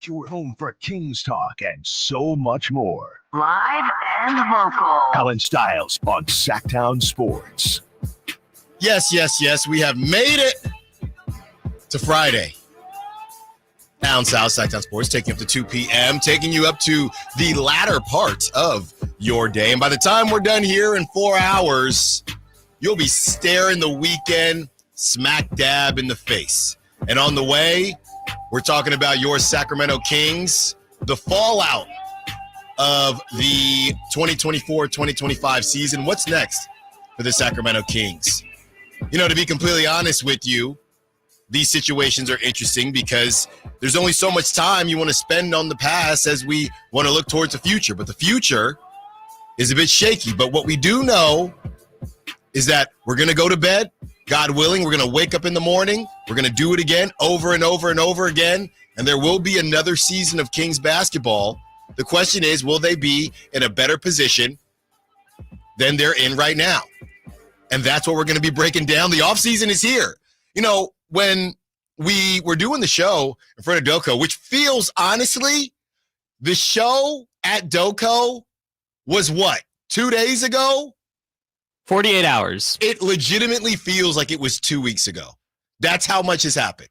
your home for Kings talk and so much more. Live and vocal. Allen Stiles on Sacktown Sports. Yes. We have made it to Friday. Allen Stiles, Sacktown Sports, taking up to 2 p.m., taking you up to the latter part of your day. And by the time we're done here in 4 hours, you'll be staring the weekend smack dab in the face. And on the way, we're talking about your Sacramento Kings, the fallout of the 2024-2025 season. What's next for the Sacramento Kings? You know, to be completely honest with you, these situations are interesting because there's only so much time you want to spend on the past as we want to look towards the future. But the future is a bit shaky. But what we do know is that we're going to go to bed, God willing. We're going to wake up in the morning. We're going to do it again over and over and over again. And there will be another season of Kings basketball. The question is, will they be in a better position than they're in right now? And that's what we're going to be breaking down. The offseason is here. You know, when we were doing the show in front of Doco, which feels, honestly, the show at Doco was what, 2 days ago? 48 hours. It legitimately feels like it was 2 weeks ago. That's how much has happened.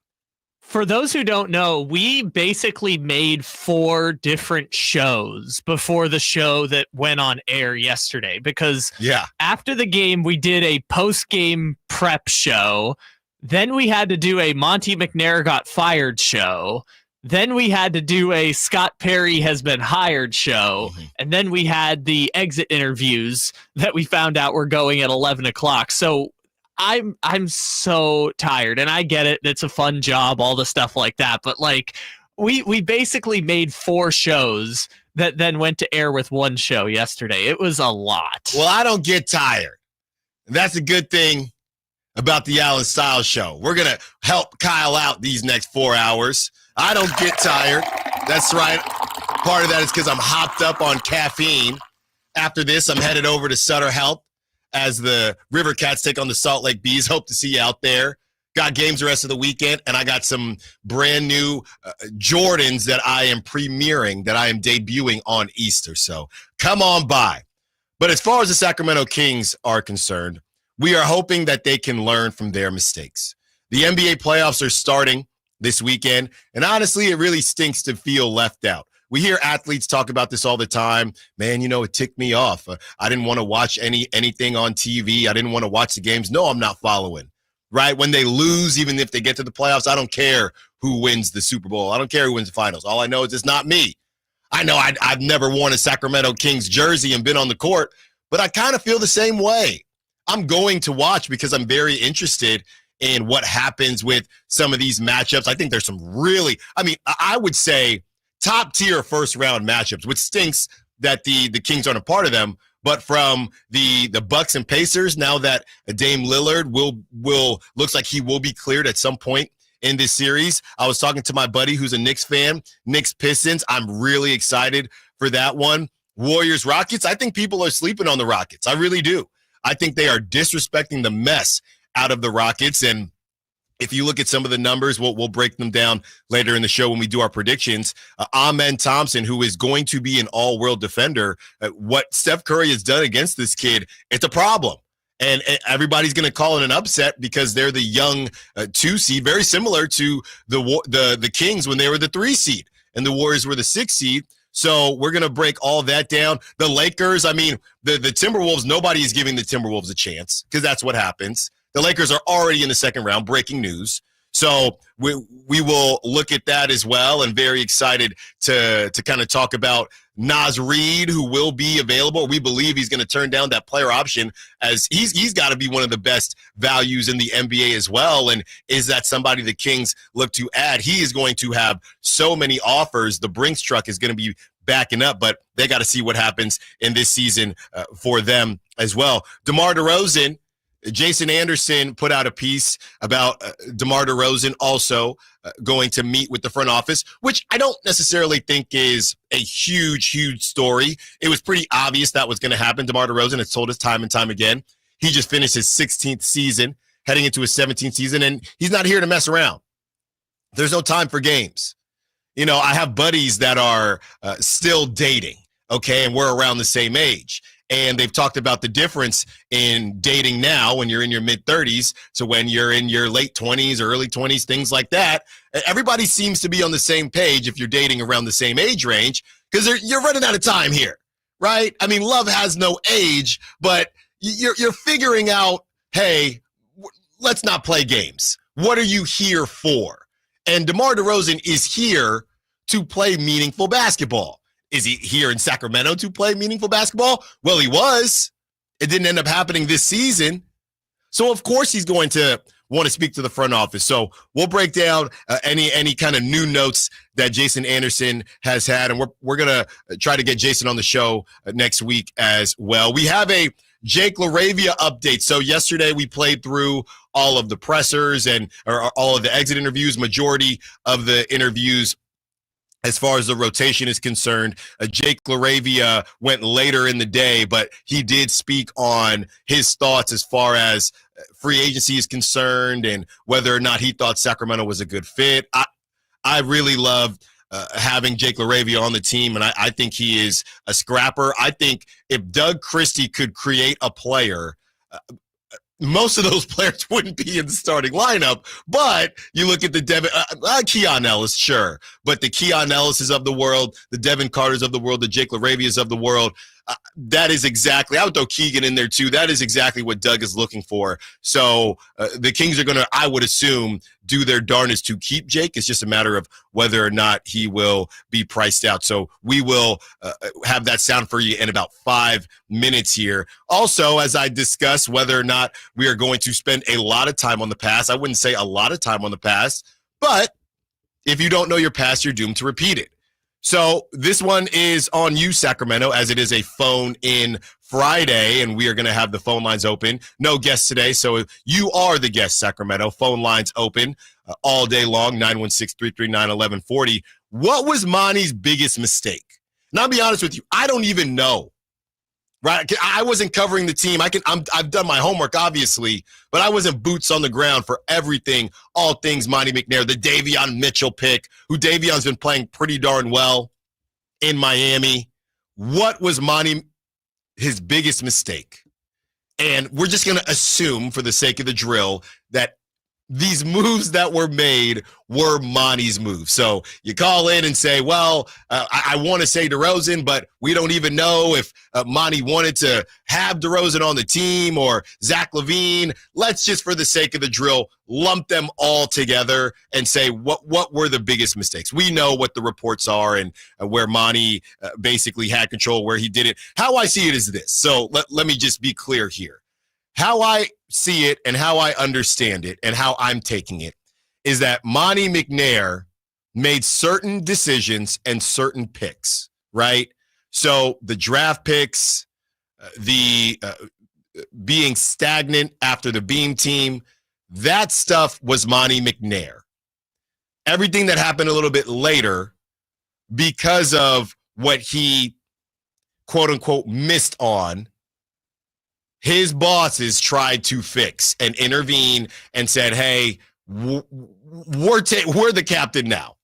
For those who don't know, we basically made 4 different shows before the show that went on air yesterday because after the game, we did a post-game prep show. Then we had to do a Monty McNair got fired show. Then we had to do a Scott Perry has been hired show. Mm-hmm. And then we had the exit interviews that we found out were going at 11 o'clock. So I'm so tired, and I get it. It's a fun job, all the stuff like that. But like we basically made 4 shows that then went to air with 1 show yesterday. It was a lot. Well, I don't get tired. That's a good thing about the Allen Stiles Show. We're going to help Kyle out these next 4 hours. I don't get tired. That's right. Part of that is because I'm hopped up on caffeine. After this, I'm headed over to Sutter Health as the River Cats take on the Salt Lake Bees. Hope to see you out there. Got games the rest of the weekend, and I got some brand new Jordans that I am premiering, that I am debuting on Easter. So come on by. But as far as the Sacramento Kings are concerned, we are hoping that they can learn from their mistakes. The NBA playoffs are starting this weekend, and honestly, it really stinks to feel left out. We hear athletes talk about this all the time. Man, you know, it ticked me off. I didn't want to watch anything on TV. I didn't want to watch the games. No, I'm not following, right? When they lose, even if they get to the playoffs, I don't care who wins the Super Bowl. I don't care who wins the finals. All I know is it's not me. I know I've never worn a Sacramento Kings jersey and been on the court, but I kind of feel the same way. I'm going to watch because I'm very interested in what happens with some of these matchups. I think there's some really, I would say top tier first round matchups, which stinks that the Kings aren't a part of them. But from the Bucks and Pacers, now that Dame Lillard will looks like he will be cleared at some point in this series. I was talking to my buddy who's a Knicks fan, Knicks Pistons. I'm really excited for that one. Warriors Rockets. I think people are sleeping on the Rockets. I really do. I think they are disrespecting the mess out of the Rockets. And if you look at some of the numbers, we'll break them down later in the show when we do our predictions. Amen Thompson, who is going to be an all-world defender, what Steph Curry has done against this kid, it's a problem. And everybody's going to call it an upset because they're the young 2 seed, very similar to the Kings when they were the 3 seed and the Warriors were the 6 seed. So we're going to break all that down. The Lakers, the Timberwolves, nobody is giving the Timberwolves a chance because that's what happens. The Lakers are already in the second round, breaking news. So we will look at that as well, and very excited to kind of talk about Naz Reid, who will be available. We believe he's going to turn down that player option, as he's got to be one of the best values in the NBA as well. And is that somebody the Kings look to add? He is going to have so many offers. The Brinks truck is going to be backing up, but they got to see what happens in this season for them as well. DeMar DeRozan, Jason Anderson put out a piece about DeMar DeRozan also going to meet with the front office, which I don't necessarily think is a huge story. It was pretty obvious that was going to happen. DeMar DeRozan has told us time and time again. He just finished his 16th season, heading into his 17th season, and he's not here to mess around. There's no time for games. I have buddies that are still dating, okay, and we're around the same age. And they've talked about the difference in dating now when you're in your mid-30s to when you're in your late 20s or early 20s, things like that. Everybody seems to be on the same page if you're dating around the same age range because you're running out of time here, right? I mean, love has no age, but you're figuring out, hey, let's not play games. What are you here for? And DeMar DeRozan is here to play meaningful basketball. Is he here in Sacramento to play meaningful basketball? Well, he was. It didn't end up happening this season. So, of course, he's going to want to speak to the front office. So we'll break down any kind of new notes that Jason Anderson has had, and we're going to try to get Jason on the show next week as well. We have a Jake Laravia update. So yesterday we played through all of the pressers or all of the exit interviews, majority of the interviews. As far as the rotation is concerned, Jake Laravia went later in the day, but he did speak on his thoughts as far as free agency is concerned and whether or not he thought Sacramento was a good fit. I really love having Jake Laravia on the team, and I think he is a scrapper. I think if Doug Christie could create a player, most of those players wouldn't be in the starting lineup, but you look at the Keon Ellis, sure, but the Keon Ellises of the world, the Devin Carters of the world, the Jake Laravias of the world, that is exactly, I would throw Keegan in there too, that is exactly what Doug is looking for. So the Kings are going to, I would assume, do their darnest to keep Jake. It's just a matter of whether or not he will be priced out. So we will have that sound for you in about 5 minutes here. Also, as I discuss whether or not we are going to spend a lot of time on the past, I wouldn't say a lot of time on the past, but if you don't know your past, you're doomed to repeat it. So this one is on you, Sacramento, as it is a phone-in Friday, and we are going to have the phone lines open. No guests today, so you are the guest, Sacramento. Phone lines open all day long, 916-339-1140. What was Monty's biggest mistake? And I'll be honest with you, I don't even know. Right? I wasn't covering the team. I've done my homework, obviously, but I wasn't boots on the ground for everything, all things Monty McNair, the Davion Mitchell pick, who Davion's been playing pretty darn well in Miami. What was Monty, his biggest mistake? And we're just going to assume, for the sake of the drill, that these moves that were made were Monty's moves. So you call in and say, well, I want to say DeRozan, but we don't even know if Monty wanted to have DeRozan on the team or Zach LaVine. Let's just, for the sake of the drill, lump them all together and say, what were the biggest mistakes? We know what the reports are and where Monty basically had control, where he did it. How I see it is this. So let me just be clear here. How I see it and how I understand it and how I'm taking it is that Monty McNair made certain decisions and certain picks, right? So the draft picks, the being stagnant after the Beam team, that stuff was Monty McNair. Everything that happened a little bit later, because of what he, quote unquote, missed on, his bosses tried to fix and intervene and said, hey, we're the captain now.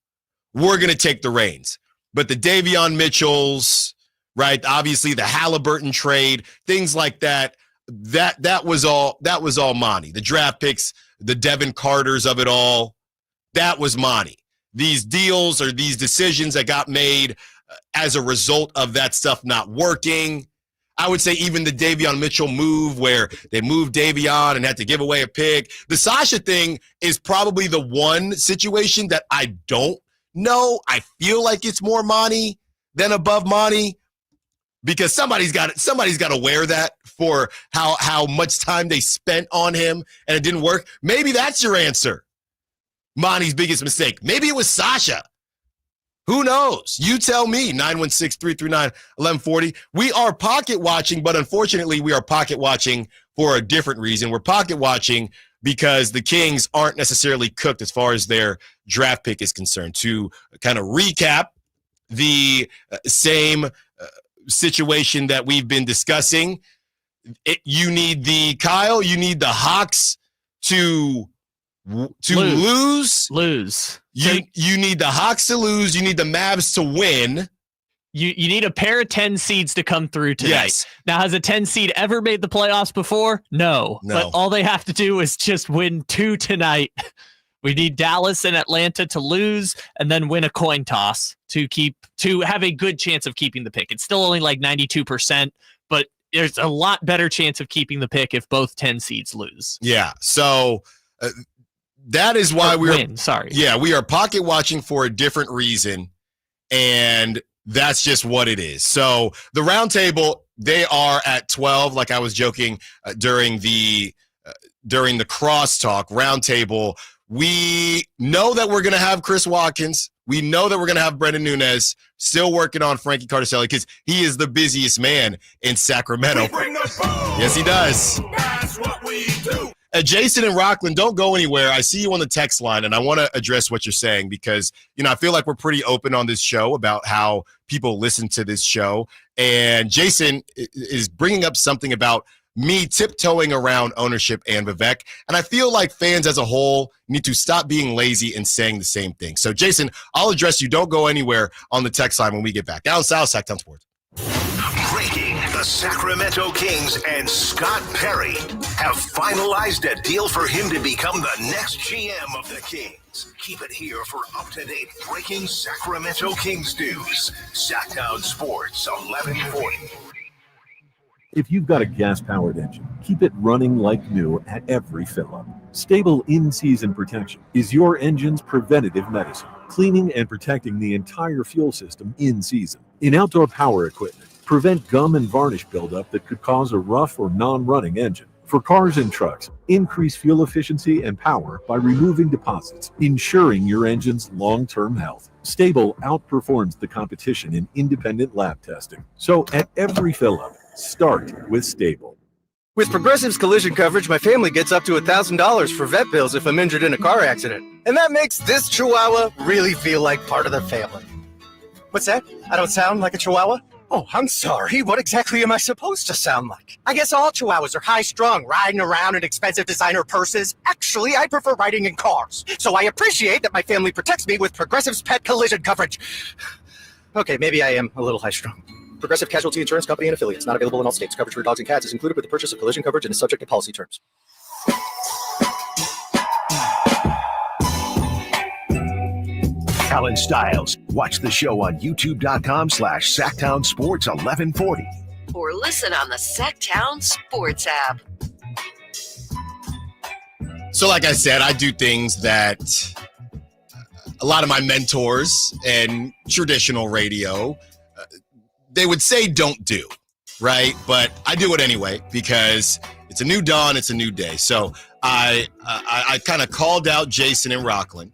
We're going to take the reins. But the Davion Mitchells, right, obviously the Halliburton trade, things like that, that was all Monty. The draft picks, the Devin Carters of it all, that was Monty. These deals or these decisions that got made as a result of that stuff not working, I would say even the Davion Mitchell move where they moved Davion and had to give away a pick. The Sasha thing is probably the one situation that I don't know. I feel like it's more Monty than above Monty because somebody's got to wear that for how much time they spent on him and it didn't work. Maybe that's your answer. Monty's biggest mistake. Maybe it was Sasha. Who knows? You tell me, 916-339-1140. We are pocket watching, but unfortunately, we are pocket watching for a different reason. We're pocket watching because the Kings aren't necessarily cooked as far as their draft pick is concerned. To kind of recap the same situation that we've been discussing, you need the Hawks to To lose. You need the Hawks to lose. You need the Mavs to win. You need a pair of 10 seeds to come through tonight. Yes. Now, has a 10 seed ever made the playoffs before? No. But all they have to do is just win 2 tonight. We need Dallas and Atlanta to lose and then win a coin toss to have a good chance of keeping the pick. It's still only like 92%, but there's a lot better chance of keeping the pick if both 10 seeds lose. Yeah. So that is why we are pocket watching for a different reason, and that's just what it is. So the roundtable, they are at 12, like I was joking during the crosstalk roundtable. We know that we're going to have Chris Watkins. We know that we're going to have Brendan Nunez, still working on Frankie Cardicelli because he is the busiest man in Sacramento. Yes, he does. That's what we do. Jason and Rockland, don't go anywhere. I see you on the text line, and I want to address what you're saying because, I feel like we're pretty open on this show about how people listen to this show. And Jason is bringing up something about me tiptoeing around ownership and Vivek. And I feel like fans as a whole need to stop being lazy and saying the same thing. So, Jason, I'll address you. Don't go anywhere on the text line when we get back. Down south, Sacktown Sports. Breaking: the Sacramento Kings and Scott Perry have finalized a deal for him to become the next GM of the Kings. Keep it here for up-to-date breaking Sacramento Kings news. Sacktown Sports, 1140. If you've got a gas-powered engine, keep it running like new at every fill-up. Stable in-season protection is your engine's preventative medicine, cleaning and protecting the entire fuel system in season. In outdoor power equipment, prevent gum and varnish buildup that could cause a rough or non-running engine. For cars and trucks, increase fuel efficiency and power by removing deposits, ensuring your engine's long-term health. Stable outperforms the competition in independent lab testing. So at every fill-up, start with Stable. With Progressive's collision coverage, my family gets up to $1,000 for vet bills if I'm injured in a car accident. And that makes this Chihuahua really feel like part of the family. What's that? I don't sound like a Chihuahua? Oh, I'm sorry. What exactly am I supposed to sound like? I guess all Chihuahuas are high-strung, riding around in expensive designer purses. Actually, I prefer riding in cars. So I appreciate that my family protects me with Progressive's pet collision coverage. Okay, maybe I am a little high-strung. Progressive Casualty Insurance Company and affiliates. Not available in all states. Coverage for dogs and cats is included with the purchase of collision coverage and is subject to policy terms. Allen Stiles. Watch the show on youtube.com/Sacktown Sports 1140. Or listen on the Sacktown Sports app. So like I said, I do things that a lot of my mentors in traditional radio, they would say don't do, right? But I do it anyway because it's a new dawn, it's a new day. So I kind of called out Jason and Rockland,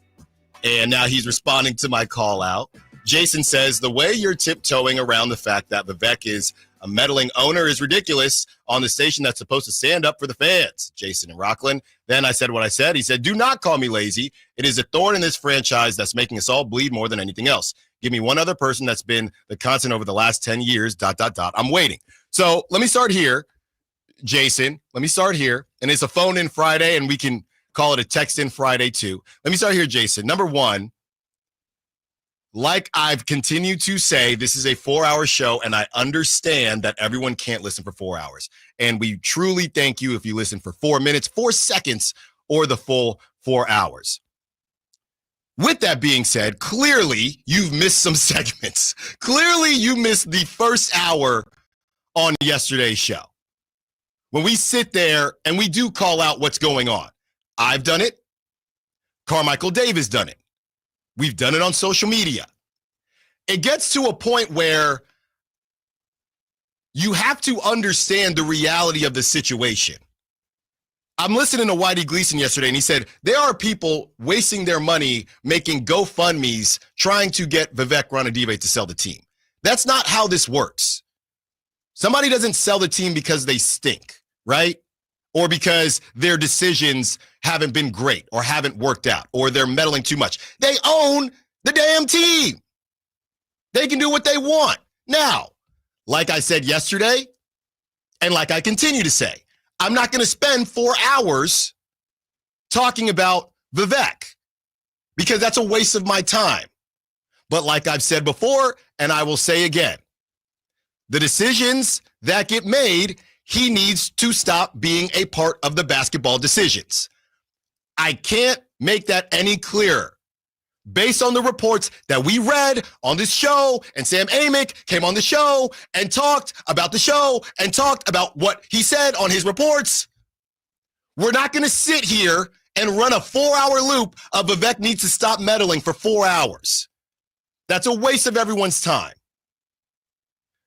and now he's responding to my call out. Jason says, the way you're tiptoeing around the fact that Vivek is a meddling owner is ridiculous on the station that's supposed to stand up for the fans. Jason and Rockland. Then I said what I said. He said, do not call me lazy. It is a thorn in this franchise that's making us all bleed more than anything else. Give me one other person that's been the constant over the last 10 years, ... I'm waiting. So let me start here, Jason. Let me start here. And it's a phone-in Friday, and we can call it a text-in Friday, too. Let me start here, Jason. Number one, like I've continued to say, this is a 4-hour show, and I understand that everyone can't listen for 4 hours. And we truly thank you if you listen for 4 minutes, 4 seconds, or the full 4 hours. With that being said, clearly you've missed some segments. Clearly you missed the first hour on yesterday's show. When we sit there and we do call out what's going on. I've done it. Carmichael Dave has done it. We've done it on social media. It gets to a point where you have to understand the reality of the situation. I'm listening to Whitey Gleason yesterday, and he said, there are people wasting their money making GoFundMes trying to get Vivek Ranadive to sell the team. That's not how this works. Somebody doesn't sell the team because they stink, right? Or because their decisions haven't been great or haven't worked out or they're meddling too much. They own the damn team. They can do what they want. Now, like I said yesterday, and like I continue to say, I'm not going to spend 4 hours talking about Vivek, because that's a waste of my time. But like I've said before, and I will say again, the decisions that get made, he needs to stop being a part of the basketball decisions. I can't make that any clearer. Based on the reports that we read on this show, and Sam Amik came on the show and talked about the show and talked about what he said on his reports, we're not going to sit here and run a 4-hour loop of Vivek needs to stop meddling for 4 hours. That's a waste of everyone's time.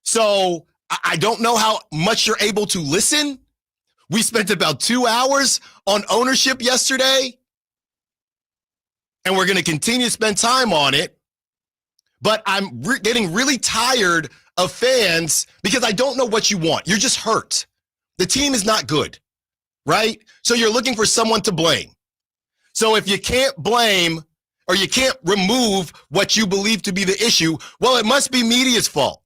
So I don't know how much you're able to listen. We spent about 2 hours on ownership yesterday, and we're going to continue to spend time on it. But I'm getting really tired of fans because I don't know what you want. You're just hurt. The team is not good, right? So you're looking for someone to blame. So if you can't blame or you can't remove what you believe to be the issue, well, it must be media's fault.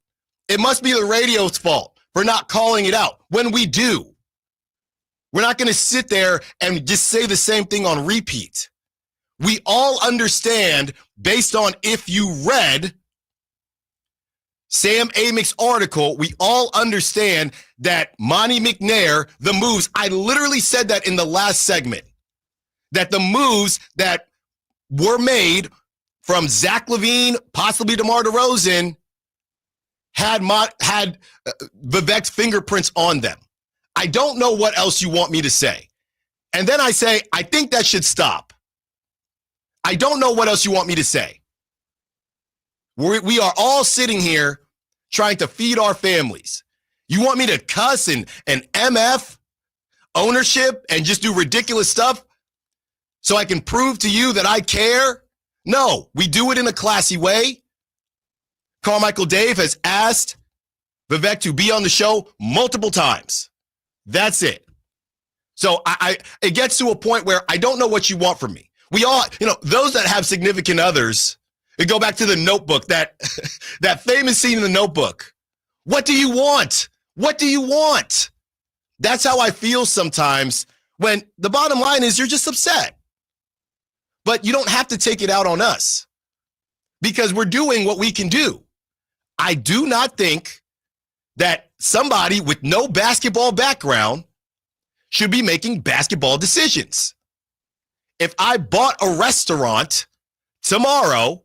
It must be the radio's fault for not calling it out when we do. We're not going to sit there and just say the same thing on repeat. We all understand, based on if you read Sam Amik's article, we all understand that Monty McNair, the moves, I literally said that in the last segment, that the moves that were made from Zach LaVine, possibly DeMar DeRozan, had Vivek's fingerprints on them. I don't know what else you want me to say. And then I say, I think that should stop. I don't know what else you want me to say. We are all sitting here trying to feed our families. You want me to cuss and MF ownership and just do ridiculous stuff so I can prove to you that I care? No, we do it in a classy way. Carmichael Dave has asked Vivek to be on the show multiple times. That's it. So it gets to a point where I don't know what you want from me. We all, those that have significant others, and go back to the Notebook, that famous scene in the Notebook. What do you want? What do you want? That's how I feel sometimes when the bottom line is you're just upset. But you don't have to take it out on us because we're doing what we can do. I do not think that somebody with no basketball background should be making basketball decisions. If I bought a restaurant tomorrow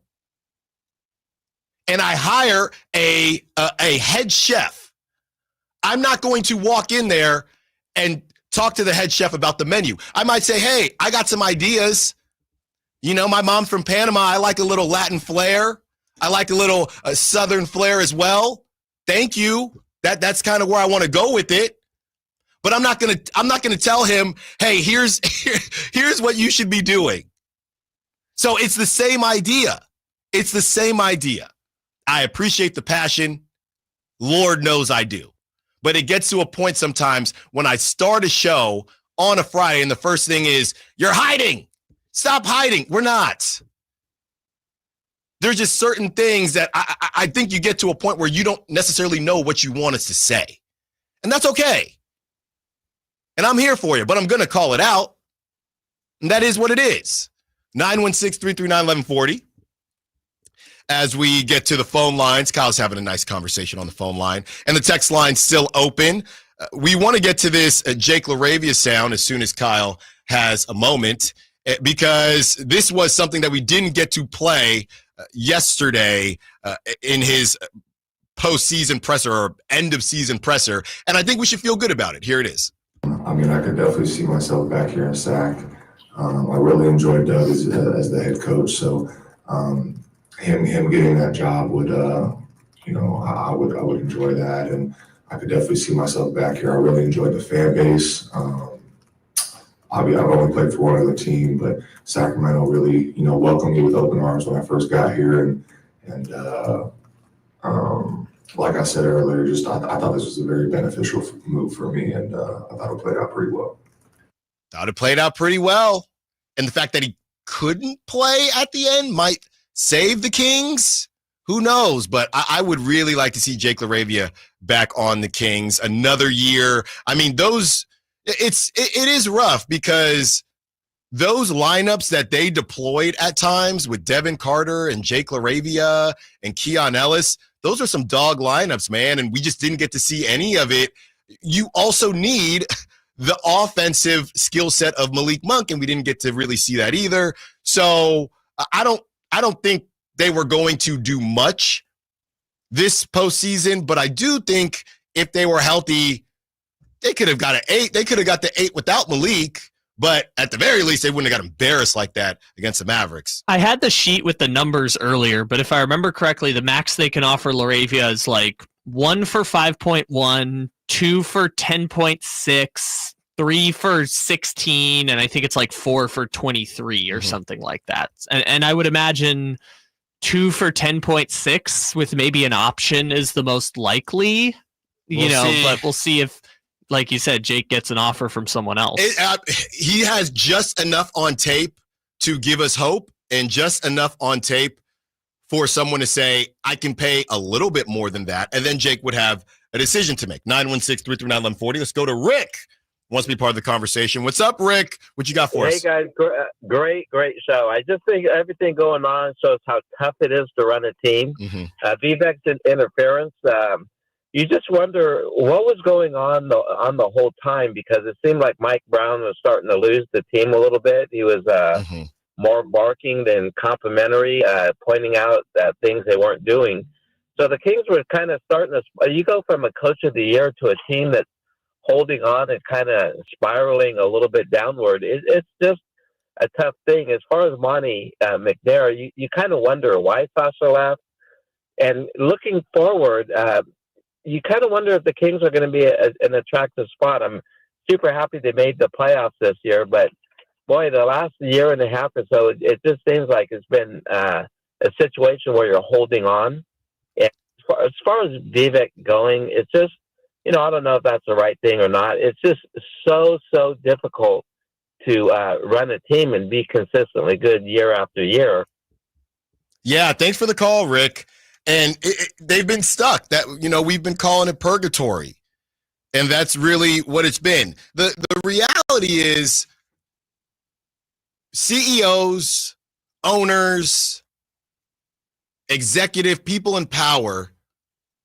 and I hire a head chef, I'm not going to walk in there and talk to the head chef about the menu. I might say, hey, I got some ideas. My mom's from Panama. I like a little Latin flair. I like a little Southern flair as well. Thank you. That's kind of where I want to go with it. But I'm not gonna tell him, hey, here's what you should be doing. So it's the same idea. It's the same idea. I appreciate the passion. Lord knows I do. But it gets to a point sometimes when I start a show on a Friday and the first thing is, you're hiding. Stop hiding. We're not. There's just certain things that I think you get to a point where you don't necessarily know what you want us to say. And that's okay. And I'm here for you, but I'm going to call it out. And that is what it is. 916-339-1140. As we get to the phone lines, Kyle's having a nice conversation on the phone line. And the text line's still open. We want to get to this Jake Laravia sound as soon as Kyle has a moment, because this was something that we didn't get to play yesterday in his postseason presser or end of season presser. And I think we should feel good about it. Here it is. I mean, I could definitely see myself back here in SAC. I really enjoyed Doug as the head coach. So him getting that job would, I would enjoy that. And I could definitely see myself back here. I really enjoyed the fan base. I've only played for one other team, but Sacramento really, welcomed me with open arms when I first got here. And like I said earlier, I thought this was a very beneficial move for me, and I thought it played out pretty well. Thought it played out pretty well. And the fact that he couldn't play at the end might save the Kings. Who knows? But I would really like to see Jake Laravia back on the Kings another year. I mean, it is rough because those lineups that they deployed at times with Devin Carter and Jake Laravia and Keon Ellis, those are some dog lineups, man, and we just didn't get to see any of it. You also need the offensive skill set of Malik Monk, and we didn't get to really see that either. So I don't think they were going to do much this postseason, but I do think if they were healthy, they could have got an 8. They could have got the 8 without Malik. But at the very least, they wouldn't have got embarrassed like that against the Mavericks. I had the sheet with the numbers earlier, but if I remember correctly, the max they can offer Laravia is like 1 for 5.1, 2 for 10.6, 3 for 16, and I think it's like 4 for 23 or something like that. And I would imagine 2 for 10.6 with maybe an option is the most likely, but we'll see if, like you said, Jake gets an offer from someone else. He has just enough on tape to give us hope and just enough on tape for someone to say, I can pay a little bit more than that. And then Jake would have a decision to make. 916-339-1140. Let's go to Rick. Wants to be part of the conversation. What's up, Rick? What you got for us? Hey, guys. Great show. I just think everything going on shows how tough it is to run a team. Vivek's interference, you just wonder what was going on the whole time, because it seemed like Mike Brown was starting to lose the team a little bit. He was more barking than complimentary, pointing out things they weren't doing. So the Kings were kind of starting to – you go from a coach of the year to a team that's holding on and kind of spiraling a little bit downward. It's just a tough thing. As far as Monty McNair, you kind of wonder why Sasha left. And looking forward you kind of wonder if the Kings are going to be an attractive spot. I'm super happy they made the playoffs this year, but boy, the last year and a half or so, it just seems like it's been a situation where you're holding on. And as far as Vivek going, it's just, I don't know if that's the right thing or not. It's just so difficult to run a team and be consistently good year after year. Yeah, thanks for the call, Rick. And they've been stuck. We've been calling it purgatory. And that's really what it's been. The reality is CEOs, owners, executive people in power,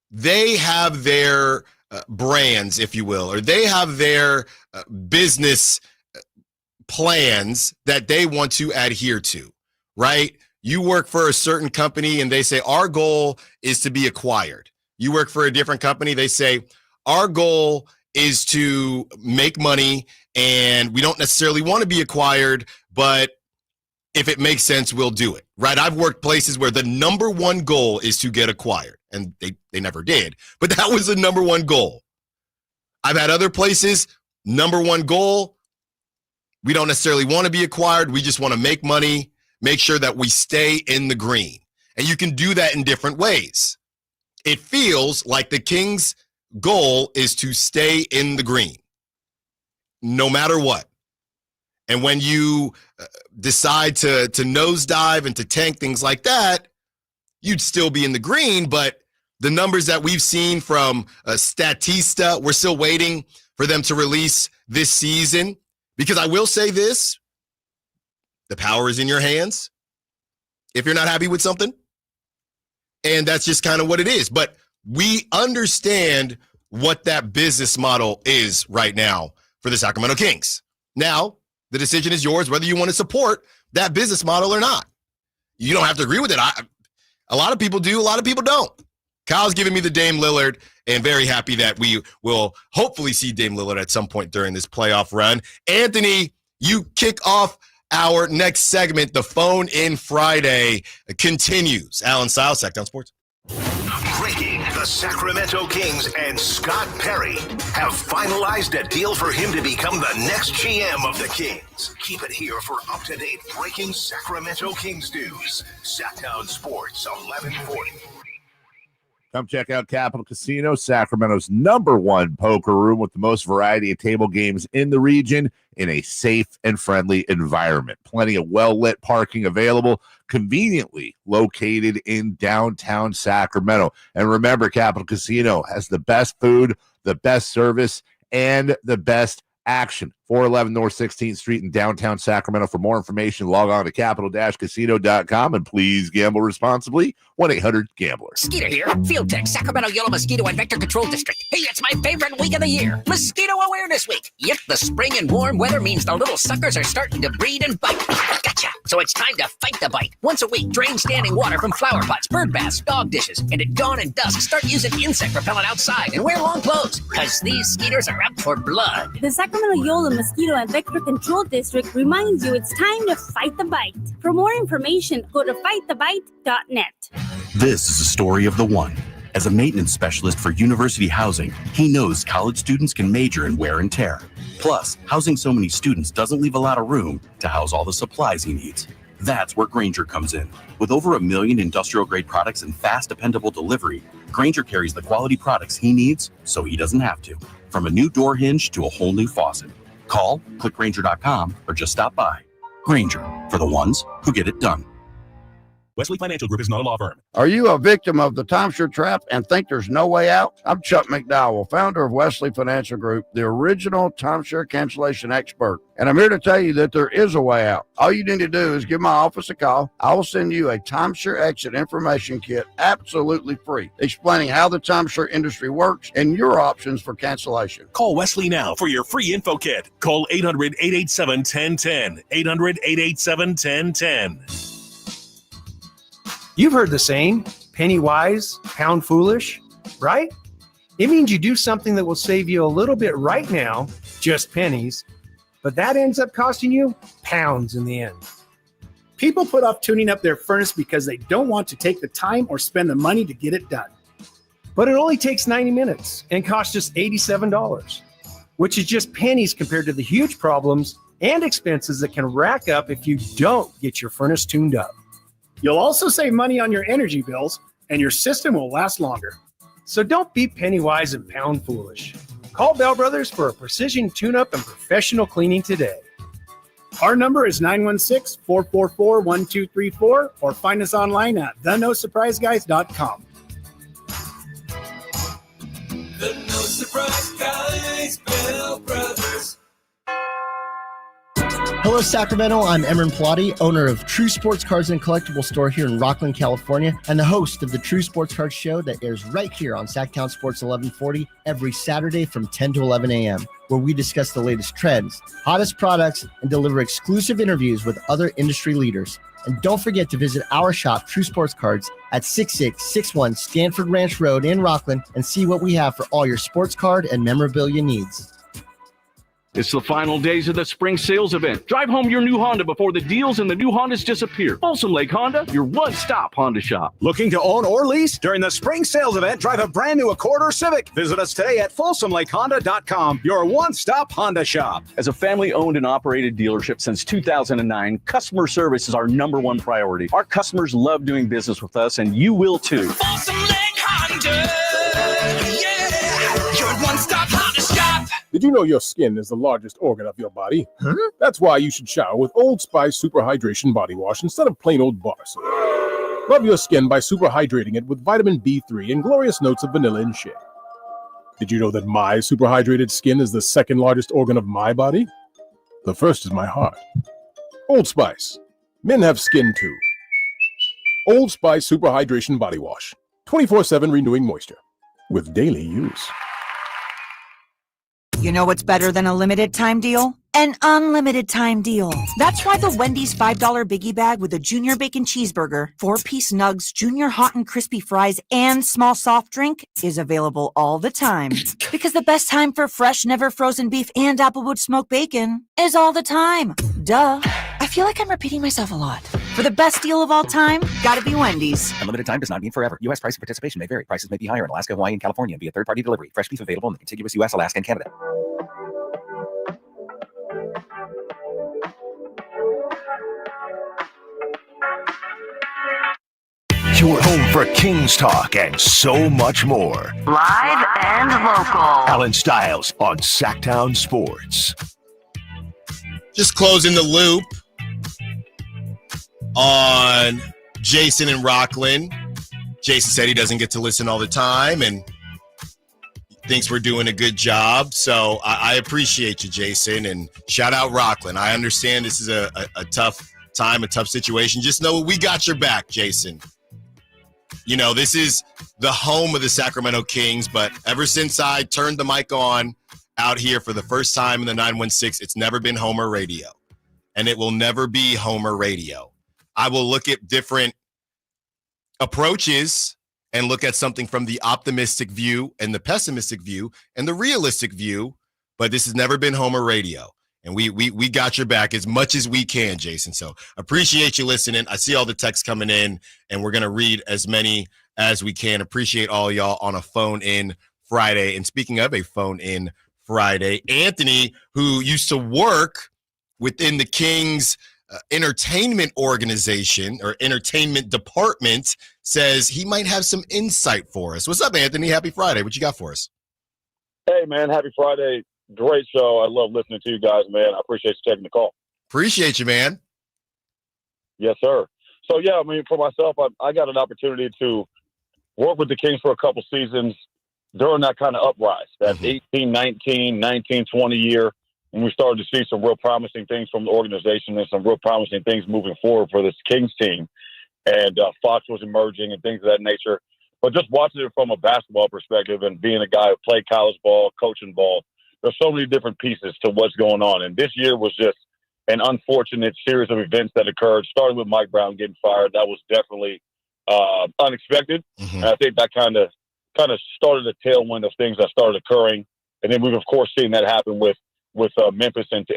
they have their brands, if you will, or they have their business plans that they want to adhere to, right? You work for a certain company and they say, our goal is to be acquired. You work for a different company, they say, our goal is to make money and we don't necessarily want to be acquired, but if it makes sense, we'll do it, right? I've worked places where the number one goal is to get acquired, and they never did, but that was the number one goal. I've had other places, number one goal, we don't necessarily want to be acquired, we just want to make money, make sure that we stay in the green. And you can do that in different ways. It feels like the Kings' goal is to stay in the green, no matter what. And when you decide to nosedive and to tank things like that, you'd still be in the green. But the numbers that we've seen from Statista, we're still waiting for them to release this season. Because I will say this, the power is in your hands if you're not happy with something. And that's just kind of what it is. But we understand what that business model is right now for the Sacramento Kings. Now, the decision is yours whether you want to support that business model or not. You don't have to agree with it. A lot of people do, a lot of people don't. Kyle's giving me the Dame Lillard, and very happy that we will hopefully see Dame Lillard at some point during this playoff run. Anthony, you kick off our next segment. The Phone In Friday continues. Allen Stiles, Sacktown Sports. Breaking: the Sacramento Kings and Scott Perry have finalized a deal for him to become the next GM of the Kings. Keep it here for up-to-date breaking Sacramento Kings news. Sacktown Sports, 1140. Come check out Capital Casino, Sacramento's #1 poker room with the most variety of table games in the region in a safe and friendly environment. Plenty of well-lit parking available, conveniently located in downtown Sacramento. And remember, Capital Casino has the best food, the best service, and the best action. 411 North 16th Street in downtown Sacramento. For more information, log on to capital-casino.com and please gamble responsibly. 1-800-GAMBLER. Skeeter here, Field Tech, Sacramento Yellow Mosquito and Vector Control District. Hey, it's my favorite week of the year, Mosquito Awareness Week. Yep, the spring and warm weather means the little suckers are starting to breed and bite. Gotcha. So it's time to fight the bite. Once a week, drain standing water from flower pots, bird baths, dog dishes, and at dawn and dusk, start using insect repellent outside and wear long clothes, because these skeeters are out for blood. The Sacramento Yellow Mosquito and Vector Control District reminds you it's time to fight the bite. For more information, go to fightthebite.net. This is a story of the one. As a maintenance specialist for university housing, he knows college students can major in wear and tear. Plus, housing so many students doesn't leave a lot of room to house all the supplies he needs. That's where Grainger comes in. With over 1 million industrial-grade products and fast, dependable delivery, Grainger carries the quality products he needs so he doesn't have to. From a new door hinge to a whole new faucet. Call, click Grainger.com, or just stop by. Grainger, for the ones who get it done. Wesley Financial Group is not a law firm. Are you a victim of the timeshare trap and think there's no way out? I'm Chuck McDowell, founder of Wesley Financial Group, the original timeshare cancellation expert. And I'm here to tell you that there is a way out. All you need to do is give my office a call. I will send you a timeshare exit information kit absolutely free, explaining how the timeshare industry works and your options for cancellation. Call Wesley now for your free info kit. Call 800-887-1010. 800-887-1010. You've heard the saying, penny wise, pound foolish, right? It means you do something that will save you a little bit right now, just pennies, but that ends up costing you pounds in the end. People put off tuning up their furnace because they don't want to take the time or spend the money to get it done. But it only takes 90 minutes and costs just $87, which is just pennies compared to the huge problems and expenses that can rack up if you don't get your furnace tuned up. You'll also save money on your energy bills, and your system will last longer. So don't be penny wise and pound foolish. Call Bell Brothers for a precision tune-up and professional cleaning today. Our number is 916-444-1234, or find us online at thenosurpriseguys.com. The No Surprise Guys, Bell Brothers. Hello, Sacramento. I'm Emron Plotty, owner of True Sports Cards and Collectible Store here in Rockland, California, and the host of the True Sports Cards Show that airs right here on Sacktown Sports 1140 every Saturday from 10 to 11 a.m., where we discuss the latest trends, hottest products, and deliver exclusive interviews with other industry leaders. And don't forget to visit our shop, True Sports Cards, at 6661 Stanford Ranch Road in Rockland, and see what we have for all your sports card and memorabilia needs. It's the final days of the spring sales event. Drive home your new Honda before the deals and the new Hondas disappear. Folsom Lake Honda, your one-stop Honda shop. Looking to own or lease? During the spring sales event, drive a brand new Accord or Civic. Visit us today at FolsomLakeHonda.com, your one-stop Honda shop. As a family-owned and operated dealership since 2009, customer service is our number one priority. Our customers love doing business with us, and you will too. Folsom Lake Honda, yeah, your one-stop Honda shop. Did you know your skin is the largest organ of your body? Huh? That's why you should shower with Old Spice Super Hydration Body Wash instead of plain old bar soap. Love your skin by super hydrating it with vitamin B3 and glorious notes of vanilla and shea. Did you know that my super hydrated skin is the second largest organ of my body? The first is my heart. Old Spice. Men have skin too. Old Spice Super Hydration Body Wash. 24/7 renewing moisture. With daily use. You know what's better than a limited time deal? An unlimited time deal. That's why the Wendy's $5 Biggie Bag with a Junior Bacon Cheeseburger, 4-piece nugs, Junior Hot and Crispy Fries, and small soft drink is available all the time. Because the best time for fresh, never frozen beef and Applewood smoked bacon is all the time. Duh. I feel like I'm repeating myself a lot. For the best deal of all time, gotta be Wendy's. Unlimited time does not mean forever. U.S. price and participation may vary. Prices may be higher in Alaska, Hawaii, and California via third-party delivery. Fresh beef available in the contiguous U.S., Alaska, and Canada. Your home for Kings talk and so much more. Live and local. Allen Stiles on Sacktown Sports. Just closing the loop on Jason in Rockland. Jason said he doesn't get to listen all the time, and thinks we're doing a good job. So I appreciate you, Jason, and shout out Rockland. I understand this is a tough time, a tough situation. Just know we got your back, Jason. You know, this is the home of the Sacramento Kings, but ever since I turned the mic on out here for the first time in the 916, it's never been Homer Radio, and it will never be Homer Radio. I will look at different approaches and look at something from the optimistic view and the pessimistic view and the realistic view, but this has never been Homer Radio. And we got your back as much as we can, Jason. So appreciate you listening. I see all the texts coming in, and we're going to read as many as we can. Appreciate all y'all on a phone-in Friday. And speaking of a phone-in Friday, Anthony, who used to work within the Kings entertainment organization or entertainment department, says he might have some insight for us. What's up, Anthony? Happy Friday. What you got for us? Hey, man. Happy Friday. Great show. I love listening to you guys, man. I appreciate you taking the call. Appreciate you, man. Yes, sir. So, yeah, I mean, for myself, I got an opportunity to work with the Kings for a couple seasons during that kind of uprise, that 18, 19, 19, 20 year, when we started to see some real promising things from the organization and some real promising things moving forward for this Kings team. And Fox was emerging and things of that nature. But just watching it from a basketball perspective and being a guy who played college ball, coaching ball, there's so many different pieces to what's going on. And this year was just an unfortunate series of events that occurred, starting with Mike Brown getting fired. That was definitely unexpected. And I think that kind of started a tailwind of things that started occurring. And then we've, of course, seen that happen with Memphis and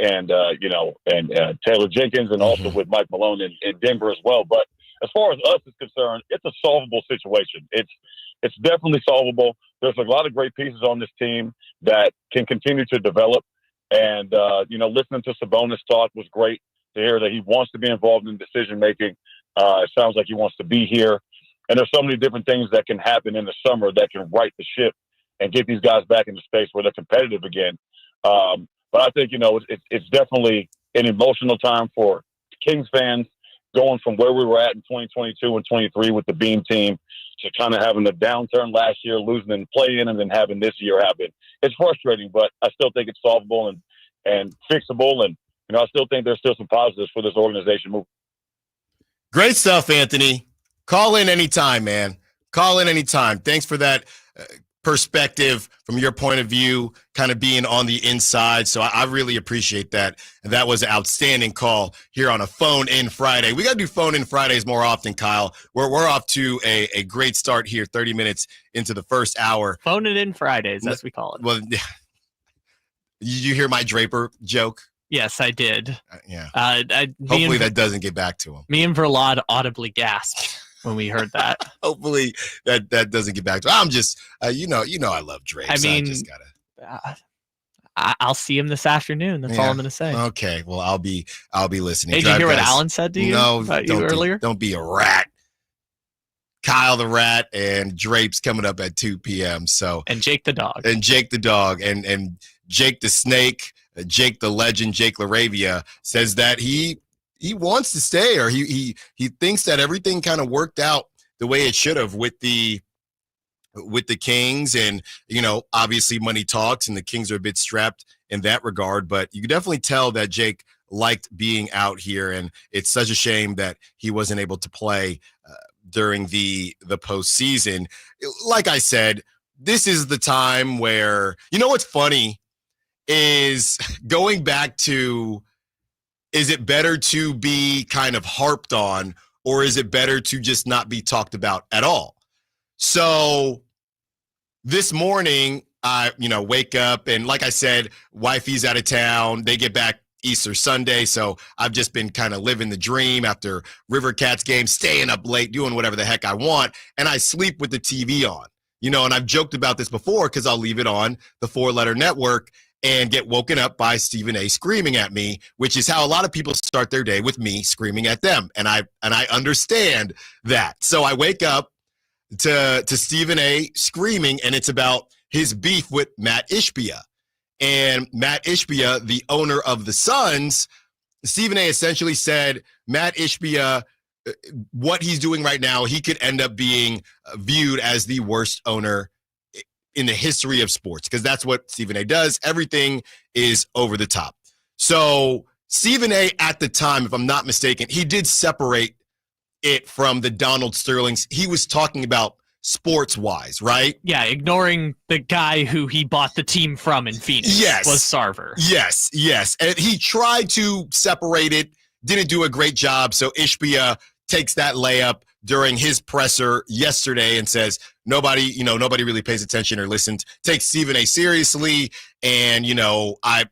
Taylor Jenkins, and also with Mike Malone in Denver as well. But as far as us is concerned, it's a solvable situation. It's definitely solvable. There's a lot of great pieces on this team that can continue to develop. And, listening to Sabonis talk was great to hear that he wants to be involved in decision-making. It sounds like he wants to be here. And there's so many different things that can happen in the summer that can right the ship and get these guys back into space where they're competitive again. But I think, it's definitely an emotional time for Kings fans, going from where we were at in 2022 and 23 with the Beam team to kind of having a downturn last year, losing in the play-in, and then having this year happen. It's frustrating, but I still think it's solvable and fixable. And, I still think there's still some positives for this organization moving. Great stuff, Anthony. Call in anytime, man. Call in anytime. Thanks for that perspective from your point of view, kind of being on the inside. So I really appreciate that. And that was an outstanding call here on a phone-in Friday. We got to do phone-in Fridays more often, Kyle. We're off to a great start here, 30 minutes into the first hour. Phone it in Fridays, as we call it. Well, did you hear my Draper joke? Yes, I did. Yeah. Hopefully that doesn't get back to him. Me and Verlad audibly gasped when we heard that. Hopefully that doesn't get back to him. I'm just, I love Drake. I mean, I just gotta. I'll see him this afternoon. That's all I'm going to say. Okay. Well, I'll be listening. Hey, did you hear what Allen said to you? No, about you earlier? Don't be a rat. Kyle the Rat and Drape's coming up at 2 p.m. So and Jake the Dog. And Jake the Dog and Jake the Snake, Jake the Legend, Jake Laravia says that he wants to stay, or he thinks that everything kind of worked out the way it should have with the Kings. And, obviously money talks and the Kings are a bit strapped in that regard, but you can definitely tell that Jake liked being out here. And it's such a shame that he wasn't able to play during the postseason. Like I said, this is the time where, what's funny is going back to, is it better to be kind of harped on, or is it better to just not be talked about at all? So this morning, I, wake up and like I said, wifey's out of town. They get back Easter Sunday. So I've just been kind of living the dream after River Cats game, staying up late, doing whatever the heck I want. And I sleep with the TV on, and I've joked about this before because I'll leave it on the 4-letter network and get woken up by Stephen A. screaming at me, which is how a lot of people start their day, with me screaming at them. And I understand that. So I wake up to Stephen A. screaming, and it's about his beef with Matt Ishbia. And Matt Ishbia, the owner of the Suns, Stephen A. essentially said, Matt Ishbia, what he's doing right now, he could end up being viewed as the worst owner in the history of sports, because that's what Stephen A does. Everything is over the top. So Stephen A at the time, if I'm not mistaken, he did separate it from the Donald Sterlings. He was talking about sports-wise, right? Yeah, ignoring the guy who he bought the team from in Phoenix. Yes. Was Sarver. Yes. And he tried to separate it, didn't do a great job. So Ishbia takes that layup during his presser yesterday and says, nobody really pays attention or listens, takes Stephen A seriously. And, I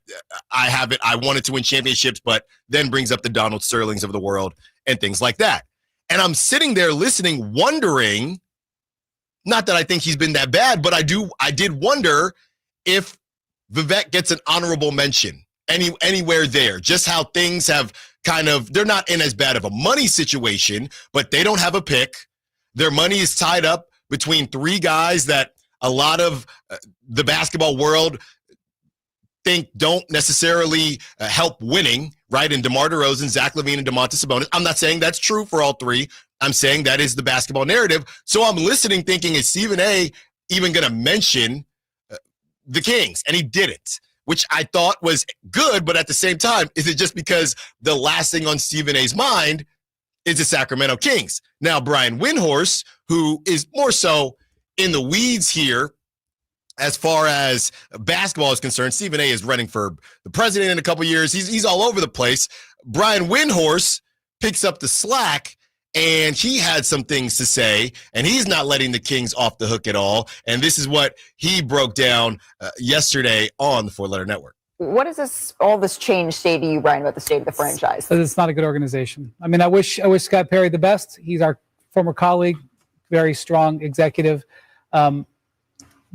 wanted to win championships, but then brings up the Donald Sterlings of the world and things like that. And I'm sitting there listening, wondering, not that I think he's been that bad, but I did wonder if Vivek gets an honorable mention anywhere there, just how things have they're not in as bad of a money situation, but they don't have a pick. Their money is tied up between three guys that a lot of the basketball world think don't necessarily help winning, right? And DeMar DeRozan, Zach LaVine, and Domantas Sabonis. I'm not saying that's true for all three. I'm saying that is the basketball narrative. So I'm listening thinking, is Stephen A even going to mention the Kings? And he didn't, which I thought was good, but at the same time, is it just because the last thing on Stephen A's mind is the Sacramento Kings? Now, Brian Windhorst, who is more so in the weeds here as far as basketball is concerned, Stephen A is running for the president in a couple years. He's all over the place. Brian Windhorst picks up the slack, and he had some things to say, and he's not letting the Kings off the hook at all. And this is what he broke down yesterday on the Four Letter Network. What does all this change say to you, Brian, about the state of the franchise? It's not a good organization. I mean, I wish Scott Perry the best. He's our former colleague, very strong executive. Domantas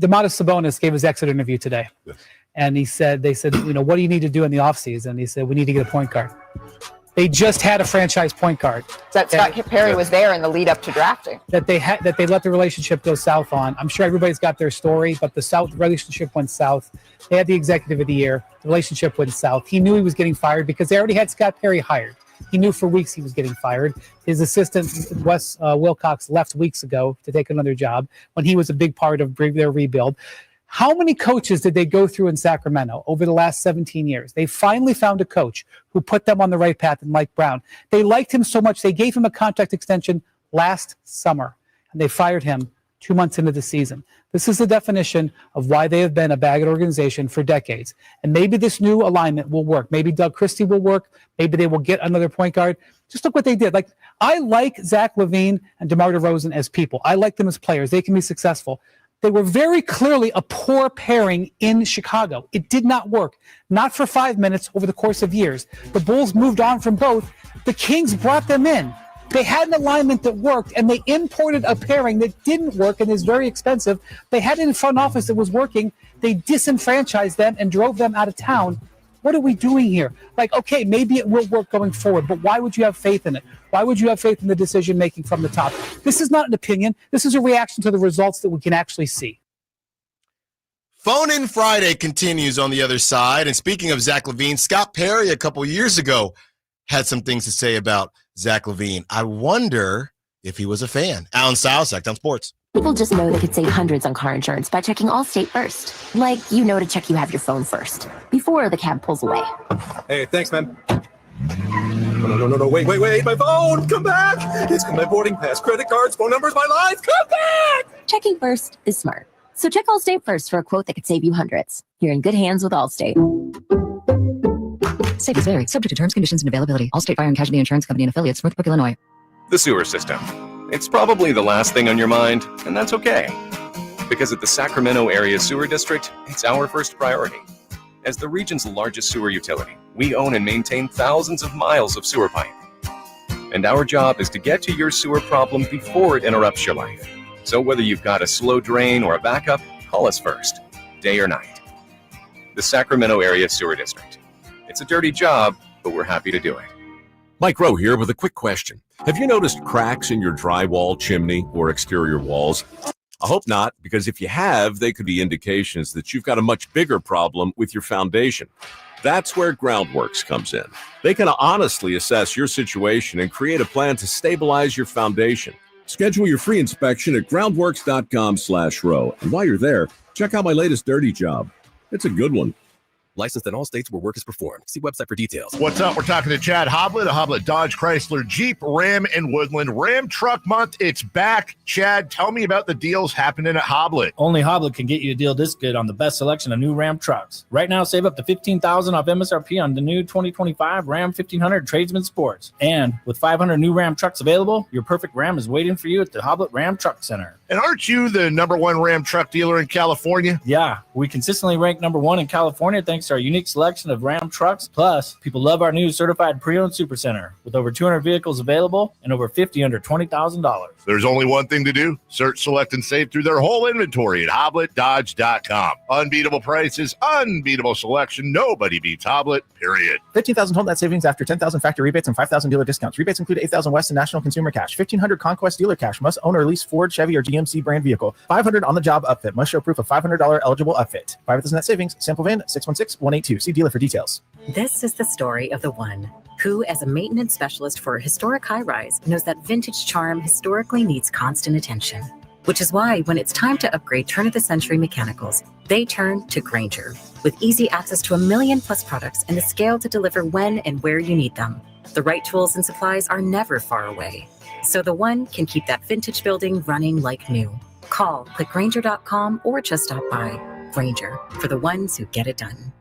Sabonis gave his exit interview today. Yes. And they said, what do you need to do in the offseason? He said, we need to get a point guard. They just had a franchise point guard. Scott Perry was there in the lead up to drafting. That they let the relationship go south on. I'm sure everybody's got their story, but the relationship went south. They had the executive of the year. The relationship went south. He knew he was getting fired because they already had Scott Perry hired. He knew for weeks he was getting fired. His assistant, Wes Wilcox, left weeks ago to take another job when he was a big part of their rebuild. How many coaches did they go through in Sacramento over the last 17 years? They finally found a coach who put them on the right path in Mike Brown. They liked him so much, they gave him a contract extension last summer, and they fired him 2 months into the season. This is the definition of why they have been a bagged organization for decades. And maybe this new alignment will work. Maybe Doug Christie will work. Maybe they will get another point guard. Just look what they did. I like Zach LaVine and DeMar DeRozan as people. I like them as players. They can be successful. They were very clearly a poor pairing in Chicago. It did not work. Not for 5 minutes over the course of years. The Bulls moved on from both. The Kings brought them in. They had an alignment that worked, and they imported a pairing that didn't work and is very expensive. They had it in front office that was working. They disenfranchised them and drove them out of town. What are we doing here? Okay, maybe it will work going forward, but why would you have faith in it? Why would you have faith in the decision-making from the top? This is not an opinion. This is a reaction to the results that we can actually see. Phone In Friday continues on the other side. And speaking of Zach LaVine, Scott Perry a couple years ago had some things to say about Zach LaVine. I wonder if he was a fan. Allen Stiles, Sacktown Sports. People just know they could save hundreds on car insurance by checking Allstate first. To check you have your phone first, before the cab pulls away. Hey, thanks, man. No, wait, my phone, come back. It's got my boarding pass, credit cards, phone numbers, my life, come back. Checking first is smart. So check Allstate first for a quote that could save you hundreds. You're in good hands with Allstate. Savings vary, subject to terms, conditions, and availability. Allstate Fire and Casualty Insurance Company and Affiliates, Northbrook, Illinois. The sewer system. It's probably the last thing on your mind, and that's okay. Because at the Sacramento Area Sewer District, it's our first priority. As the region's largest sewer utility, we own and maintain thousands of miles of sewer pipe. And our job is to get to your sewer problem before it interrupts your life. So whether you've got a slow drain or a backup, call us first, day or night. The Sacramento Area Sewer District. It's a dirty job, but we're happy to do it. Mike Rowe here with a quick question. Have you noticed cracks in your drywall, chimney, or exterior walls? I hope not, because if you have, they could be indications that you've got a much bigger problem with your foundation. That's where Groundworks comes in. They can honestly assess your situation and create a plan to stabilize your foundation. Schedule your free inspection at groundworks.com/row. And while you're there, check out my latest dirty job. It's a good one. Licensed in all states where work is performed. See website for details. What's up? We're talking to Chad Hoblet of Hoblet Dodge Chrysler Jeep Ram and Woodland. Ram Truck Month, it's back. Chad, tell me about the deals happening at Hoblet. Only Hoblet can get you a deal this good on the best selection of new Ram trucks. Right now, save up to $15,000 off MSRP on the new 2025 Ram 1500 Tradesman Sports. And with 500 new Ram trucks available, your perfect Ram is waiting for you at the Hoblet Ram Truck Center. And aren't you the #1 Ram truck dealer in California? Yeah, we consistently rank #1 in California thanks to our unique selection of Ram trucks. Plus, people love our new certified pre-owned supercenter with over 200 vehicles available and over 50 under $20,000. There's only one thing to do. Search, select, and save through their whole inventory at HobletDodge.com. Unbeatable prices, unbeatable selection. Nobody beats Hoblet, period. 15,000 total net savings after 10,000 factory rebates and 5,000 dealer discounts. Rebates include 8,000 West and National Consumer Cash, 1,500 Conquest dealer cash. Must own or lease Ford, Chevy, or GMC brand vehicle. 500 on-the-job upfit. Must show proof of $500 eligible upfit. 5,000 net savings. Sample VIN 616-182. See dealer for details. This is the story of the one who, as a maintenance specialist for a historic high-rise, knows that vintage charm historically needs constant attention. Which is why, when it's time to upgrade turn-of-the-century mechanicals, they turn to Grainger. With easy access to 1 million-plus products and the scale to deliver when and where you need them, the right tools and supplies are never far away. So the one can keep that vintage building running like new. Call, click Grainger.com, or just stop by. Grainger, for the ones who get it done.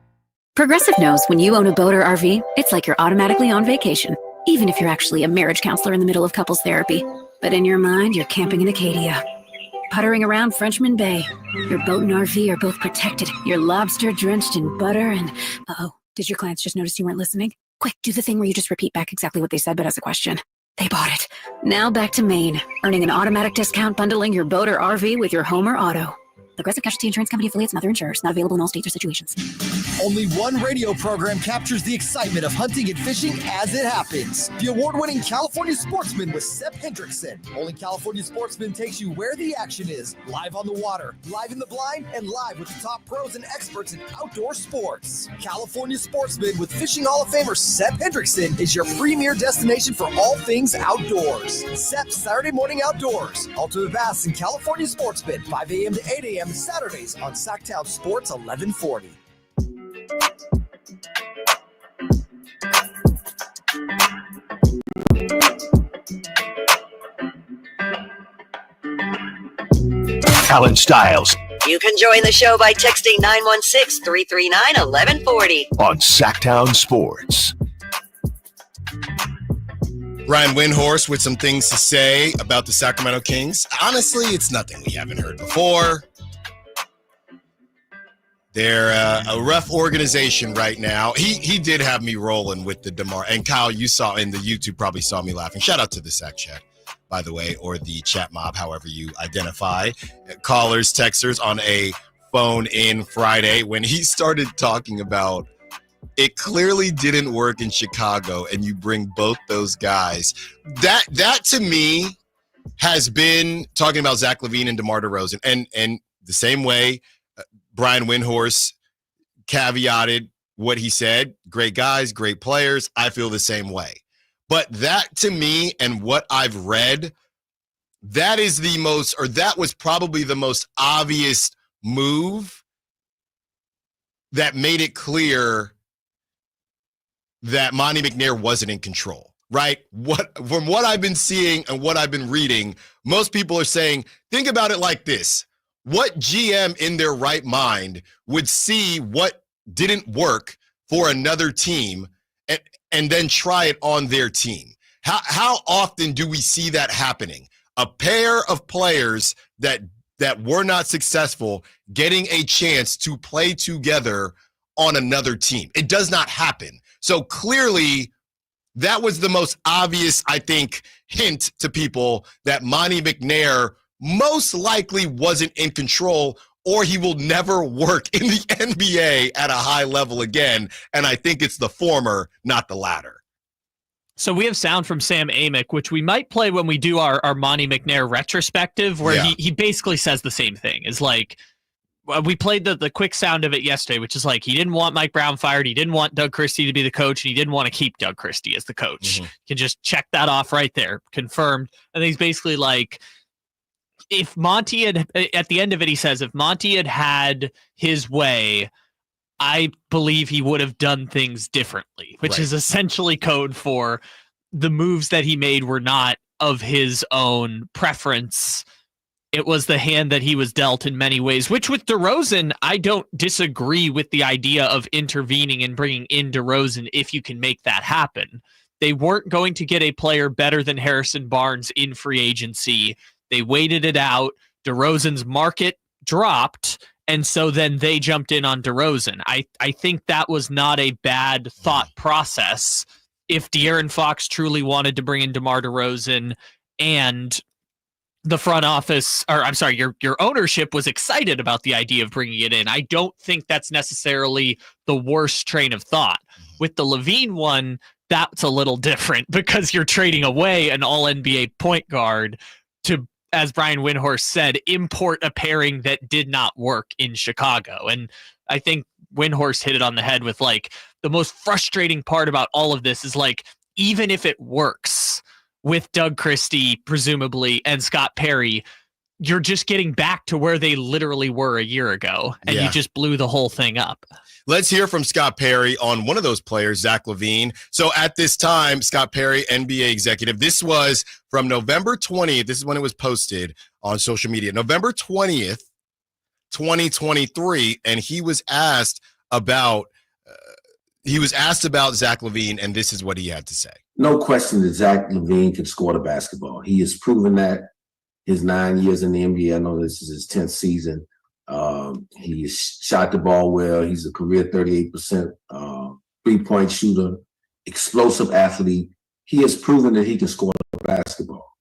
Progressive knows when you own a boat or RV, it's like you're automatically on vacation, even if you're actually a marriage counselor in the middle of couples therapy. But in your mind, you're camping in Acadia, puttering around Frenchman Bay. Your boat and RV are both protected. You're lobster drenched in butter and... Uh-oh, did your clients just notice you weren't listening? Quick, do the thing where you just repeat back exactly what they said, but as a question. They bought it. Now back to Maine, earning an automatic discount bundling your boat or RV with your home or auto. Progressive Casualty Insurance Company affiliates and other insurers. Not available in all states or situations. Only one radio program captures the excitement of hunting and fishing as it happens. The award-winning California Sportsman with Sep Hendrickson. Only California Sportsman takes you where the action is. Live on the water, live in the blind, and live with the top pros and experts in outdoor sports. California Sportsman with Fishing Hall of Famer Sep Hendrickson is your premier destination for all things outdoors. Sep's Saturday Morning Outdoors. Ultimate Bass and California Sportsman, 5 a.m. to 8 a.m. Saturdays on Sacktown Sports 1140. Allen Stiles You can join the show by texting 916-339-1140 on Sacktown Sports. Brian Windhorst with some things to say about the Sacramento Kings. Honestly, it's nothing we haven't heard before. They're a rough organization right now. He did have me rolling with the DeMar. And Kyle, you saw in the YouTube, probably saw me laughing. Shout out to the Sack Chat, by the way, or the chat mob, however you identify. Callers, texters on a phone-in Friday when he started talking about it clearly didn't work in Chicago, and you bring both those guys. That to me has been talking about Zach LaVine and DeMar DeRozan. And the same way Brian Windhorst caveated what he said, great guys, great players. I feel the same way. But that to me and what I've read, that is the most, or that was probably the most obvious move that made it clear that Monty McNair wasn't in control, right? From what I've been seeing and what I've been reading, most people are saying, think about it like this. What GM in their right mind would see what didn't work for another team and then try it on their team? How often do we see that happening? A pair of players that were not successful getting a chance to play together on another team. It does not happen. So clearly, that was the most obvious, I think, hint to people that Monty McNair most likely wasn't in control, or he will never work in the NBA at a high level again. And I think it's the former, not the latter. So we have sound from Sam Amik, which we might play when we do our Monty McNair retrospective, where he basically says the same thing. Is like, we played the quick sound of it yesterday, which is like he didn't want Mike Brown fired. He didn't want Doug Christie to be the coach. And he didn't want to keep Doug Christie as the coach. You can just check that off right there. Confirmed. And he's basically like, if Monty had, at the end of it, he says, if Monty had his way, I believe he would have done things differently, which is essentially code for the moves that he made were not of his own preference. It was the hand that he was dealt in many ways, which with DeRozan, I don't disagree with the idea of intervening and bringing in DeRozan if you can make that happen. They weren't going to get a player better than Harrison Barnes in free agency. They waited it out. DeRozan's market dropped, and so then they jumped in on DeRozan. I think that was not a bad thought process. If De'Aaron Fox truly wanted to bring in DeMar DeRozan and the front office, or I'm sorry, your ownership was excited about the idea of bringing it in, I don't think that's necessarily the worst train of thought. With the Levine one, that's a little different because you're trading away an all-NBA point guard to, as Brian Windhorst said, import a pairing that did not work in Chicago. And I think Windhorst hit it on the head with like the most frustrating part about all of this is like, even if it works with Doug Christie, presumably, and Scott Perry, you're just getting back to where they literally were a year ago, and you just blew the whole thing up. Let's hear from Scott Perry on one of those players, Zach LaVine. So at this time, Scott Perry, NBA executive, this was from November 20th. This is when it was posted on social media. November 20th, 2023, and he was asked about Zach LaVine, and this is what he had to say. No question that Zach LaVine can score the basketball. He has proven that his 9 years in the NBA. I know this is his 10th season. He shot the ball well. He's a career 38% three-point shooter, explosive athlete. He has proven that he can score the basketball.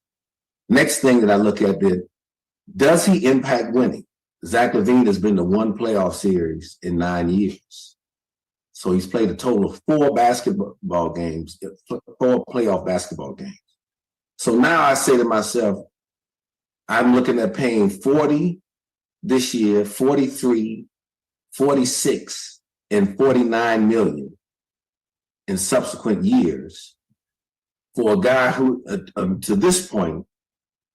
Next thing that I look at, does he impact winning? Zach LaVine has been to one playoff series in 9 years. So he's played a total of 4 basketball games, 4 playoff basketball games. So now I say to myself, I'm looking at paying 40 this year, 43, 46, and 49 million in subsequent years for a guy who, to this point,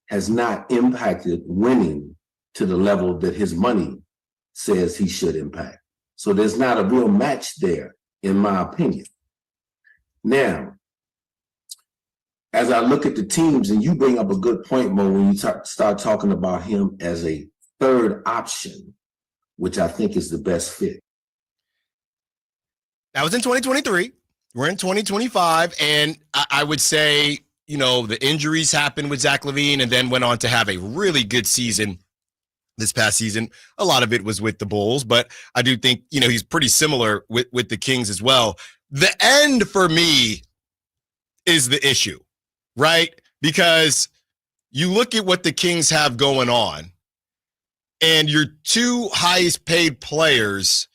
has not impacted winning to the level that his money says he should impact. So there's not a real match there, in my opinion. Now, as I look at the teams, and you bring up a good point, Mo, when you start talking about him as a third option, which I think is the best fit. That was in 2023. We're in 2025, and I would say, you know, the injuries happened with Zach LaVine and then went on to have a really good season this past season. A lot of it was with the Bulls, but I do think, you know, he's pretty similar with the Kings as well. The end for me is the issue, right? Because you look at what the Kings have going on, and your 2 highest paid players,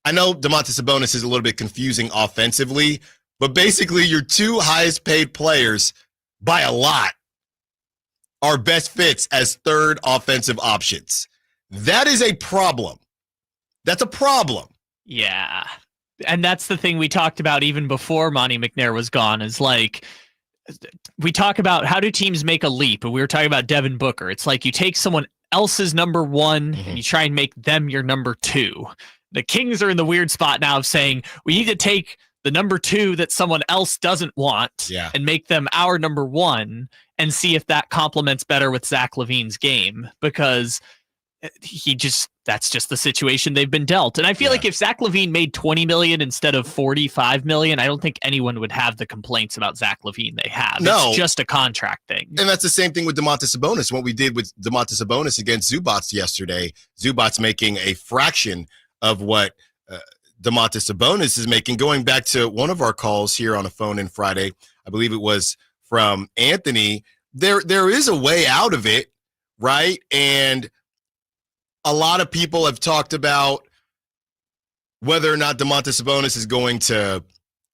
I know Domantas Sabonis is a little bit confusing offensively, but basically your 2 highest paid players by a lot are best fits as third offensive options. That is a problem. That's a problem. Yeah. And that's the thing we talked about even before Monty McNair was gone, is like, we talk about how do teams make a leap, and we were talking about Devin Booker. It's like you take someone else's number 1 and you try and make them your number 2. The Kings are in the weird spot now of saying we need to take the number 2 that someone else doesn't want and make them our number 1 and see if that complements better with Zach LaVine's game, because that's just the situation they've been dealt. And I feel like if Zach LaVine made $20 million instead of $45 million, I don't think anyone would have the complaints about Zach LaVine they have. No. It's just a contract thing. And that's the same thing with Domantas Sabonis. What we did with Domantas Sabonis against Zubats yesterday, Zubats making a fraction of what Domantas Sabonis is making. Going back to one of our calls here on a phone-in Friday, I believe it was from Anthony, there is a way out of it, right? And a lot of people have talked about whether or not Domantas Sabonis is going to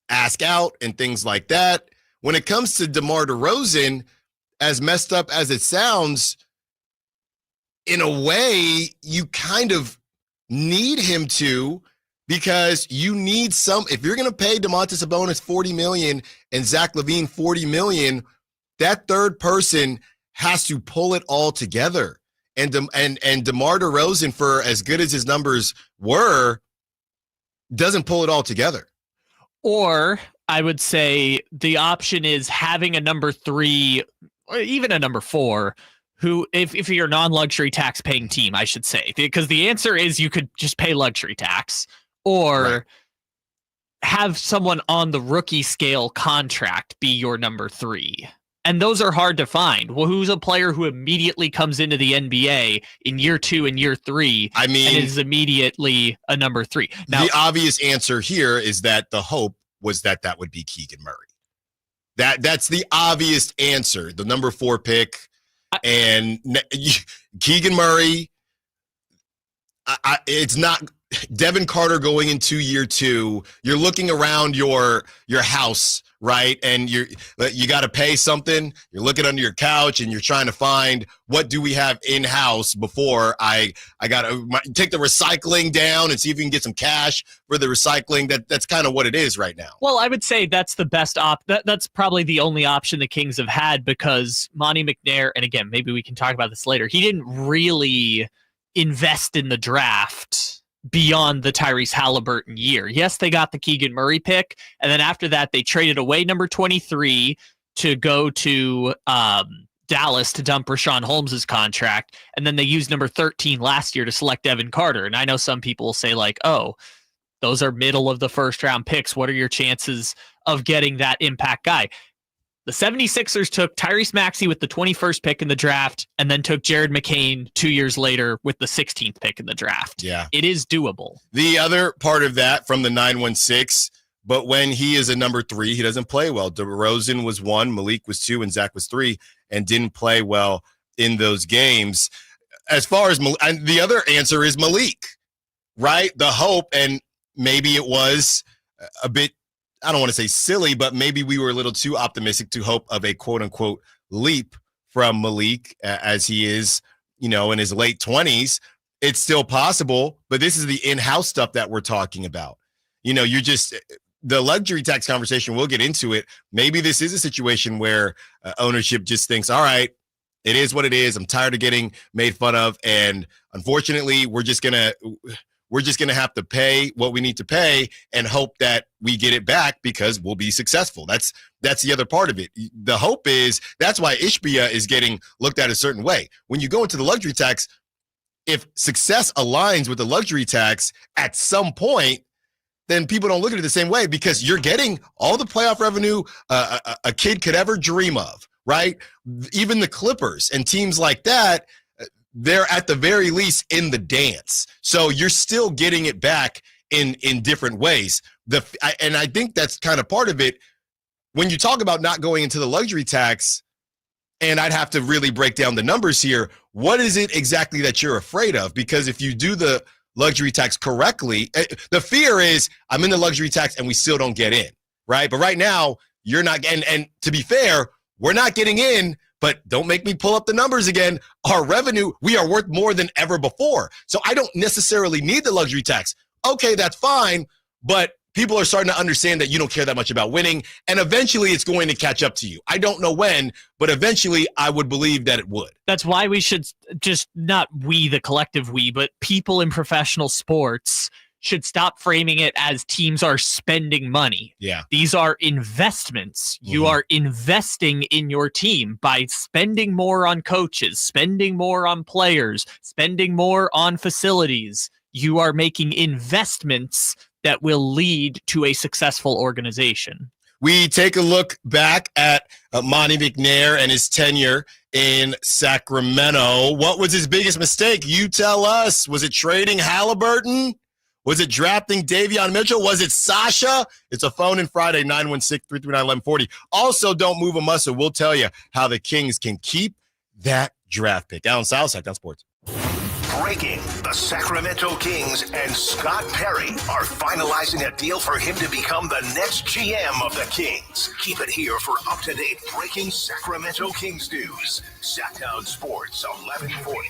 ask out and things like that. When it comes to DeMar DeRozan, as messed up as it sounds, in a way, you kind of need him to, because you need if you're going to pay Domantas Sabonis $40 million and Zach LaVine $40 million, that third person has to pull it all together. And DeMar DeRozan, for as good as his numbers were, doesn't pull it all together. Or I would say the option is having a number 3 or even a number 4 who, if you're a non-luxury tax paying team, I should say, because the answer is you could just pay luxury tax, or have someone on the rookie scale contract be your number 3. And those are hard to find. Well, who's a player who immediately comes into the NBA in year 2 and year 3 and is immediately a number 3? Now, the obvious answer here is that the hope was that would be Keegan Murray. That's the obvious answer. The number 4 pick and Keegan Murray. It's not Devin Carter going into year 2. You're looking around your house, right? And you got to pay something. You're looking under your couch and you're trying to find, what do we have in house before I got to take the recycling down and see if we can get some cash for the recycling. That's kind of what it is right now. Well, I would say that's the best that's probably the only option the Kings have had, because Monty McNair, and again, maybe we can talk about this later, he didn't really invest in the draft beyond the Tyrese Halliburton year. Yes, they got the Keegan Murray pick, and then after that, they traded away number 23 to go to Dallas to dump Rashawn Holmes' contract, and then they used number 13 last year to select Devin Carter. And I know some people will say, like, oh, those are middle of the first round picks. What are your chances of getting that impact guy? The 76ers took Tyrese Maxey with the 21st pick in the draft, and then took Jared McCain 2 years later with the 16th pick in the draft. Yeah. It is doable. The other part of that from the 916, but when he is a number 3, he doesn't play well. DeRozan was 1, Malik was 2, and Zach was 3, and didn't play well in those games. As far as and the other answer is Malik, right? The hope, and maybe it was a bit, I don't want to say silly, but maybe we were a little too optimistic to hope of a quote unquote leap from Malik, as he is, in his late 20s. It's still possible, but this is the in-house stuff that we're talking about. You're just the luxury tax conversation. We'll get into it. Maybe this is a situation where ownership just thinks, all right, it is what it is. I'm tired of getting made fun of. And unfortunately, we're just going to have to pay what we need to pay and hope that we get it back because we'll be successful. That's the other part of it. The hope is that's why Ishbia is getting looked at a certain way. When you go into the luxury tax, if success aligns with the luxury tax at some point, then people don't look at it the same way, because you're getting all the playoff revenue a kid could ever dream of, right? Even the Clippers and teams like that, they're at the very least in the dance. So you're still getting it back in different ways. And I think that's kind of part of it. When you talk about not going into the luxury tax, and I'd have to really break down the numbers here, what is it exactly that you're afraid of? Because if you do the luxury tax correctly, the fear is I'm in the luxury tax and we still don't get in, right? But right now, you're not, and to be fair, we're not getting in. But don't make me pull up the numbers again. Our revenue, we are worth more than ever before. So I don't necessarily need the luxury tax. Okay, that's fine. But people are starting to understand that you don't care that much about winning. And eventually it's going to catch up to you. I don't know when, but eventually I would believe that it would. That's why we should just, not we, the collective we, but people in professional sports should stop framing it as teams are spending money. Yeah. These are investments. You are investing in your team by spending more on coaches, spending more on players, spending more on facilities. You are making investments that will lead to a successful organization. We take a look back at Monty McNair and his tenure in Sacramento. What was his biggest mistake? You tell us. Was it trading Halliburton? Was it drafting Davion Mitchell? Was it Sasha? It's a phone in Friday, 916-339-1140. Also, don't move a muscle. We'll tell you how the Kings can keep that draft pick. Allen Stiles, Sacktown Sports. Breaking: the Sacramento Kings and Scott Perry are finalizing a deal for him to become the next GM of the Kings. Keep it here for up-to-date breaking Sacramento Kings news. Sacktown Sports, 1140.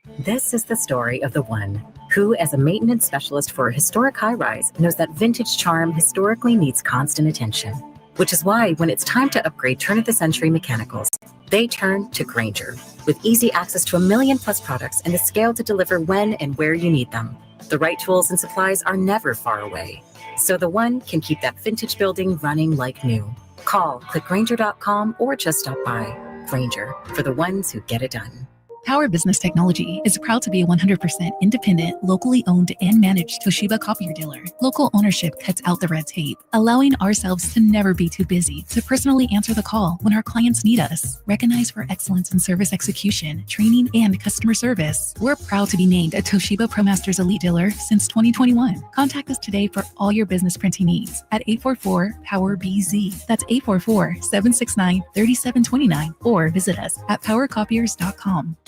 This is the story of the one who, as a maintenance specialist for a historic high-rise, knows that vintage charm historically needs constant attention. Which is why, when it's time to upgrade turn-of-the-century mechanicals, they turn to Grainger. With easy access to 1 million+ products and the scale to deliver when and where you need them, the right tools and supplies are never far away. So the one can keep that vintage building running like new. Call, click Grainger.com, or just stop by. Grainger, for the ones who get it done. Power Business Technology is proud to be a 100% independent, locally owned and managed Toshiba copier dealer. Local ownership cuts out the red tape, allowing ourselves to never be too busy to personally answer the call when our clients need us. Recognized for excellence in service execution, training, and customer service, we're proud to be named a Toshiba ProMasters Elite Dealer since 2021. Contact us today for all your business printing needs at 844-POWER-BZ. That's 844-769-3729, or visit us at powercopiers.com.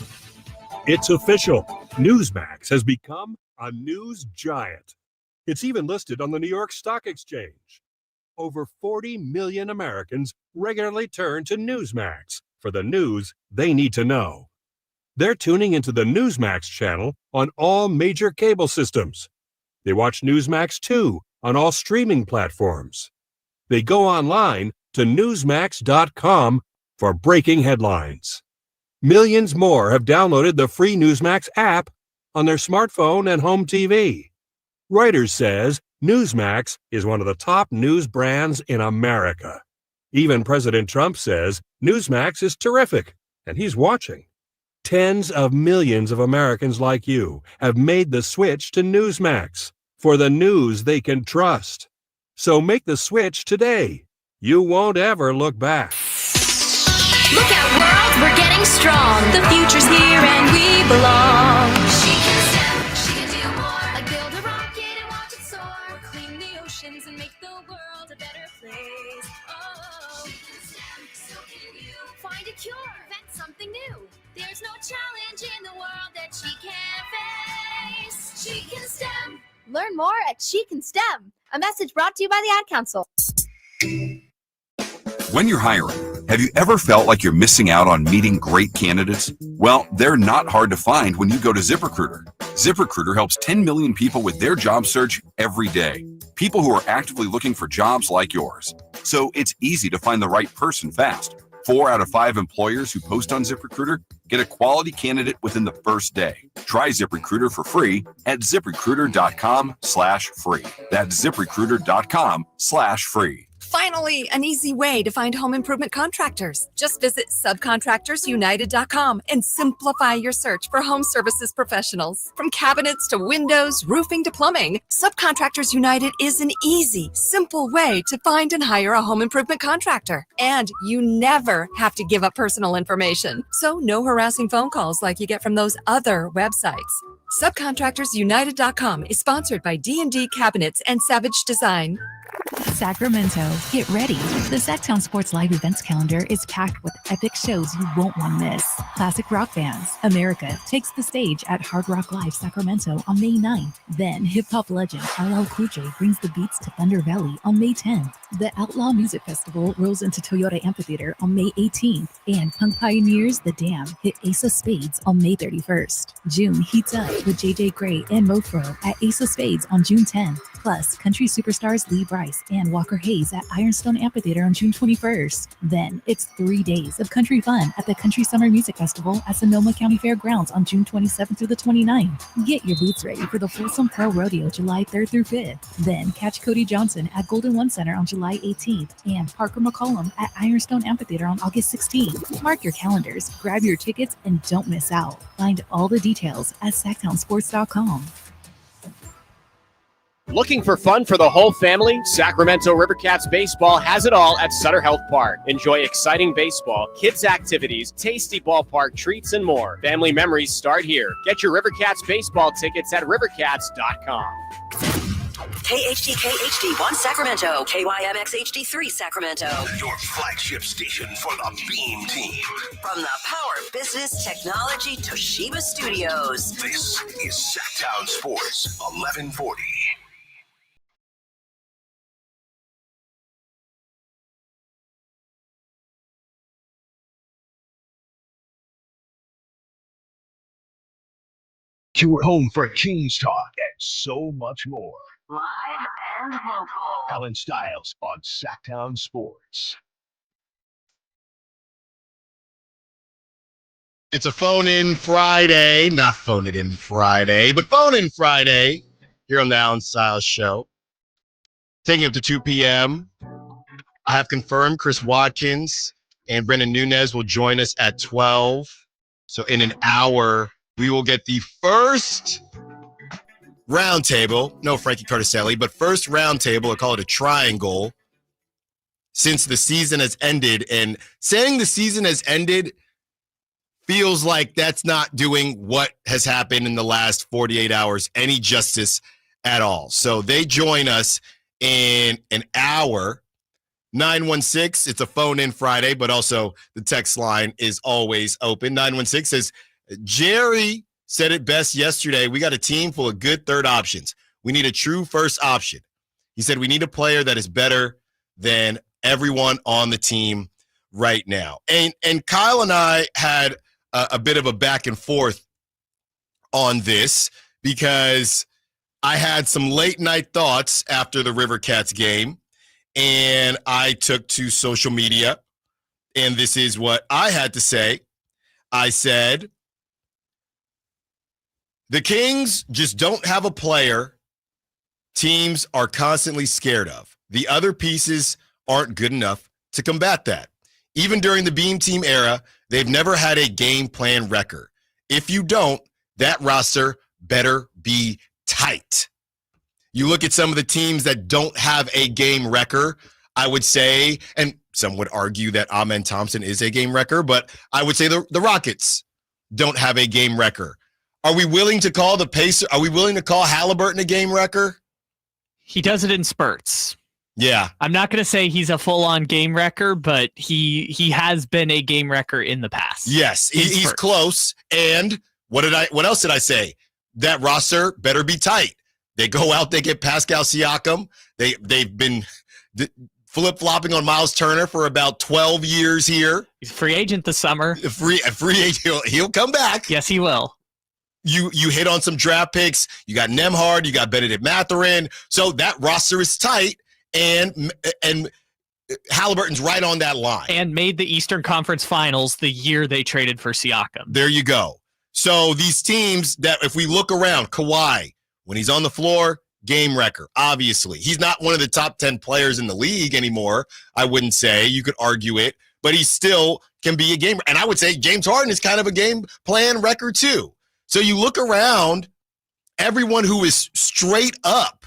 It's official. Newsmax has become a news giant. It's even listed on the New York Stock Exchange. Over 40 million Americans regularly turn to Newsmax for the news they need to know. They're tuning into the Newsmax channel on all major cable systems. They watch Newsmax 2 on all streaming platforms. They go online to newsmax.com for breaking headlines. Millions more have downloaded the free Newsmax app on their smartphone and home TV. Reuters says Newsmax is one of the top news brands in America. Even President Trump says Newsmax is terrific, and he's watching. Tens of millions of Americans like you have made the switch to Newsmax for the news they can trust. So make the switch today. You won't ever look back. Look out, world, we're getting strong. The future's here and we belong. She can stand, she can do more. Like build a rocket and watch it soar. Clean the oceans and make the world a better place. Oh, she can stand, so can you. Find a cure, invent something new. There's no challenge in the world that she can't face. She can STEM. Learn more at She Can STEM. A message brought to you by the Ad Council. When you're hiring, have you ever felt like you're missing out on meeting great candidates? Well, they're not hard to find when you go to ZipRecruiter. ZipRecruiter helps 10 million people with their job search every day. People who are actively looking for jobs like yours. So it's easy to find the right person fast. 4 out of 5 employers who post on ZipRecruiter get a quality candidate within the first day. Try ZipRecruiter for free at ZipRecruiter.com/free. That's ZipRecruiter.com/free. Finally, an easy way to find home improvement contractors. Just visit subcontractorsunited.com and simplify your search for home services professionals. From cabinets to windows, roofing to plumbing, Subcontractors United is an easy, simple way to find and hire a home improvement contractor. And you never have to give up personal information. So no harassing phone calls like you get from those other websites. Subcontractorsunited.com is sponsored by D&D Cabinets and Savage Design. Sacramento, get ready. The Sacktown Sports Live events calendar is packed with epic shows you won't want to miss. Classic rock bands, America takes the stage at Hard Rock Live Sacramento on May 9th. Then hip-hop legend LL Cool J brings the beats to Thunder Valley on May 10th. The Outlaw Music Festival rolls into Toyota Amphitheater on May 18th. And punk pioneers The Dam hit Ace of Spades on May 31st. June heats up with JJ Gray and Mofro at Ace of Spades on June 10th. Plus, country superstars Lee Brice and Walker Hayes at Ironstone Amphitheater on June 21st. Then it's 3 days of country fun at the Country Summer Music Festival at Sonoma County Fairgrounds on June 27th through the 29th. Get your boots ready for the Folsom Pro Rodeo July 3rd through 5th. Then catch Cody Johnson at Golden One Center on July 18th and Parker McCollum at Ironstone Amphitheater on August 16th. Mark your calendars, grab your tickets, and don't miss out. Find all the details at sacktownsports.com. Looking for fun for the whole family? Sacramento Rivercats Baseball has it all at Sutter Health Park. Enjoy exciting baseball, kids' activities, tasty ballpark treats, and more. Family memories start here. Get your Rivercats baseball tickets at rivercats.com. KHD1 Sacramento, KYMX HD3 Sacramento. Your flagship station for the Beam Team. From the Power Business Technology Toshiba Studios. This is Sacktown Sports 1140. Your home for Kings talk and so much more. Live and local. Allen Stiles on Sacktown Sports. It's a phone-in Friday. Not phone-it-in Friday, but phone-in Friday here on the Allen Stiles Show. Taking up to 2 p.m. I have confirmed Chris Watkins and Brendan Nunez will join us at 12. So in an hour, we will get the first roundtable. No Frankie Carticelli, but first roundtable. I call it a triangle since the season has ended. And saying the season has ended feels like that's not doing what has happened in the last 48 hours any justice at all. So they join us in an hour. 916, it's a phone-in Friday, but also the text line is always open. 916 says, Jerry said it best yesterday. We got a team full of good third options. We need a true first option. He said we need a player that is better than everyone on the team right now. And Kyle and I had a bit of a back and forth on this because I had some late night thoughts after the River Cats game, and I took to social media, and this is what I had to say. I said, the Kings just don't have a player teams are constantly scared of. The other pieces aren't good enough to combat that. Even during the Beam Team era, they've never had a game plan record. If you don't, that roster better be tight. You look at some of the teams that don't have a game record, I would say, and some would argue that Amen Thompson is a game record, but I would say the Rockets don't have a game record. Are we willing to call the Pacers? Are we willing to call Halliburton a game record? He does it in spurts. Yeah. I'm not going to say he's a full-on game wrecker, but he has been a game wrecker in the past. Yes, he's close. And what else did I say? That roster better be tight. They go out, they get Pascal Siakam. They've been flip-flopping on Miles Turner for about 12 years here. He's a free agent this summer. A free agent. He'll come back. Yes, he will. You hit on some draft picks. You got Nembhard. You got Benedict Mathurin. So that roster is tight. And Halliburton's right on that line. And made the Eastern Conference Finals the year they traded for Siakam. There you go. So these teams that, if we look around, Kawhi, when he's on the floor, game wrecker, obviously. He's not one of the top 10 players in the league anymore, I wouldn't say. You could argue it. But he still can be a game. And I would say James Harden is kind of a game plan record too. So you look around, everyone who is straight up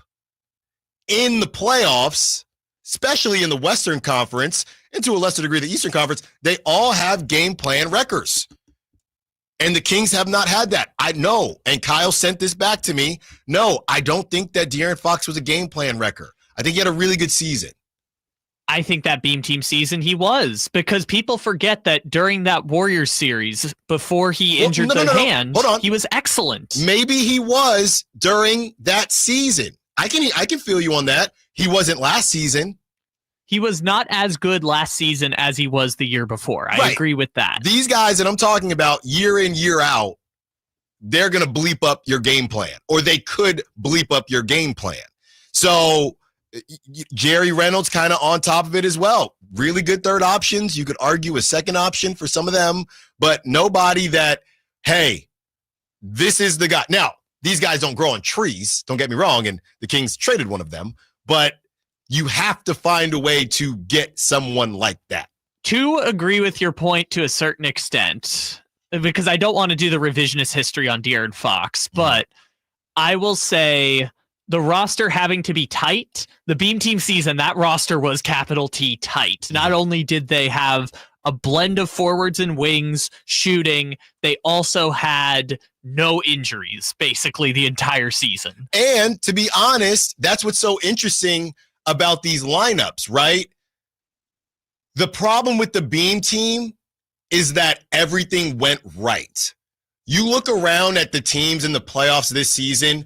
in the playoffs, especially in the Western Conference, and to a lesser degree the Eastern Conference, they all have game plan records. And the Kings have not had that. I know, and Kyle sent this back to me. No, I don't think that De'Aaron Fox was a game plan record. I think he had a really good season. I think that Beam Team season he was, because people forget that during that Warriors series, before he injured the hand, he was excellent. Maybe he was during that season. I can feel you on that. He wasn't last season. He was not as good last season as he was the year before. I agree with that. These guys that I'm talking about year in, year out, they're going to bleep up your game plan, or they could bleep up your game plan. So Jerry Reynolds kind of on top of it as well. Really good third options. You could argue a second option for some of them, but nobody that, hey, this is the guy. Now, these guys don't grow on trees, don't get me wrong, and the Kings traded one of them, but you have to find a way to get someone like that. To agree with your point to a certain extent, because I don't want to do the revisionist history on De'Aaron Fox, but I will say the roster having to be tight, the Beam Team season, that roster was capital T tight. Not only did they have a blend of forwards and wings shooting, they also had no injuries basically the entire season. And to be honest, that's what's so interesting about these lineups, right? The problem with the Beam Team is that everything went right. You look around at the teams in the playoffs this season,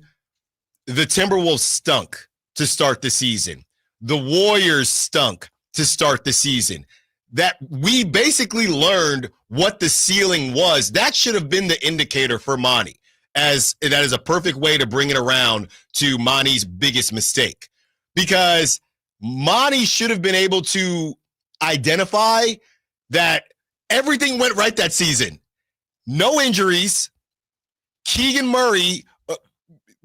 the Timberwolves stunk to start the season. The Warriors stunk to start the season. That we basically learned what the ceiling was. That should have been the indicator for Monty. as that is a perfect way to bring it around to Monty's biggest mistake, because Monty should have been able to identify that everything went right that season. No injuries. Keegan Murray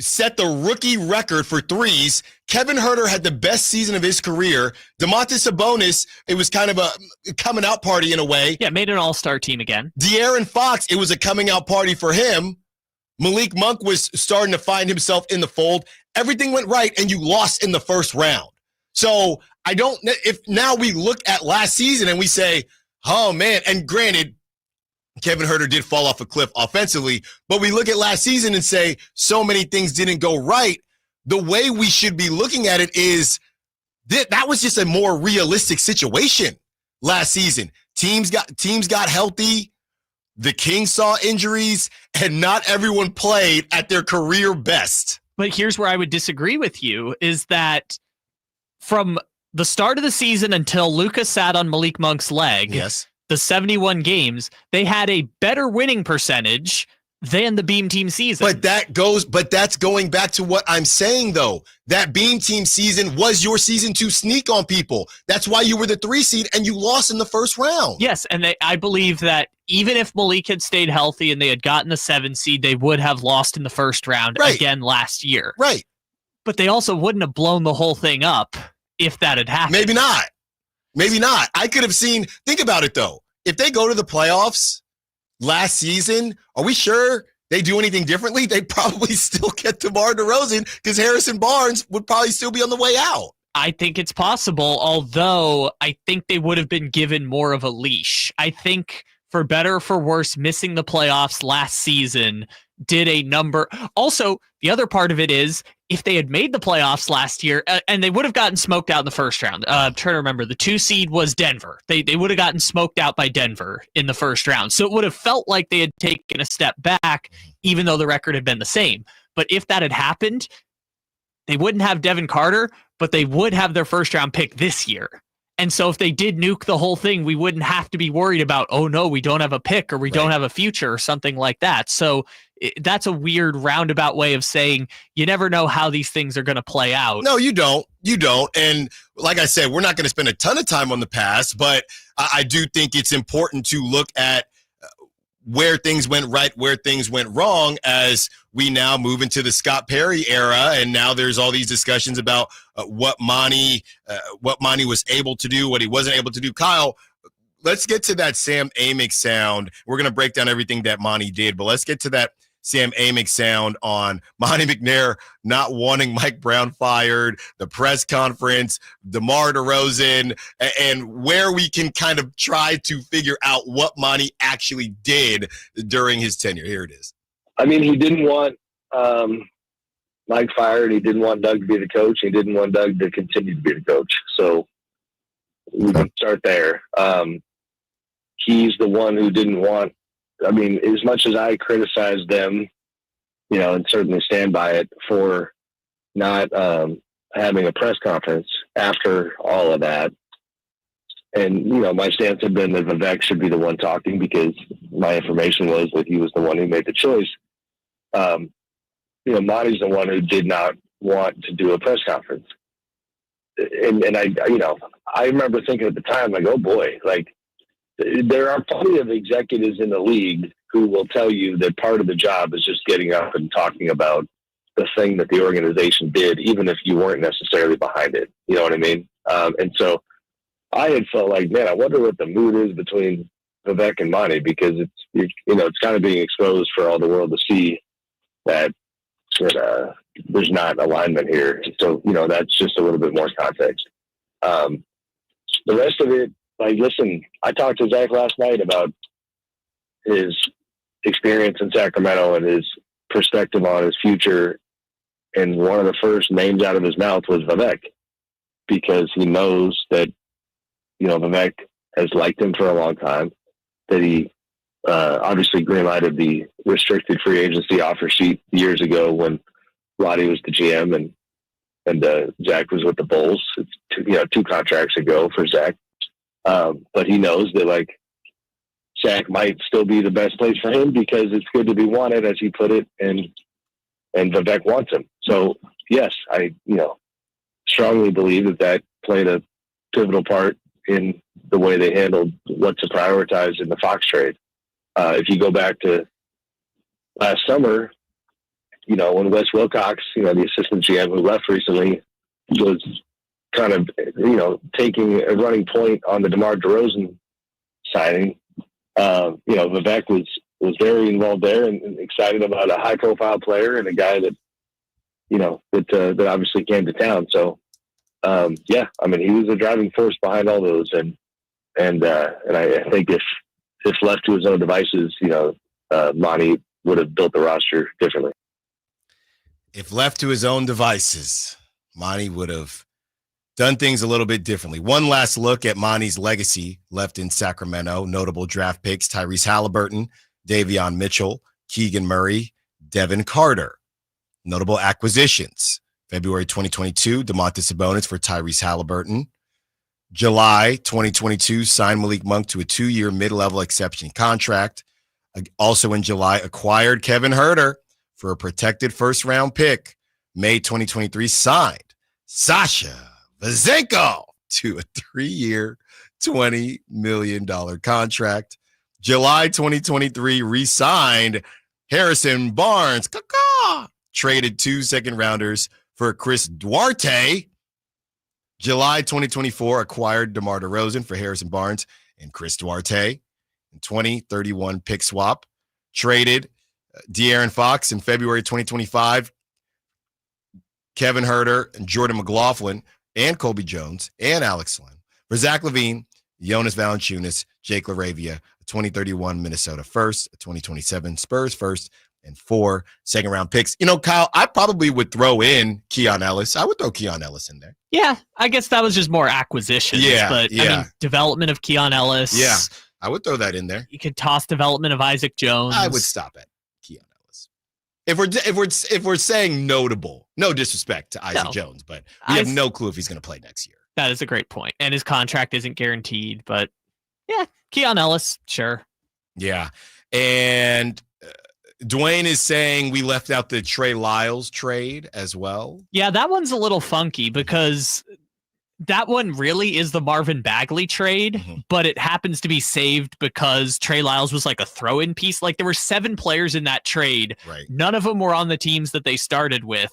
set the rookie record for threes. Kevin Huerter had the best season of his career. Domantas Sabonis, it was kind of a coming out party in a way. Yeah, made an all-star team again. De'Aaron Fox, it was a coming out party for him. Malik Monk was starting to find himself in the fold. Everything went right, and you lost in the first round. So I don't, if now we look at last season and we say, oh man, and granted, Kevin Huerter did fall off a cliff offensively, but we look at last season and say so many things didn't go right. The way we should be looking at it is that was just a more realistic situation last season. Teams got healthy. The Kings saw injuries, and not everyone played at their career best. But here's where I would disagree with you, is that from the start of the season until Luka sat on Malik Monk's leg, yes, the 71 games, they had a better winning percentage than the Beam Team season. But that's going back to what I'm saying, though. That Beam Team season was your season to sneak on people. That's why you were the 3 seed and you lost in the first round. Yes, and I believe that even if Malik had stayed healthy and they had gotten the 7 seed, they would have lost in the first round again last year. Right. But they also wouldn't have blown the whole thing up if that had happened. Maybe not. Maybe not. I could have seen, think about it though. If they go to the playoffs last season, are we sure they do anything differently? They probably still get DeMar DeRozan because Harrison Barnes would probably still be on the way out. I think it's possible, although I think they would have been given more of a leash. I think for better or for worse, missing the playoffs last season did a number. Also, the other part of it is if they had made the playoffs last year, and they would have gotten smoked out in the first round. I'm trying to remember. The 2 seed was Denver. They would have gotten smoked out by Denver in the first round. So it would have felt like they had taken a step back, even though the record had been the same. But if that had happened, they wouldn't have Devin Carter, but they would have their first round pick this year. And so if they did nuke the whole thing, we wouldn't have to be worried about, oh no, we don't have a pick or we don't have a future or something like that. So that's a weird roundabout way of saying you never know how these things are going to play out. No, you don't. You don't. And like I said, we're not going to spend a ton of time on the past, but I do think it's important to look at where things went right, where things went wrong as we now move into the Scott Perry era. And now there's all these discussions about what Monty was able to do, what he wasn't able to do. Kyle, let's get to that Sam Amik sound. We're going to break down everything that Monty did, but let's get to that Sam Amik sound on Monty McNair not wanting Mike Brown fired, the press conference, DeMar DeRozan, and where we can kind of try to figure out what Monty actually did during his tenure. Here it is. I mean, he didn't want Mike fired. He didn't want Doug to be the coach. He didn't want Doug to continue to be the coach. So we can start there. He's the one who didn't want, I mean, as much as I criticize them, you know, and certainly stand by it for not having a press conference after all of that. And, you know, my stance had been that Vivek should be the one talking because my information was that he was the one who made the choice. You know, Monty's the one who did not want to do a press conference. And I, you know, I remember thinking at the time, like, oh boy, like, there are plenty of executives in the league who will tell you that part of the job is just getting up and talking about the thing that the organization did, even if you weren't necessarily behind it. You know what I mean? And so I had felt like, man, I wonder what the mood is between Vivek and Monty, because it's, you know, it's kind of being exposed for all the world to see that there's not alignment here. So, you know, that's just a little bit more context. The rest of it, like, listen, I talked to Zach last night about his experience in Sacramento and his perspective on his future. And one of the first names out of his mouth was Vivek, because he knows that, you know, Vivek has liked him for a long time, that he obviously greenlighted the restricted free agency offer sheet years ago when Roddy was the GM and Zach was with the Bulls. It's 2 contracts ago for Zach. But he knows that, like, Sac might still be the best place for him because it's good to be wanted, as he put it, and Vivek wants him. So yes, I strongly believe that played a pivotal part in the way they handled what to prioritize in the Fox trade. If you go back to last summer, when Wes Wilcox, the assistant GM who left recently, was kind of, taking a running point on the DeMar DeRozan signing, Vivek was very involved there and excited about a high profile player and a guy that, that obviously came to town. So, he was a driving force behind all those. And I think if left to his own devices, Monty would have built the roster differently. If left to his own devices, Monty would have done things a little bit differently. One last look at Monty's legacy left in Sacramento. Notable draft picks: Tyrese Halliburton, Davion Mitchell, Keegan Murray, Devin Carter. Notable acquisitions: February 2022, Domantas Sabonis for Tyrese Halliburton. July 2022, signed Malik Monk to a 2-year mid-level exception contract. Also in July, acquired Kevin Huerter for a protected first-round pick. May 2023, signed Sasha Vezenkov to a 3-year, $20 million contract. July 2023, re-signed Harrison Barnes. Traded 2 second-rounders for Chris Duarte. July 2024, acquired DeMar DeRozan for Harrison Barnes and Chris Duarte. In 2031 pick swap, traded De'Aaron Fox in February 2025, Kevin Huerter and Jordan McLaughlin and Colby Jones and Alex Len for Zach LaVine, Jonas Valanciunas, Jake Laravia, a 2031 Minnesota first, a 2027 Spurs first, and 4 second-round picks. Kyle, I probably would throw in Keon Ellis. I would throw Keon Ellis in there. Yeah, I guess that was just more acquisitions. But development of Keon Ellis. Yeah, I would throw that in there. You could toss development of Isaac Jones. I would stop at Keon Ellis. If we're saying notable, no disrespect to Isaac Jones, but we have no clue if he's going to play next year. That is a great point, and his contract isn't guaranteed. But yeah, Keon Ellis, sure. Yeah, and Dwayne is saying we left out the Trey Lyles trade as well. Yeah, that one's a little funky because that one really is the Marvin Bagley trade, but it happens to be saved because Trey Lyles was like a throw-in piece. Like there were 7 players in that trade. Right. None of them were on the teams that they started with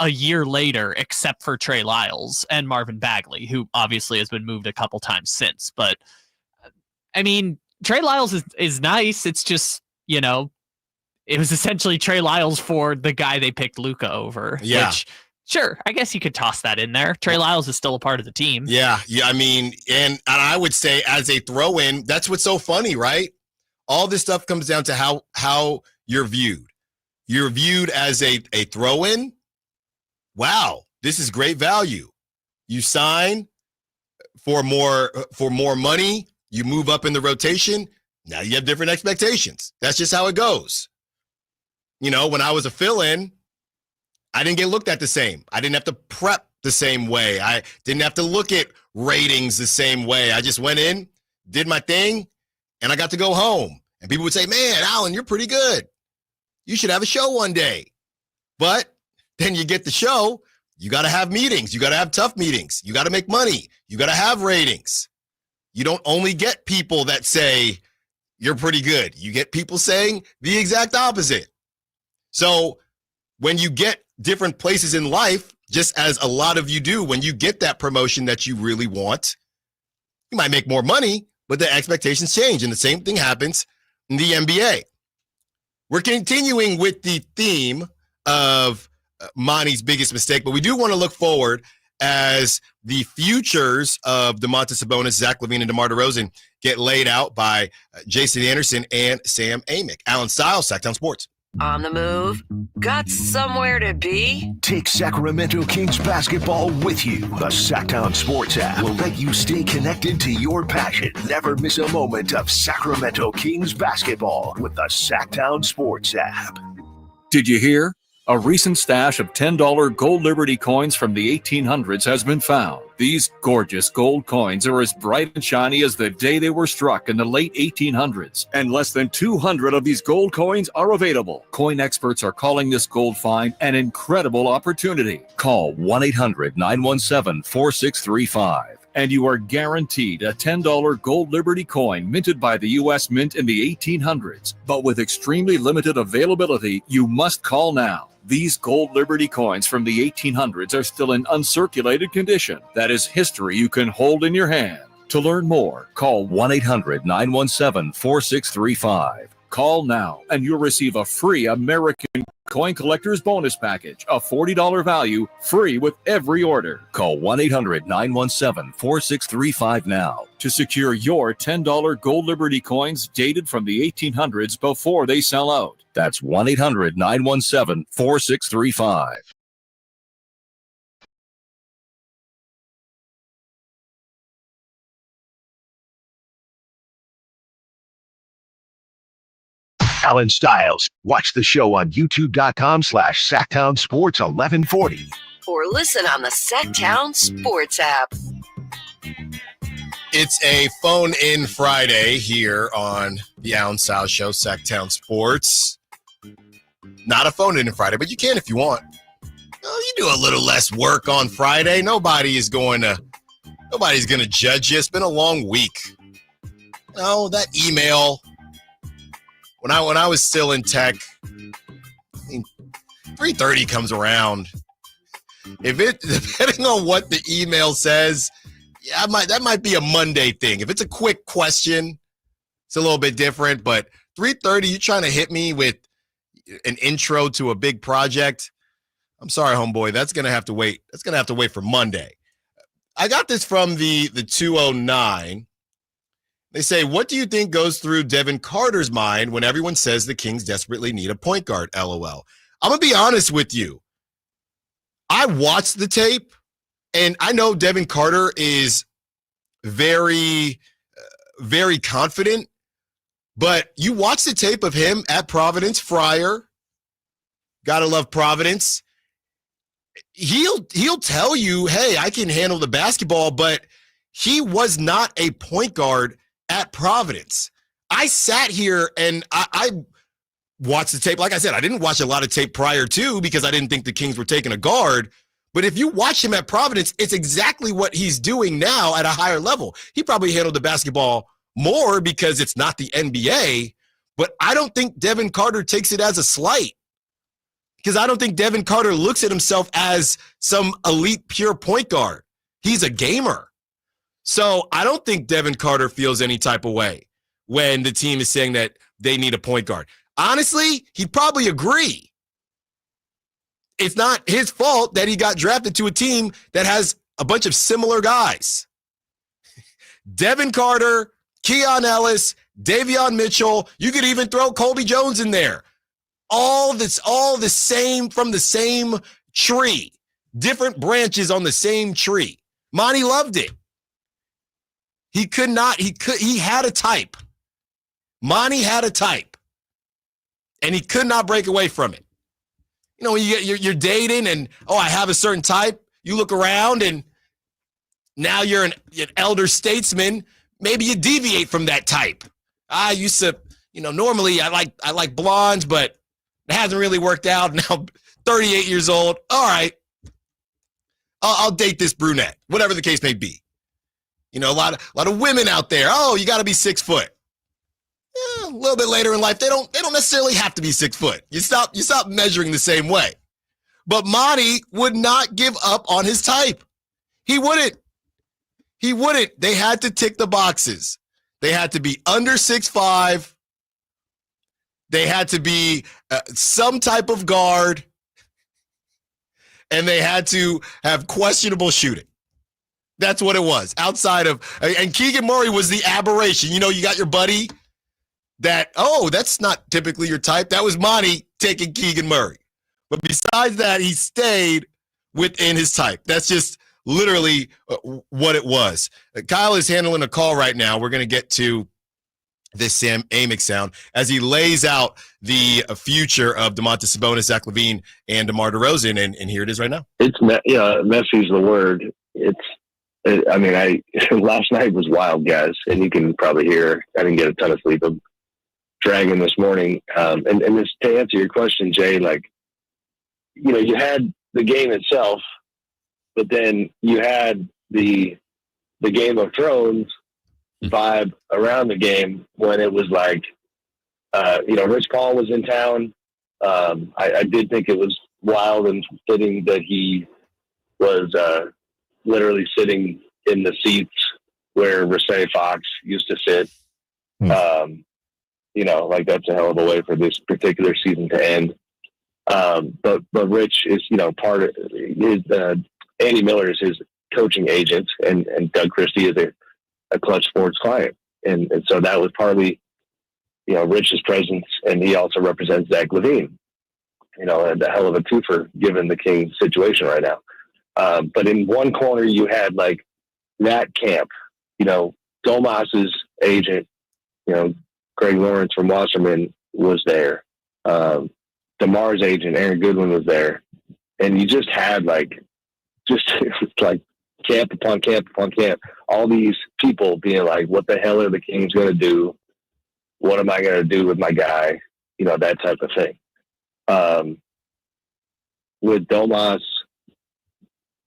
a year later, except for Trey Lyles and Marvin Bagley, who obviously has been moved a couple times since. But I mean, Trey Lyles is nice. It's just, it was essentially Trey Lyles for the guy they picked Luka over. Yeah. Which, sure, I guess you could toss that in there. Trey Lyles is still a part of the team. Yeah. I mean, and I would say as a throw-in, that's what's so funny, right? All this stuff comes down to how you're viewed. You're viewed as a throw-in. Wow, this is great value. You sign for more money. You move up in the rotation. Now you have different expectations. That's just how it goes. When I was a fill-in, I didn't get looked at the same. I didn't have to prep the same way. I didn't have to look at ratings the same way. I just went in, did my thing, and I got to go home. And people would say, man, Allen, you're pretty good. You should have a show one day. But then you get the show, you got to have meetings. You got to have tough meetings. You got to make money. You got to have ratings. You don't only get people that say you're pretty good. You get people saying the exact opposite. So when you get different places in life, just as a lot of you do, when you get that promotion that you really want, you might make more money, but the expectations change. And the same thing happens in the NBA. We're continuing with the theme of Monty's biggest mistake, but we do want to look forward as the futures of Domantas Sabonis, Zach LaVine, and DeMar DeRozan get laid out by Jason Anderson and Sam Amik. Allen Stiles, Sacktown Sports. On the move? Got somewhere to be? Take Sacramento Kings basketball with you. The Sacktown Sports app will let you stay connected to your passion. Never miss a moment of Sacramento Kings basketball with the Sacktown Sports app. Did you hear? A recent stash of $10 gold Liberty coins from the 1800s has been found. These gorgeous gold coins are as bright and shiny as the day they were struck in the late 1800s, and less than 200 of these gold coins are available. Coin experts are calling this gold find an incredible opportunity. Call 1-800-917-4635. And you are guaranteed a $10 gold Liberty coin minted by the U.S. Mint in the 1800s. But with extremely limited availability, you must call now. These gold Liberty coins from the 1800s are still in uncirculated condition. That is history you can hold in your hand. To learn more, call 1-800-917-4635. Call now and you'll receive a free American Coin Collector's Bonus Package, a $40 value, free with every order. Call 1-800-917-4635 now to secure your $10 gold Liberty coins dated from the 1800s before they sell out. That's 1-800-917-4635. Allen Stiles. Watch the show on youtube.com/Sacktown Sports 1140. Or listen on the Sacktown Sports app. It's a phone-in Friday here on the Allen Stiles Show, Sacktown Sports. Not a phone-in Friday, but you can if you want. Well, you do a little less work on Friday. Nobody's going to judge you. It's been a long week. Oh, that email. When I was still in tech, 3:30 comes around. Depending on what the email says, yeah, that might be a Monday thing. If it's a quick question, it's a little bit different. But 3:30, you trying to hit me with an intro to a big project? I'm sorry, homeboy. That's gonna have to wait. That's gonna have to wait for Monday. I got this from the 209. They say, what do you think goes through Devin Carter's mind when everyone says the Kings desperately need a point guard? LOL. I'm going to be honest with you. I watched the tape, and I know Devin Carter is very, very confident, but you watch the tape of him at Providence, Friar. Gotta love Providence. He'll tell you, hey, I can handle the basketball, but he was not a point guard at Providence. I sat here and I watched the tape. Like I said, I didn't watch a lot of tape prior to because I didn't think the Kings were taking a guard. But if you watch him at Providence, it's exactly what he's doing now at a higher level. He probably handled the basketball more because it's not the NBA. But I don't think Devin Carter takes it as a slight, because I don't think Devin Carter looks at himself as some elite pure point guard. He's a gamer. So I don't think Devin Carter feels any type of way when the team is saying that they need a point guard. Honestly, he'd probably agree. It's not his fault that he got drafted to a team that has a bunch of similar guys. Devin Carter, Keon Ellis, Davion Mitchell. You could even throw Colby Jones in there. All the same, from the same tree. Different branches on the same tree. Monty loved it. He had a type. Monty had a type. And he could not break away from it. You know, when you're dating and, I have a certain type, you look around and now you're an elder statesman, maybe you deviate from that type. I used to, normally I like blondes, but it hasn't really worked out. Now 38 years old. All right. I'll date this brunette, whatever the case may be. A lot of women out there. Oh, you got to be 6 foot. A little bit later in life, they don't necessarily have to be 6 foot. You stop measuring the same way. But Monty would not give up on his type. He wouldn't. They had to tick the boxes. They had to be under 6'5". They had to be some type of guard. And they had to have questionable shooting. That's what it was. Outside of, and Keegan Murray was the aberration. You got your buddy that, that's not typically your type. That was Monty taking Keegan Murray. But besides that, he stayed within his type. That's just literally what it was. Kyle is handling a call right now. We're going to get to this Sam Amik sound as he lays out the future of Domantas Sabonis, Zach LaVine, and DeMar DeRozan, and here it is right now. It's messy's the word. Last night was wild, guys, and you can probably hear I didn't get a ton of sleep. I'm dragging this morning, and this, to answer your question, Jay, you had the game itself, but then you had the Game of Thrones vibe around the game when it was Rich Paul was in town. I did think it was wild and fitting that he was literally sitting in the seats where Rashae Fox used to sit. That's a hell of a way for this particular season to end. But Rich is, part of his, Andy Miller is his coaching agent, and Doug Christie is a Clutch Sports client. And so that was partly, Rich's presence, and he also represents Zach LaVine, and a hell of a twofer given the Kings situation right now. But in one corner, you had that camp, Domas's agent, Greg Lawrence from Wasserman was there. DeMar's agent, Aaron Goodwin, was there. And you just had camp upon camp upon camp. All these people being what the hell are the Kings going to do? What am I going to do with my guy? That type of thing. With Domas,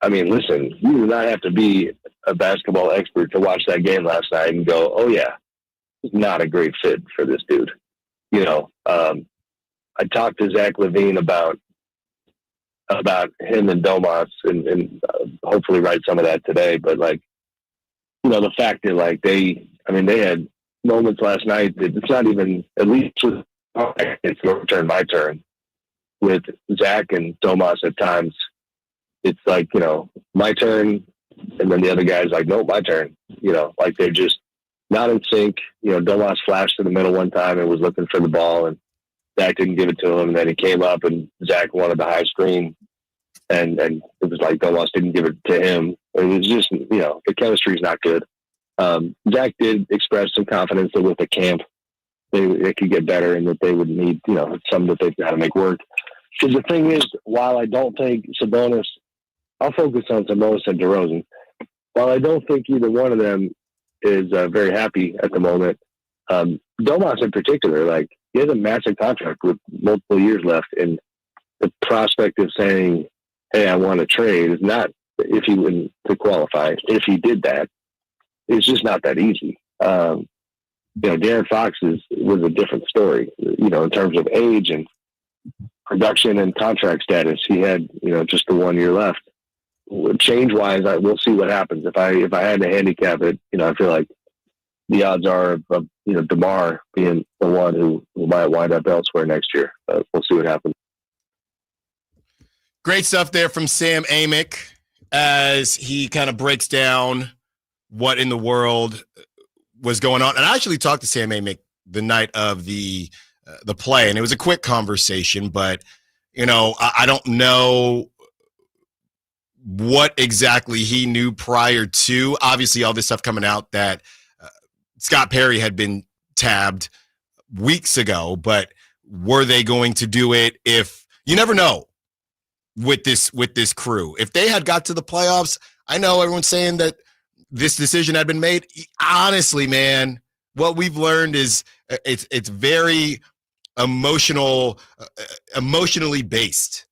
listen, you do not have to be a basketball expert to watch that game last night and go, oh yeah, it's not a great fit for this dude. I talked to Zach LaVine about him and Domas and hopefully write some of that today. But the fact that they had moments last night that it's not even, at least it's your turn, my turn, with Zach and Domas at times. It's my turn. And then the other guy's nope, my turn. They're just not in sync. Domas flashed in the middle one time and was looking for the ball, and Zach didn't give it to him. And then he came up and Zach wanted the high screen, and it was Domas didn't give it to him. It was just, the chemistry is not good. Zach did express some confidence that with the camp, they could get better and that they would need, some that they've got to make work. Because the thing is, while I don't think Sabonis, I'll focus on Sabonis and DeRozan. While I don't think either one of them is very happy at the moment, Domas in particular, he has a massive contract with multiple years left, and the prospect of saying, hey, I want to trade is not, if he wouldn't to qualify, if he did that, it's just not that easy. De'Aaron Fox was a different story, in terms of age and production and contract status. He had, just the 1 year left. Change wise, we'll see what happens. If I had to handicap it, I feel like the odds are of DeMar being the one who might wind up elsewhere next year. We'll see what happens. Great stuff there from Sam Amik as he kind of breaks down what in the world was going on. And I actually talked to Sam Amik the night of the play, and it was a quick conversation, but I don't know what exactly he knew prior to, obviously, all this stuff coming out that Scott Perry had been tabbed weeks ago, but were they going to do it? If you never know with this crew, if they had got to the playoffs, I know everyone's saying that this decision had been made. Honestly, man, what we've learned is it's very emotionally based.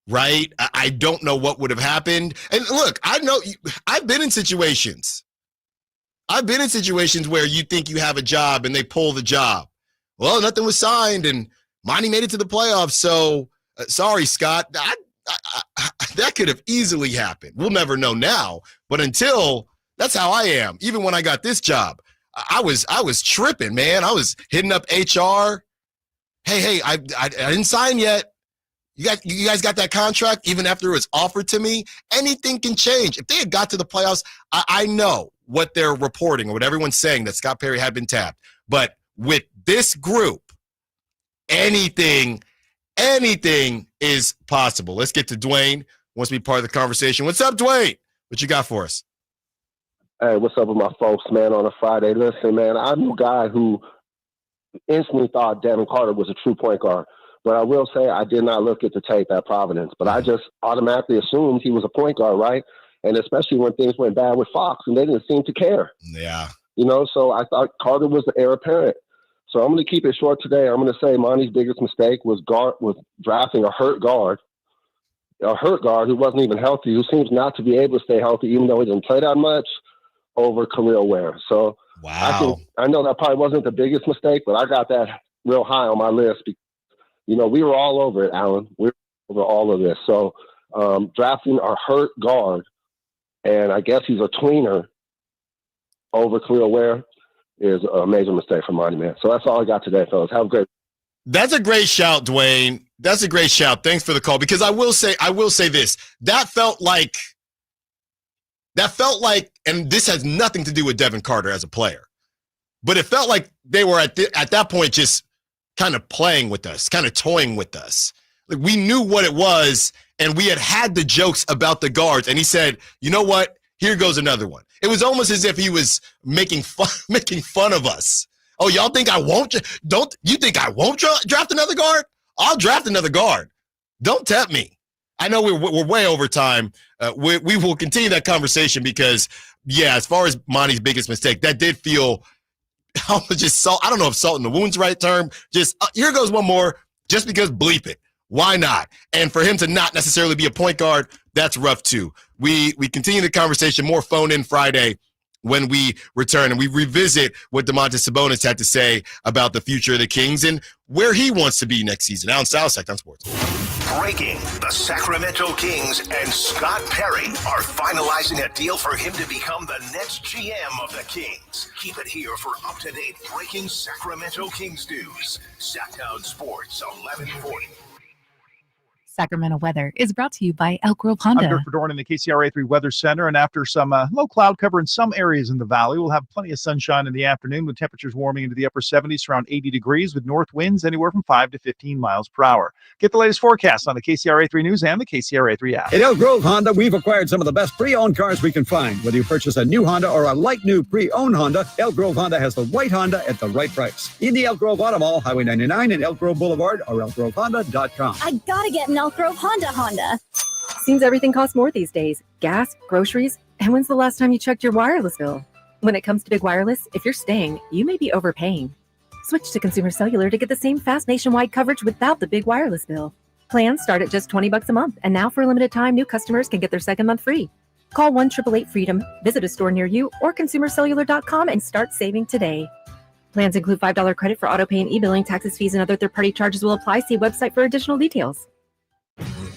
Right? I don't know what would have happened. And look, I know I've been in situations where you think you have a job and they pull the job. Well, nothing was signed and Monty made it to the playoffs. So sorry, Scott, that could have easily happened. We'll never know now, but until that's how I am. Even when I got this job, I was tripping, man. I was hitting up HR. Hey, I didn't sign yet. You guys got that contract even after it was offered to me? Anything can change. If they had got to the playoffs, I know what they're reporting or what everyone's saying that Scott Perry had been tapped. But with this group, anything is possible. Let's get to Dwayne. Wants to be part of the conversation. What's up, Dwayne? What you got for us? Hey, what's up with my folks, man, on a Friday? Listen, man, I'm a guy who instantly thought Devin Carter was a true point guard. But I will say I did not look at the tape at Providence, but I just automatically assumed he was a point guard, right? And especially when things went bad with Fox and they didn't seem to care. Yeah. You know, so I thought Carter was the heir apparent. So I'm going to keep it short today. I'm going to say Monty's biggest mistake was drafting a hurt guard who wasn't even healthy, who seems not to be able to stay healthy, even though he didn't play that much, over Khalil Ware. So wow. I know that probably wasn't the biggest mistake, but I got that real high on my list. You know, we were all over it, Allen. We were over all of this. So drafting a hurt guard, and I guess he's a tweener over Khalil Ware, is a major mistake for Monty, man. So that's all I got today, fellas. Have a great. That's a great shout, Dwayne. That's a great shout. Thanks for the call, because I will say this. That felt like, and this has nothing to do with Devin Carter as a player, but it felt like they were at that point just kind of playing with us, kind of toying with us. Like, we knew what it was, and we had the jokes about the guards, and he said, you know what? Here goes another one. It was almost as if he was making fun of us. Oh, y'all think I won't? Don't you think I won't draft another guard? I'll draft another guard. Don't tempt me. I know we're way over time. We will continue that conversation because, yeah, as far as Monty's biggest mistake, that did feel just salt. I don't know if salt in the wound's right term. Just here goes one more. Just because, bleep it. Why not? And for him to not necessarily be a point guard, that's rough too. We continue the conversation, more phone in Friday when we return, and we revisit what Domantas Sabonis had to say about the future of the Kings and where he wants to be next season. Allen Stiles, Sac Town Sports. Breaking: the Sacramento Kings and Scott Perry are finalizing a deal for him to become the next GM of the Kings. Keep it here for up-to-date breaking Sacramento Kings news. Sac Town Sports, 1140. Sacramento weather is brought to you by Elk Grove Honda. I'm Dirk Verdorn in the KCRA3 Weather Center, and after some low cloud cover in some areas in the valley, we'll have plenty of sunshine in the afternoon with temperatures warming into the upper 70s, around 80 degrees, with north winds anywhere from 5 to 15 miles per hour. Get the latest forecast on the KCRA3 News and the KCRA3 app. At Elk Grove Honda, we've acquired some of the best pre-owned cars we can find. Whether you purchase a new Honda or a like new pre-owned Honda, Elk Grove Honda has the right Honda at the right price. In the Elk Grove Auto Mall, Highway 99 and Elk Grove Boulevard, or elkgrovehonda.com. I gotta get an Elk Grove Honda. Seems everything costs more these days. Gas, groceries, and when's the last time you checked your wireless bill? When it comes to big wireless, if you're staying, you may be overpaying. Switch to Consumer Cellular to get the same fast nationwide coverage without the big wireless bill. Plans start at just $20 a month, and now for a limited time, new customers can get their second month free. Call 1-888-FREEDOM, visit a store near you, or consumercellular.com and start saving today. Plans include $5 credit for autopay and e-billing. Taxes, fees, and other third-party charges will apply. See website for additional details.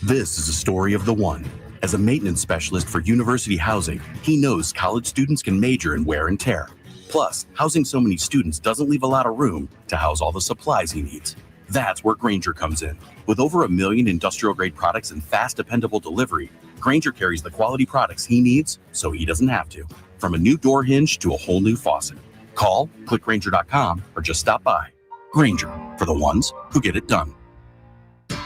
This is a story of the one. As a maintenance specialist for university housing, he knows college students can major in wear and tear. Plus, housing so many students doesn't leave a lot of room to house all the supplies he needs. That's where Grainger comes in. With over 1 million industrial-grade products and fast, dependable delivery, Grainger carries the quality products he needs so he doesn't have to. From a new door hinge to a whole new faucet. Call, click Grainger.com, or just stop by. Grainger, for the ones who get it done.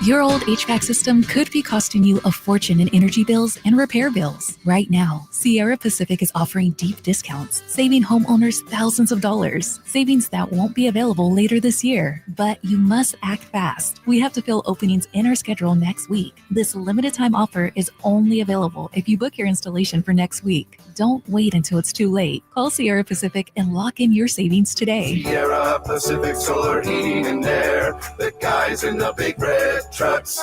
Your old HVAC system could be costing you a fortune in energy bills and repair bills. Right now, Sierra Pacific is offering deep discounts, saving homeowners thousands of dollars. Savings that won't be available later this year. But you must act fast. We have to fill openings in our schedule next week. This limited time offer is only available if you book your installation for next week. Don't wait until it's too late. Call Sierra Pacific and lock in your savings today. Sierra Pacific Solar Heating and Air. The guys in the big red trucks.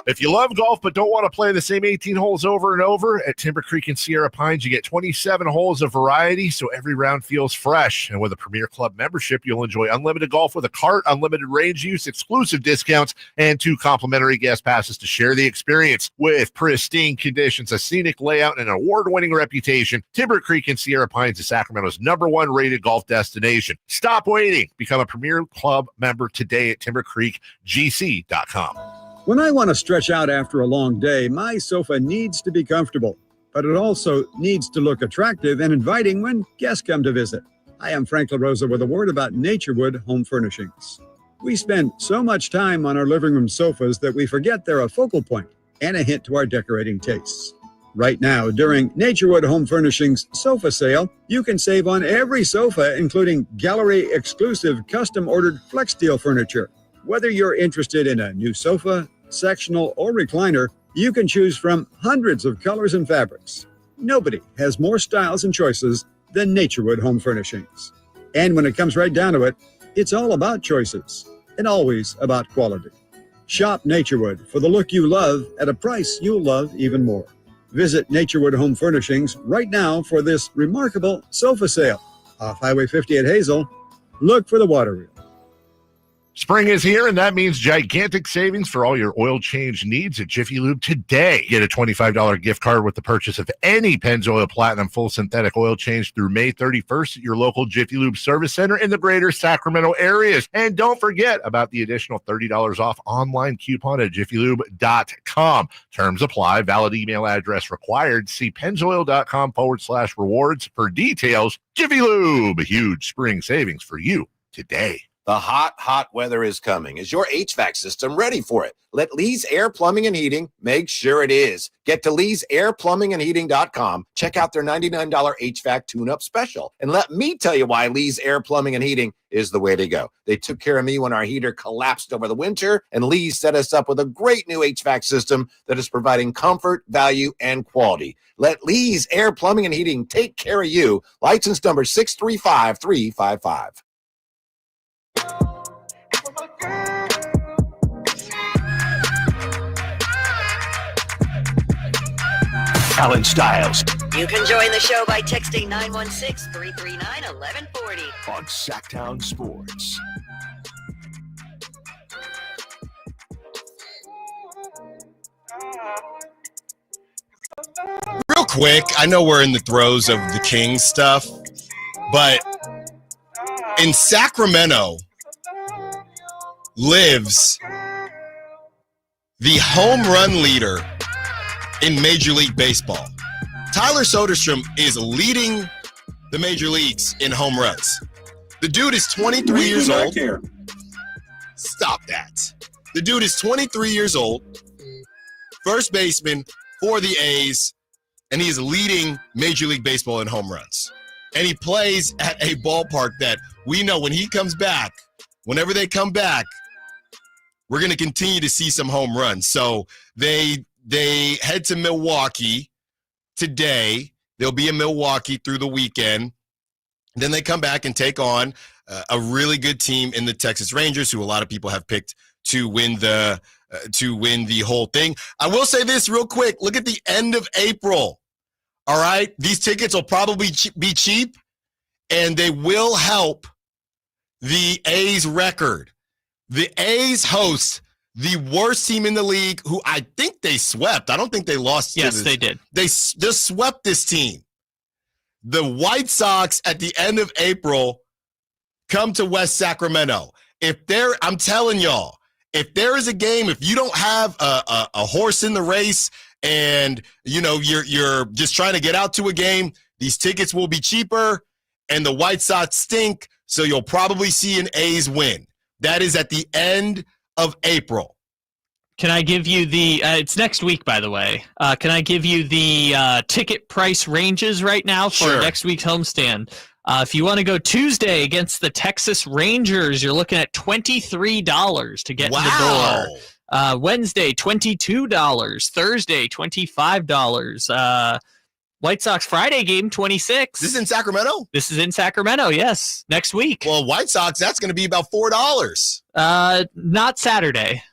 If you love golf but don't want to play the same 18 holes over and over, at Timber Creek and Sierra Pines, you get 27 holes of variety, so every round feels fresh. And with a Premier Club membership, you'll enjoy unlimited golf with a cart, unlimited range use, exclusive discounts, and 2 complimentary guest passes to share the experience. With pristine conditions, a scenic layout, and an award-winning reputation, Timber Creek and Sierra Pines is Sacramento's #1 rated golf destination. Stop waiting. Become a Premier Club member today at timbercreekgc.com. When I want to stretch out after a long day, my sofa needs to be comfortable, but it also needs to look attractive and inviting when guests come to visit. I am Frank LaRosa with a word about Naturewood Home Furnishings. We spend so much time on our living room sofas that we forget they're a focal point and a hint to our decorating tastes. Right now, during Naturewood Home Furnishings sofa sale, you can save on every sofa, including gallery-exclusive custom-ordered flex steel furniture. Whether you're interested in a new sofa, sectional, or recliner, you can choose from hundreds of colors and fabrics. Nobody has more styles and choices than Naturewood Home Furnishings. And when it comes right down to it, it's all about choices and always about quality. Shop Naturewood for the look you love at a price you'll love even more. Visit Naturewood Home Furnishings right now for this remarkable sofa sale. Off Highway 50 at Hazel, look for the water wheel. Spring is here, and that means gigantic savings for all your oil change needs at Jiffy Lube today. Get a $25 gift card with the purchase of any Pennzoil Platinum full synthetic oil change through May 31st at your local Jiffy Lube service center in the greater Sacramento areas. And don't forget about the additional $30 off online coupon at jiffylube.com. Terms apply. Valid email address required. See pennzoil.com/rewards for details. Jiffy Lube, a huge spring savings for you today. The hot weather is coming. Is your HVAC system ready for it? Let Lee's Air Plumbing and Heating make sure it is. Get to Lee'sAirPlumbingandHeating.com. Check out their $99 HVAC tune-up special. And let me tell you why Lee's Air Plumbing and Heating is the way to go. They took care of me when our heater collapsed over the winter, and Lee's set us up with a great new HVAC system that is providing comfort, value, and quality. Let Lee's Air Plumbing and Heating take care of you. License number 635355. Allen Stiles You can join the show by texting 916-339-1140 on Sacktown Sports. Real quick, I know we're in the throes of the Kings stuff, but in Sacramento lives the home run leader in Major League Baseball. Tyler Soderstrom is leading the major leagues in home runs. The dude is 23 years old. Stop that. The dude is 23 years old, first baseman for the A's, and he is leading Major League Baseball in home runs. And he plays at a ballpark that we know when he comes back, whenever they come back, we're going to continue to see some home runs. So they head to Milwaukee today. They'll be in Milwaukee through the weekend. Then they come back and take on a really good team in the Texas Rangers, who a lot of people have picked to win the whole thing. I will say this real quick. Look at the end of April. All right? These tickets will probably be cheap, and they will help the A's record. The A's host the worst team in the league, who I think they swept. I don't think they lost. Yes, they did. They just swept this team. The White Sox at the end of April come to West Sacramento. I'm telling y'all, if there is a game, if you don't have a horse in the race and you're just trying to get out to a game, these tickets will be cheaper, and the White Sox stink, so you'll probably see an A's win. That is at the end of April. Can I give you it's next week, by the way. Can I give you the ticket price ranges right now for next week's homestand? If you want to go Tuesday against the Texas Rangers, you're looking at $23 to get in the door. Wednesday, $22. Thursday, $25. White Sox Friday game, $26. This is in Sacramento? This is in Sacramento, yes. Next week. Well, White Sox, that's going to be about $4. Not Saturday.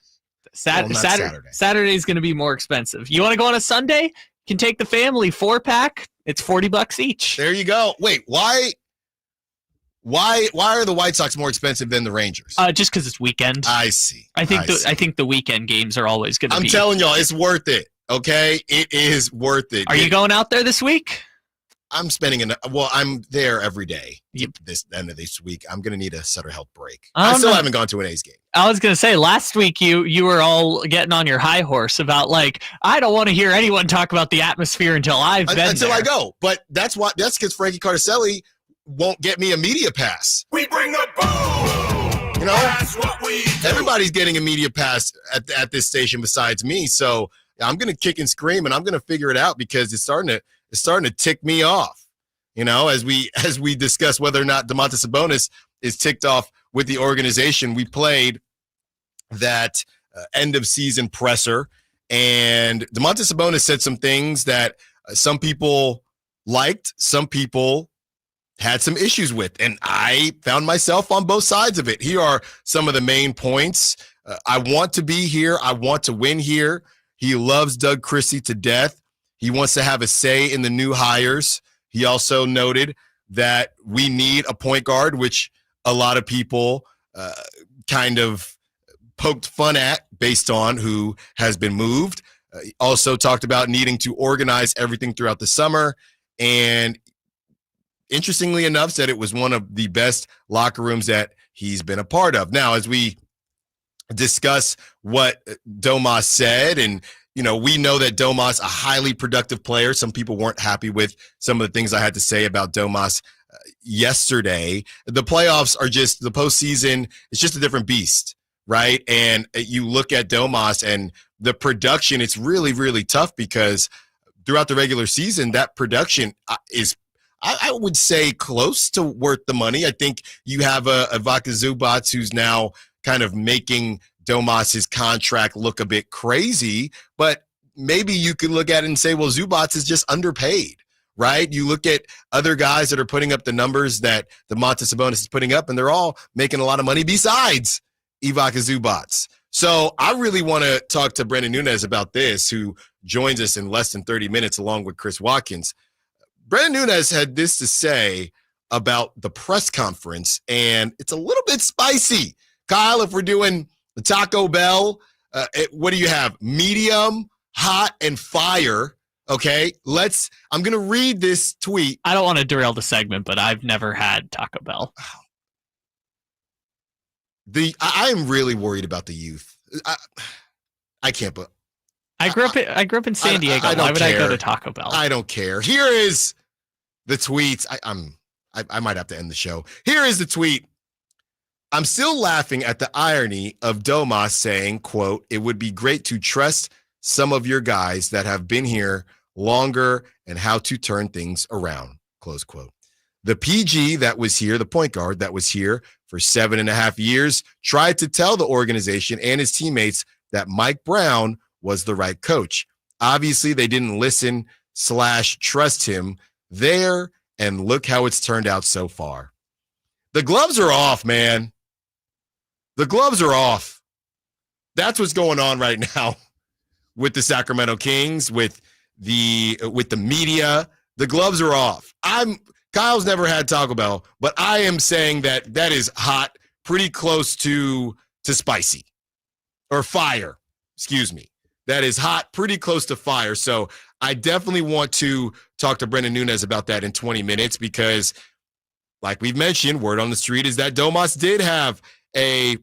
Saturday is going to be more expensive. You want to go on a Sunday? You can take the family 4-pack. It's $40 each. There you go. Wait, why are the White Sox more expensive than the Rangers? Just because it's weekend. I see. I think the weekend games are always going to be. I'm telling y'all, it's worth it. Okay, it is worth it. Are you going out there this week? I'm I'm there every day. This end of this week, I'm gonna need a Sutter Health break. I still haven't gone to an A's game. I was gonna say last week you were all getting on your high horse about I don't want to hear anyone talk about the atmosphere until I've been until there. I go. But that's because Frankie Cardicelli won't get me a media pass. We bring the boom. That's what we do. Everybody's getting a media pass at this station besides me. So I'm going to kick and scream, and I'm going to figure it out because it's starting to tick me off. As we discuss whether or not Domantas Sabonis is ticked off with the organization. We played that end of season presser, and Domantas Sabonis said some things that some people liked, some people had some issues with, and I found myself on both sides of it. Here are some of the main points. I want to be here. I want to win here. He loves Doug Christie to death. He wants to have a say in the new hires. He also noted that we need a point guard, which a lot of people kind of poked fun at based on who has been moved. He also talked about needing to organize everything throughout the summer. And interestingly enough, said it was one of the best locker rooms that he's been a part of. Now, as we discuss what Domas said, and we know that Domas, a highly productive player. Some people weren't happy with some of the things I had to say about Domas yesterday. The playoffs are just, the postseason, it's just a different beast, right? And you look at Domas and the production, it's really, really tough because throughout the regular season, that production is, I would say, close to worth the money. I think you have a Ivica Zubac who's now kind of making Domas's contract look a bit crazy, but maybe you could look at it and say, well, Zubac is just underpaid, right? You look at other guys that are putting up the numbers that Domantas Sabonis is putting up, and they're all making a lot of money besides Ivica Zubac. So I really want to talk to Brandon Nunez about this, who joins us in less than 30 minutes along with Chris Watkins. Brandon Nunez had this to say about the press conference, and it's a little bit spicy. Kyle, if we're doing the Taco Bell, what do you have? Medium, hot, and fire. Okay, I'm going to read this tweet. I don't want to derail the segment, but I've never had Taco Bell. I am really worried about the youth. I can't, but I grew up in San Diego. Why would I go to Taco Bell? I don't care. Here is the tweet. I might have to end the show. Here is the tweet. I'm still laughing at the irony of Domas saying, quote, "It would be great to trust some of your guys that have been here longer and how to turn things around," close quote. The PG that was here, the point guard that was here for 7.5 years, tried to tell the organization and his teammates that Mike Brown was the right coach. Obviously, they didn't listen / trust him there, and look how it's turned out so far. The gloves are off, man. The gloves are off. That's what's going on right now with the Sacramento Kings, with the media. The gloves are off. Kyle's never had Taco Bell, but I am saying that is hot, pretty close to spicy or fire. Excuse me. That is hot, pretty close to fire. So I definitely want to talk to Brandon Nunez about that in 20 minutes because, like we've mentioned, word on the street is that Domas did have a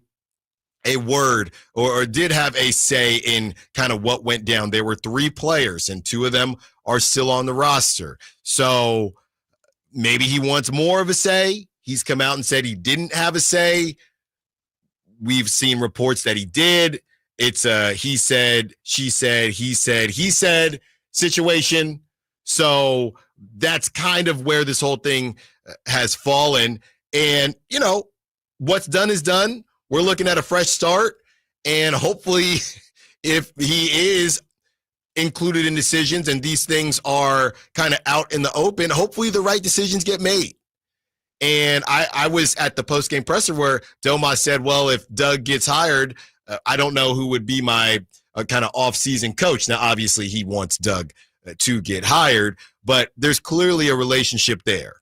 word or did have a say in kind of what went down. There were 3 players, and 2 of them are still on the roster. So maybe he wants more of a say. He's come out and said he didn't have a say. We've seen reports that he did. It's a he said, she said, he said situation. So that's kind of where this whole thing has fallen. And, what's done is done. We're looking at a fresh start. And hopefully, if he is included in decisions and these things are kind of out in the open, hopefully the right decisions get made. And I was at the post-game presser where Domas said, well, if Doug gets hired, I don't know who would be my kind of off-season coach. Now, obviously, he wants Doug to get hired, but there's clearly a relationship there.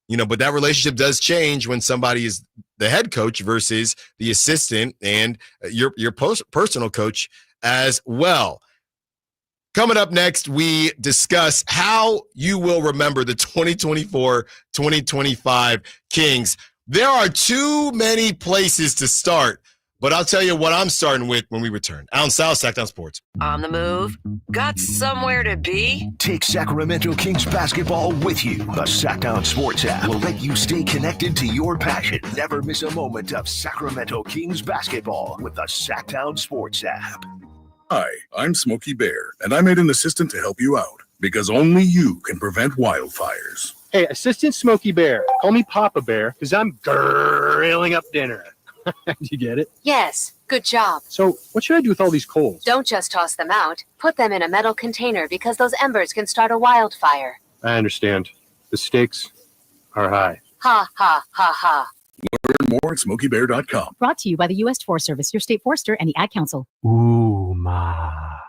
But that relationship does change when somebody is the head coach versus the assistant and your personal coach as well. Coming up next, we discuss how you will remember the 2024-2025 Kings. There are too many places to start, but I'll tell you what I'm starting with when we return. Allen Stiles, Sackdown Sports. On the move? Got somewhere to be? Take Sacramento Kings basketball with you. The Sackdown Sports app will let you stay connected to your passion. Never miss a moment of Sacramento Kings basketball with the Sackdown Sports app. Hi, I'm Smokey Bear, and I made an assistant to help you out, because only you can prevent wildfires. Hey, Assistant Smokey Bear. Call me Papa Bear, because I'm grilling up dinner. You get it? Yes, good job. So, what should I do with all these coals? Don't just toss them out. Put them in a metal container because those embers can start a wildfire. I understand. The stakes are high. Ha, ha, ha, ha. Learn more at SmokeyBear.com. Brought to you by the U.S. Forest Service, your state forester, and the Ad Council.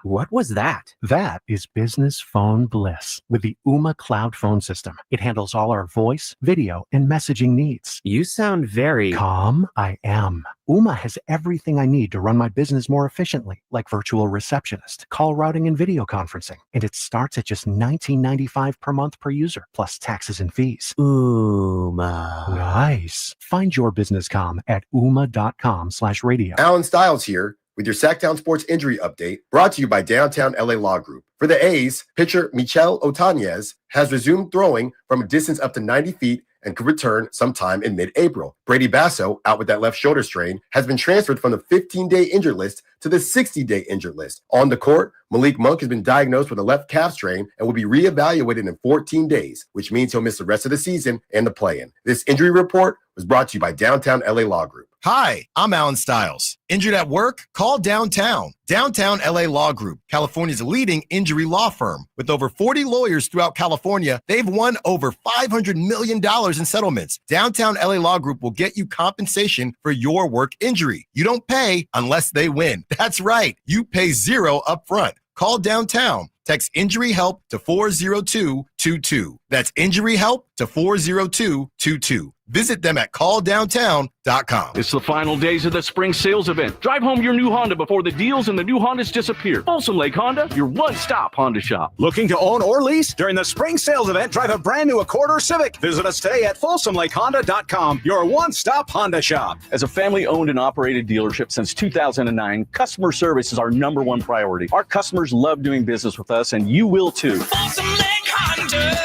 What was that? That is business phone bliss with the Ooma cloud phone system. It handles all our voice, video, and messaging needs. You sound very calm. I am. Ooma has everything I need to run my business more efficiently, like virtual receptionist, call routing, and video conferencing. And it starts at just $19.95 per month per user, plus taxes and fees. Ooma. Nice. Find your business comm at ooma.com/radio. Allen Stiles here with your Sacktown Sports Injury Update, brought to you by Downtown LA Law Group. For the A's, pitcher Michel Otanez has resumed throwing from a distance up to 90 feet and could return sometime in mid-April. Brady Basso, out with that left shoulder strain, has been transferred from the 15-day injured list to the 60-day injured list. On the court, Malik Monk has been diagnosed with a left calf strain and will be reevaluated in 14 days, which means he'll miss the rest of the season and the play-in. This injury report was brought to you by Downtown LA Law Group. Hi, I'm Allen Stiles. Injured at work? Call Downtown. Downtown LA Law Group, California's leading injury law firm. With over 40 lawyers throughout California, they've won over $500 million in settlements. Downtown LA Law Group will get you compensation for your work injury. You don't pay unless they win. That's right. You pay zero up front. Call Downtown. Text injury help to 40222. That's injury help to 40222. Visit them at calldowntown.com. It's the final days of the spring sales event. Drive home your new Honda before the deals and the new Hondas disappear. Folsom Lake Honda, your one-stop Honda shop. Looking to own or lease? During the spring sales event, drive a brand new Accord or Civic. Visit us today at folsomlakehonda.com, your one-stop Honda shop. As a family-owned and operated dealership since 2009, customer service is our number one priority. Our customers love doing business with us, and you will too. Folsom Lake Honda,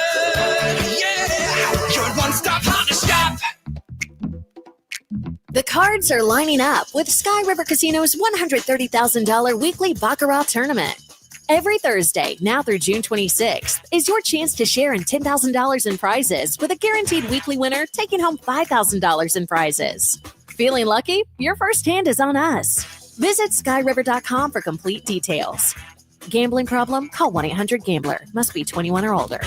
yeah, your one-stop Honda shop. The cards are lining up with Sky River Casino's $130,000 weekly Baccarat tournament. Every Thursday, now through June 26th, is your chance to share in $10,000 in prizes, with a guaranteed weekly winner taking home $5,000 in prizes. Feeling lucky? Your first hand is on us. Visit skyriver.com for complete details. Gambling problem? Call 1-800-GAMBLER. Must be 21 or older.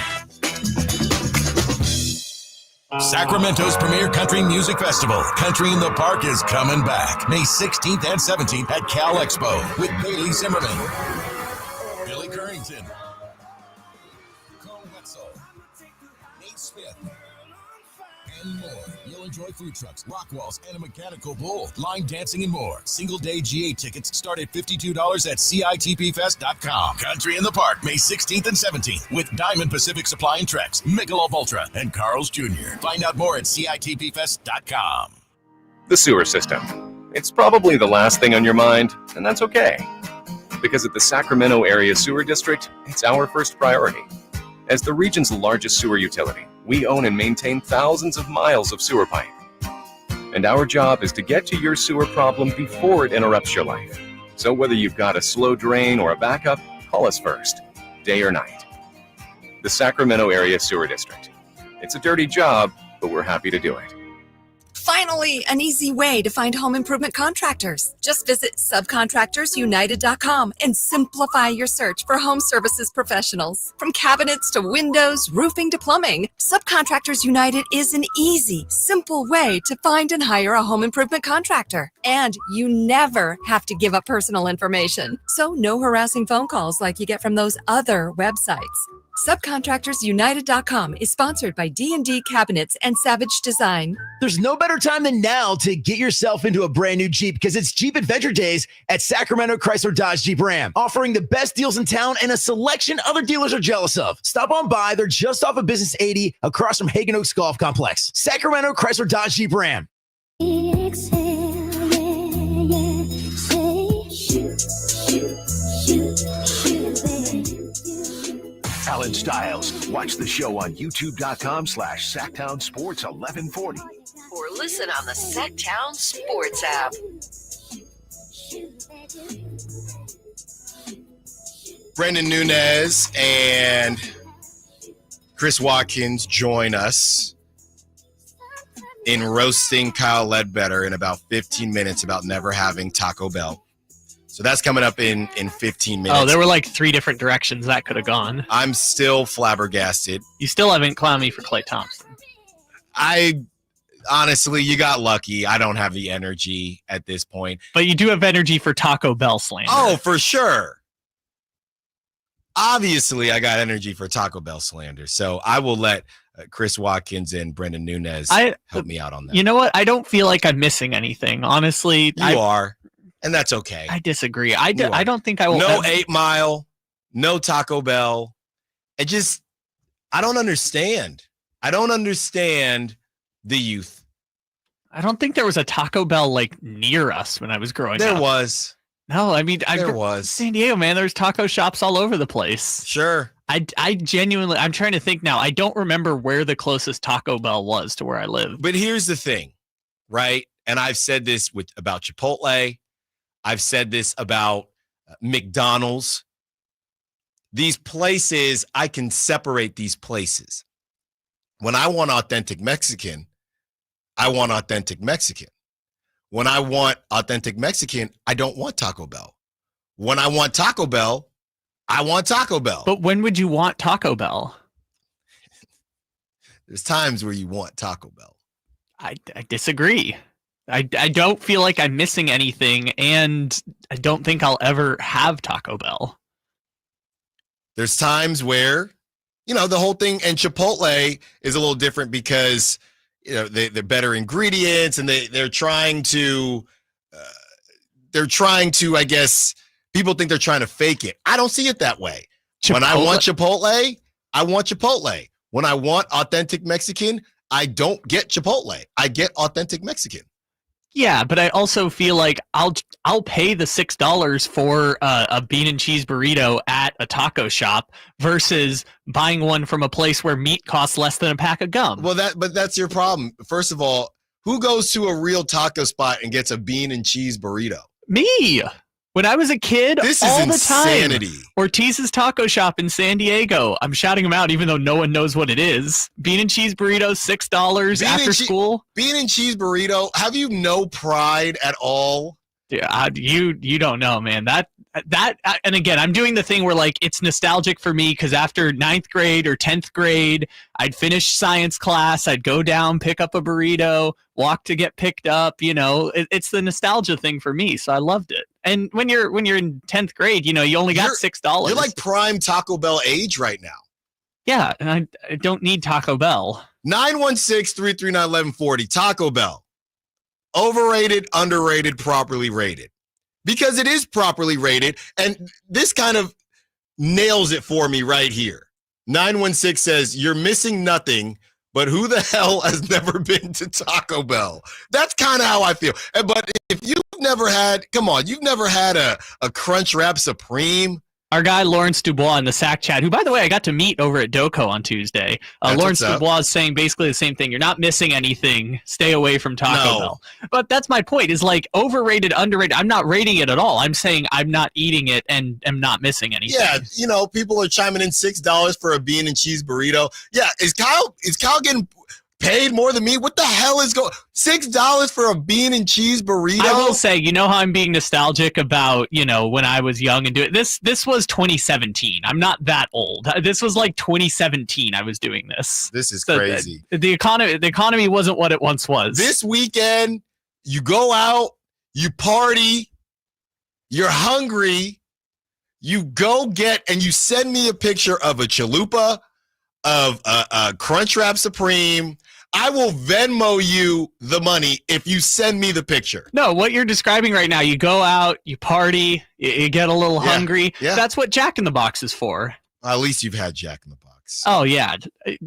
Sacramento's premier country music festival, Country in the Park, is coming back May 16th and 17th at Cal Expo with Bailey Zimmerman, Billy Currington, Cole Wetzel, Nate Smith, and more. You'll enjoy food trucks, rock walls, and a mechanical bull, line dancing, and more. Single-day GA tickets start at $52 at CITPFest.com. Country in the Park, May 16th and 17th with Diamond Pacific Supply and Trex, Michelob Ultra, and Carl's Jr. Find out more at CITPFest.com. The sewer system. It's probably the last thing on your mind, and that's okay. Because at the Sacramento Area Sewer District, it's our first priority. As the region's largest sewer utility, we own and maintain thousands of miles of sewer pipe. And our job is to get to your sewer problem before it interrupts your life. So whether you've got a slow drain or a backup, call us first, day or night. The Sacramento Area Sewer District. It's a dirty job, but we're happy to do it. Finally, an easy way to find home improvement contractors. Just visit subcontractorsunited.com and simplify your search for home services professionals. From cabinets to windows, roofing to plumbing, Subcontractors United is an easy, simple way to find and hire a home improvement contractor. And you never have to give up personal information. So no harassing phone calls like you get from those other websites. Subcontractorsunited.com is sponsored by D&D Cabinets and Savage Design. There's no better time than now to get yourself into a brand new Jeep, because it's Jeep Adventure Days at Sacramento Chrysler Dodge Jeep Ram, offering the best deals in town and a selection other dealers are jealous of. Stop on by. They're just off of Business 80 across from Hagen Oaks Golf Complex. Sacramento Chrysler Dodge Jeep Ram. Allen Stiles. Watch the show on youtube.com/Sacktown Sports 1140. Or listen on the Sacktown Sports app. Brendan Nunez and Chris Watkins join us in roasting Kyle Ledbetter in about 15 minutes about never having Taco Bell. So that's coming up in 15 minutes. Oh, there were like 3 different directions that could have gone. I'm still flabbergasted. You still haven't clowned me for Klay Thompson. Honestly, you got lucky. I don't have the energy at this point. But you do have energy for Taco Bell slander. Oh, for sure. Obviously, I got energy for Taco Bell slander. So I will let Chris Watkins and Brendan Nunez help me out on that. You know what? I don't feel like I'm missing anything. Honestly, You are. And that's okay. I disagree. I don't think I will. No 8 Mile, no Taco Bell. I don't understand. I don't understand the youth. I don't think there was a Taco Bell like near us when I was growing up. There was. No, I mean, there was. San Diego, man. There's taco shops all over the place. Sure. I genuinely, I'm trying to think now. I don't remember where the closest Taco Bell was to where I live. But here's the thing, right? And I've said this about Chipotle. I've said this about McDonald's. These places, I can separate these places. When I want authentic Mexican, I want authentic Mexican. When I want authentic Mexican, I don't want Taco Bell. When I want Taco Bell, I want Taco Bell. But when would you want Taco Bell? There's times where you want Taco Bell. I disagree. I don't feel like I'm missing anything, and I don't think I'll ever have Taco Bell. There's times where, the whole thing, and Chipotle is a little different because, they're better ingredients, and they're trying to, I guess, people think they're trying to fake it. I don't see it that way. When I want Chipotle, I want Chipotle. When I want authentic Mexican, I don't get Chipotle. I get authentic Mexican. Yeah, but I also feel like I'll pay the $6 for a bean and cheese burrito at a taco shop versus buying one from a place where meat costs less than a pack of gum. Well, that's your problem. First of all, who goes to a real taco spot and gets a bean and cheese burrito? Me. When I was a kid, this all is insanity. The time. Ortiz's Taco Shop in San Diego. I'm shouting them out even though no one knows what it is. Bean and cheese burritos, $6 after school. Bean and cheese burrito. Have you no pride at all? Yeah, you don't know, man. That and again, I'm doing the thing where like it's nostalgic for me because after 9th grade or 10th grade, I'd finish science class, I'd go down, pick up a burrito, walk to get picked up. It's the nostalgia thing for me, so I loved it. And when you're in 10th grade, you only got $6. You're like prime Taco Bell age right now. Yeah, and I don't need Taco Bell. 916-339-1140, Taco Bell. Overrated, underrated, properly rated. Because it is properly rated, and this kind of nails it for me right here. 916 says, you're missing nothing, but who the hell has never been to Taco Bell? That's kind of how I feel. But if you've never had, you've never had a Crunchwrap Supreme? Our guy Lawrence Dubois in the Sac Chat, who, by the way, I got to meet over at Doco on Tuesday. Lawrence Dubois is saying basically the same thing. You're not missing anything. Stay away from Taco Bell. But that's my point, is like overrated, underrated. I'm not rating it at all. I'm saying I'm not eating it and am not missing anything. Yeah, people are chiming in $6 for a bean and cheese burrito. Yeah, is Kyle getting paid more than me? What the hell is going $6 for a bean and cheese burrito? I will say, how I'm being nostalgic about, when I was young and doing this. This was 2017. I'm not that old. This was like 2017. I was doing this. This is crazy. The economy wasn't what it once was. This weekend, you go out, you party, you're hungry, you go get, and you send me a picture of a chalupa, of a Crunchwrap Supreme. I will Venmo you the money if you send me the picture. No, what you're describing right now, you go out, you party, you get a little hungry. Yeah. That's what Jack in the Box is for. At least you've had Jack in the Box. Oh, yeah.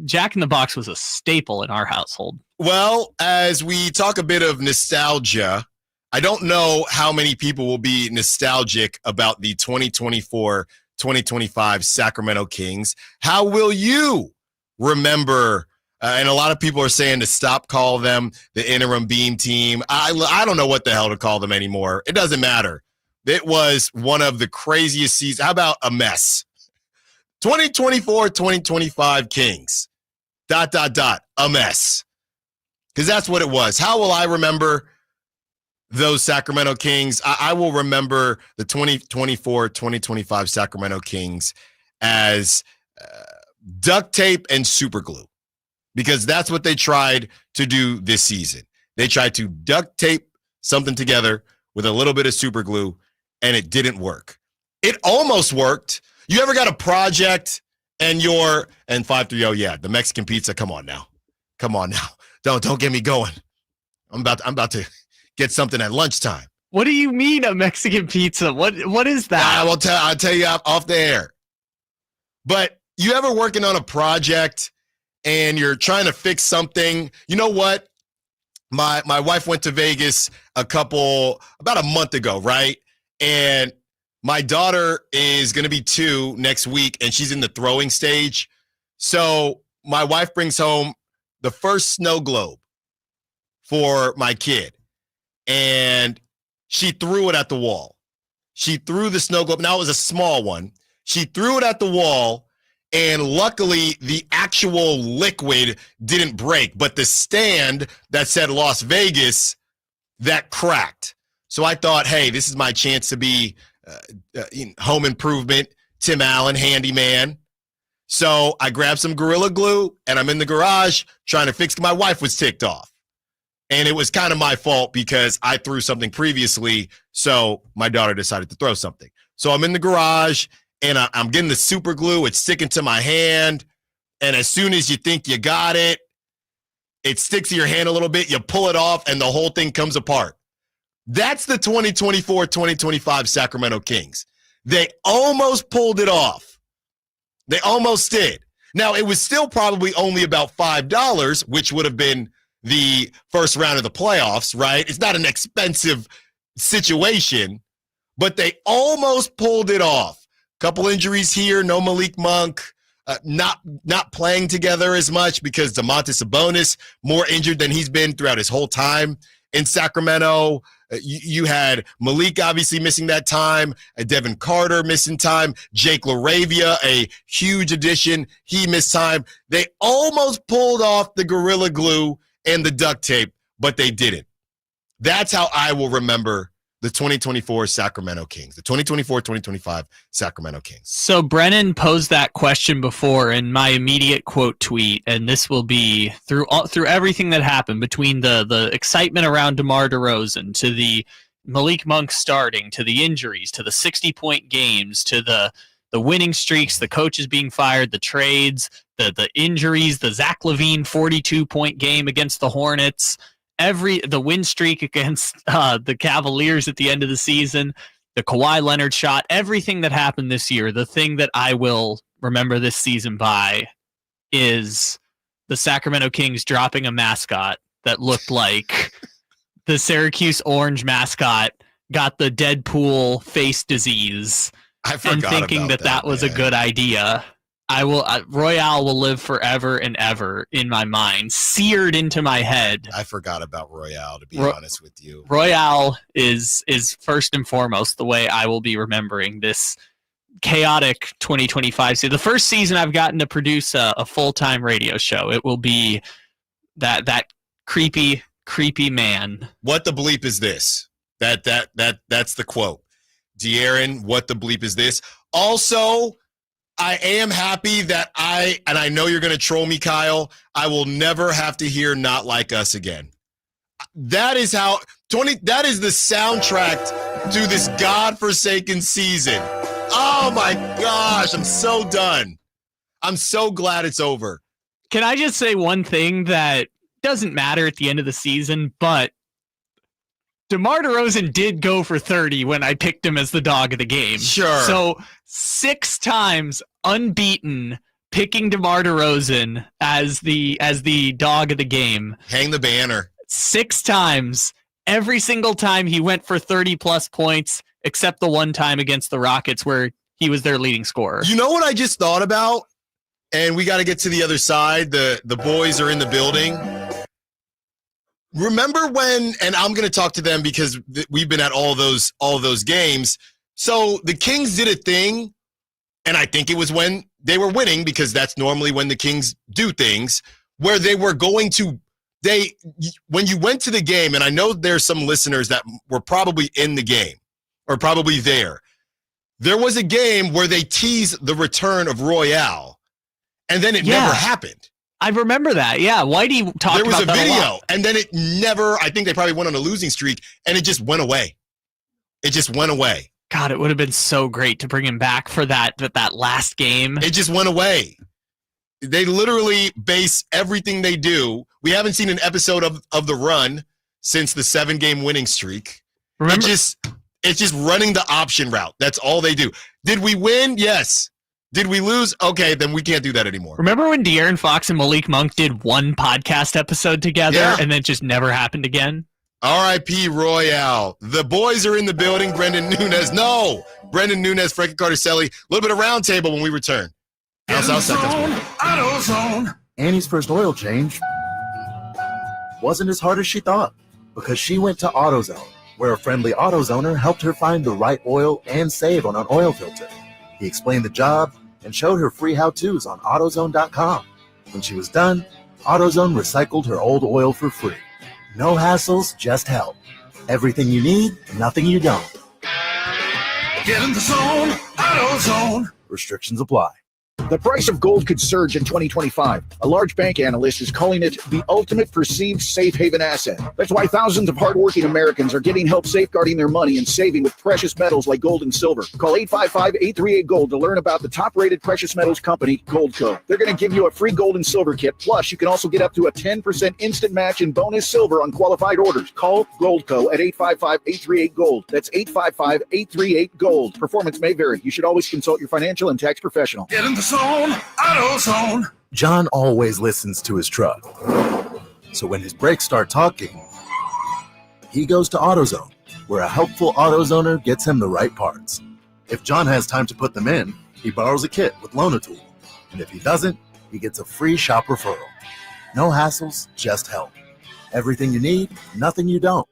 Jack in the Box was a staple in our household. Well, as we talk a bit of nostalgia, I don't know how many people will be nostalgic about the 2024-2025 Sacramento Kings. How will you remember? And a lot of people are saying to stop call them the interim beam team. I don't know what the hell to call them anymore. It doesn't matter. It was one of the craziest seasons. How about a mess? 2024-2025 Kings. ... A mess. Because that's what it was. How will I remember those Sacramento Kings? I will remember the 2024-2025 Sacramento Kings as duct tape and super glue. Because that's what they tried to do this season. They tried to duct tape something together with a little bit of super glue, and it didn't work. It almost worked. You ever got a project and 530, yeah, the Mexican pizza, come on now. Don't get me going. I'm about to get something at lunchtime. What do you mean a Mexican pizza? What is that? I'll tell you off the air. But you ever working on a project and you're trying to fix something? You know what? My wife went to Vegas about a month ago, right? And my daughter is going to be 2 next week, and she's in the throwing stage. So my wife brings home the first snow globe for my kid, and she threw it at the wall. She threw the snow globe. Now, it was a small one. She threw it at the wall, and luckily, the actual liquid didn't break, but the stand that said Las Vegas, that cracked. So I thought, hey, this is my chance to be home improvement, Tim Allen, handyman. So I grabbed some Gorilla Glue, and I'm in the garage trying to fix it. My wife was ticked off. And it was kind of my fault because I threw something previously, so my daughter decided to throw something. So I'm in the garage, and I'm getting the super glue. It's sticking to my hand. And as soon as you think you got it, it sticks to your hand a little bit. You pull it off, and the whole thing comes apart. That's the 2024-2025 Sacramento Kings. They almost pulled it off. They almost did. Now, it was still probably only about $5, which would have been the first round of the playoffs, right? It's not an expensive situation, but they almost pulled it off. Couple injuries here, no Malik Monk, not playing together as much because Domantas Sabonis more injured than he's been throughout his whole time in Sacramento. You had Malik obviously missing that time, Devin Carter missing time, Jake Laravia, a huge addition, he missed time. They almost pulled off the Gorilla Glue and the duct tape, but they didn't. That's how I will remember the 2024 Sacramento Kings, the 2024-2025 Sacramento Kings. So Brennan posed that question before in my immediate quote tweet, and this will be through everything that happened between the excitement around DeMar DeRozan to the Malik Monk starting, to the injuries, to the 60-point games, to the winning streaks, the coaches being fired, the trades, the injuries, the Zach LaVine 42-point game against the Hornets, the win streak against the Cavaliers at the end of the season, the Kawhi Leonard shot, everything that happened this year, the thing that I will remember this season by is the Sacramento Kings dropping a mascot that looked like the Syracuse Orange mascot got the Deadpool face disease and thinking that was a good idea. Royale will live forever and ever in my mind, seared into my head. I forgot about Royale, to be honest with you. Royale is first and foremost the way I will be remembering this chaotic 2025 season. The first season I've gotten to produce a full-time radio show. It will be that creepy man. What the bleep is this? That's the quote. De'Aaron, what the bleep is this? Also, I am happy that I know you're going to troll me, Kyle, I will never have to hear Not Like Us again. That is the soundtrack to this godforsaken season. Oh my gosh, I'm so done. I'm so glad it's over. Can I just say one thing that doesn't matter at the end of the season, but DeMar DeRozan did go for 30 when I picked him as the dog of the game. Sure. So 6 times unbeaten picking DeMar DeRozan as the dog of the game. Hang the banner. 6 times. Every single time he went for 30-plus points, except the one time against the Rockets where he was their leading scorer. You know what I just thought about? And we got to get to the other side. The boys are in the building. remember when, and I'm going to talk to them because we've been at all those games. So the Kings did a thing, and I think it was when they were winning, because that's normally when the Kings do things, where they were going to, when you went to the game, and I know there's some listeners that were probably in the game or probably there. There was a game where they teased the return of Royale, and then it never happened. I remember that. Yeah, Whitey talked about that. There was a video, and then it never, I think they probably went on a losing streak, and it just went away. It just went away. God, it would have been so great to bring him back for that last game. It just went away. They literally base everything they do. We haven't seen an episode of The Run since the 7-game winning streak. Remember, it's just running the option route. That's all they do. Did we win? Yes. Did we lose? Okay, then we can't do that anymore. Remember when De'Aaron Fox and Malik Monk did one podcast episode together and then it just never happened again? R.I.P. Royale. The boys are in the building. Brendan Nunez, Frankie Carter-Selly. A little bit of roundtable when we return. AutoZone. Annie's first oil change wasn't as hard as she thought because she went to AutoZone, where a friendly AutoZoner helped her find the right oil and save on an oil filter. He explained the job and showed her free how-tos on AutoZone.com. When she was done, AutoZone recycled her old oil for free. No hassles, just help. Everything you need, nothing you don't. Get in the zone, AutoZone. Restrictions apply. The price of gold could surge in 2025. A large bank analyst is calling it the ultimate perceived safe haven asset. That's why thousands of hardworking Americans are getting help safeguarding their money and saving with precious metals like gold and silver. Call 855-838-GOLD to learn about the top-rated precious metals company, Goldco. They're going to give you a free gold and silver kit. Plus, you can also get up to a 10% instant match in bonus silver on qualified orders. Call Goldco at 855-838-GOLD. That's 855-838-GOLD. Performance may vary. You should always consult your financial and tax professional. Get in the zone, AutoZone. John always listens to his truck. So when his brakes start talking, he goes to AutoZone, where a helpful AutoZoner gets him the right parts. If John has time to put them in, he borrows a kit with Loan-A-Tool. And if he doesn't, he gets a free shop referral. No hassles, just help. Everything you need, nothing you don't.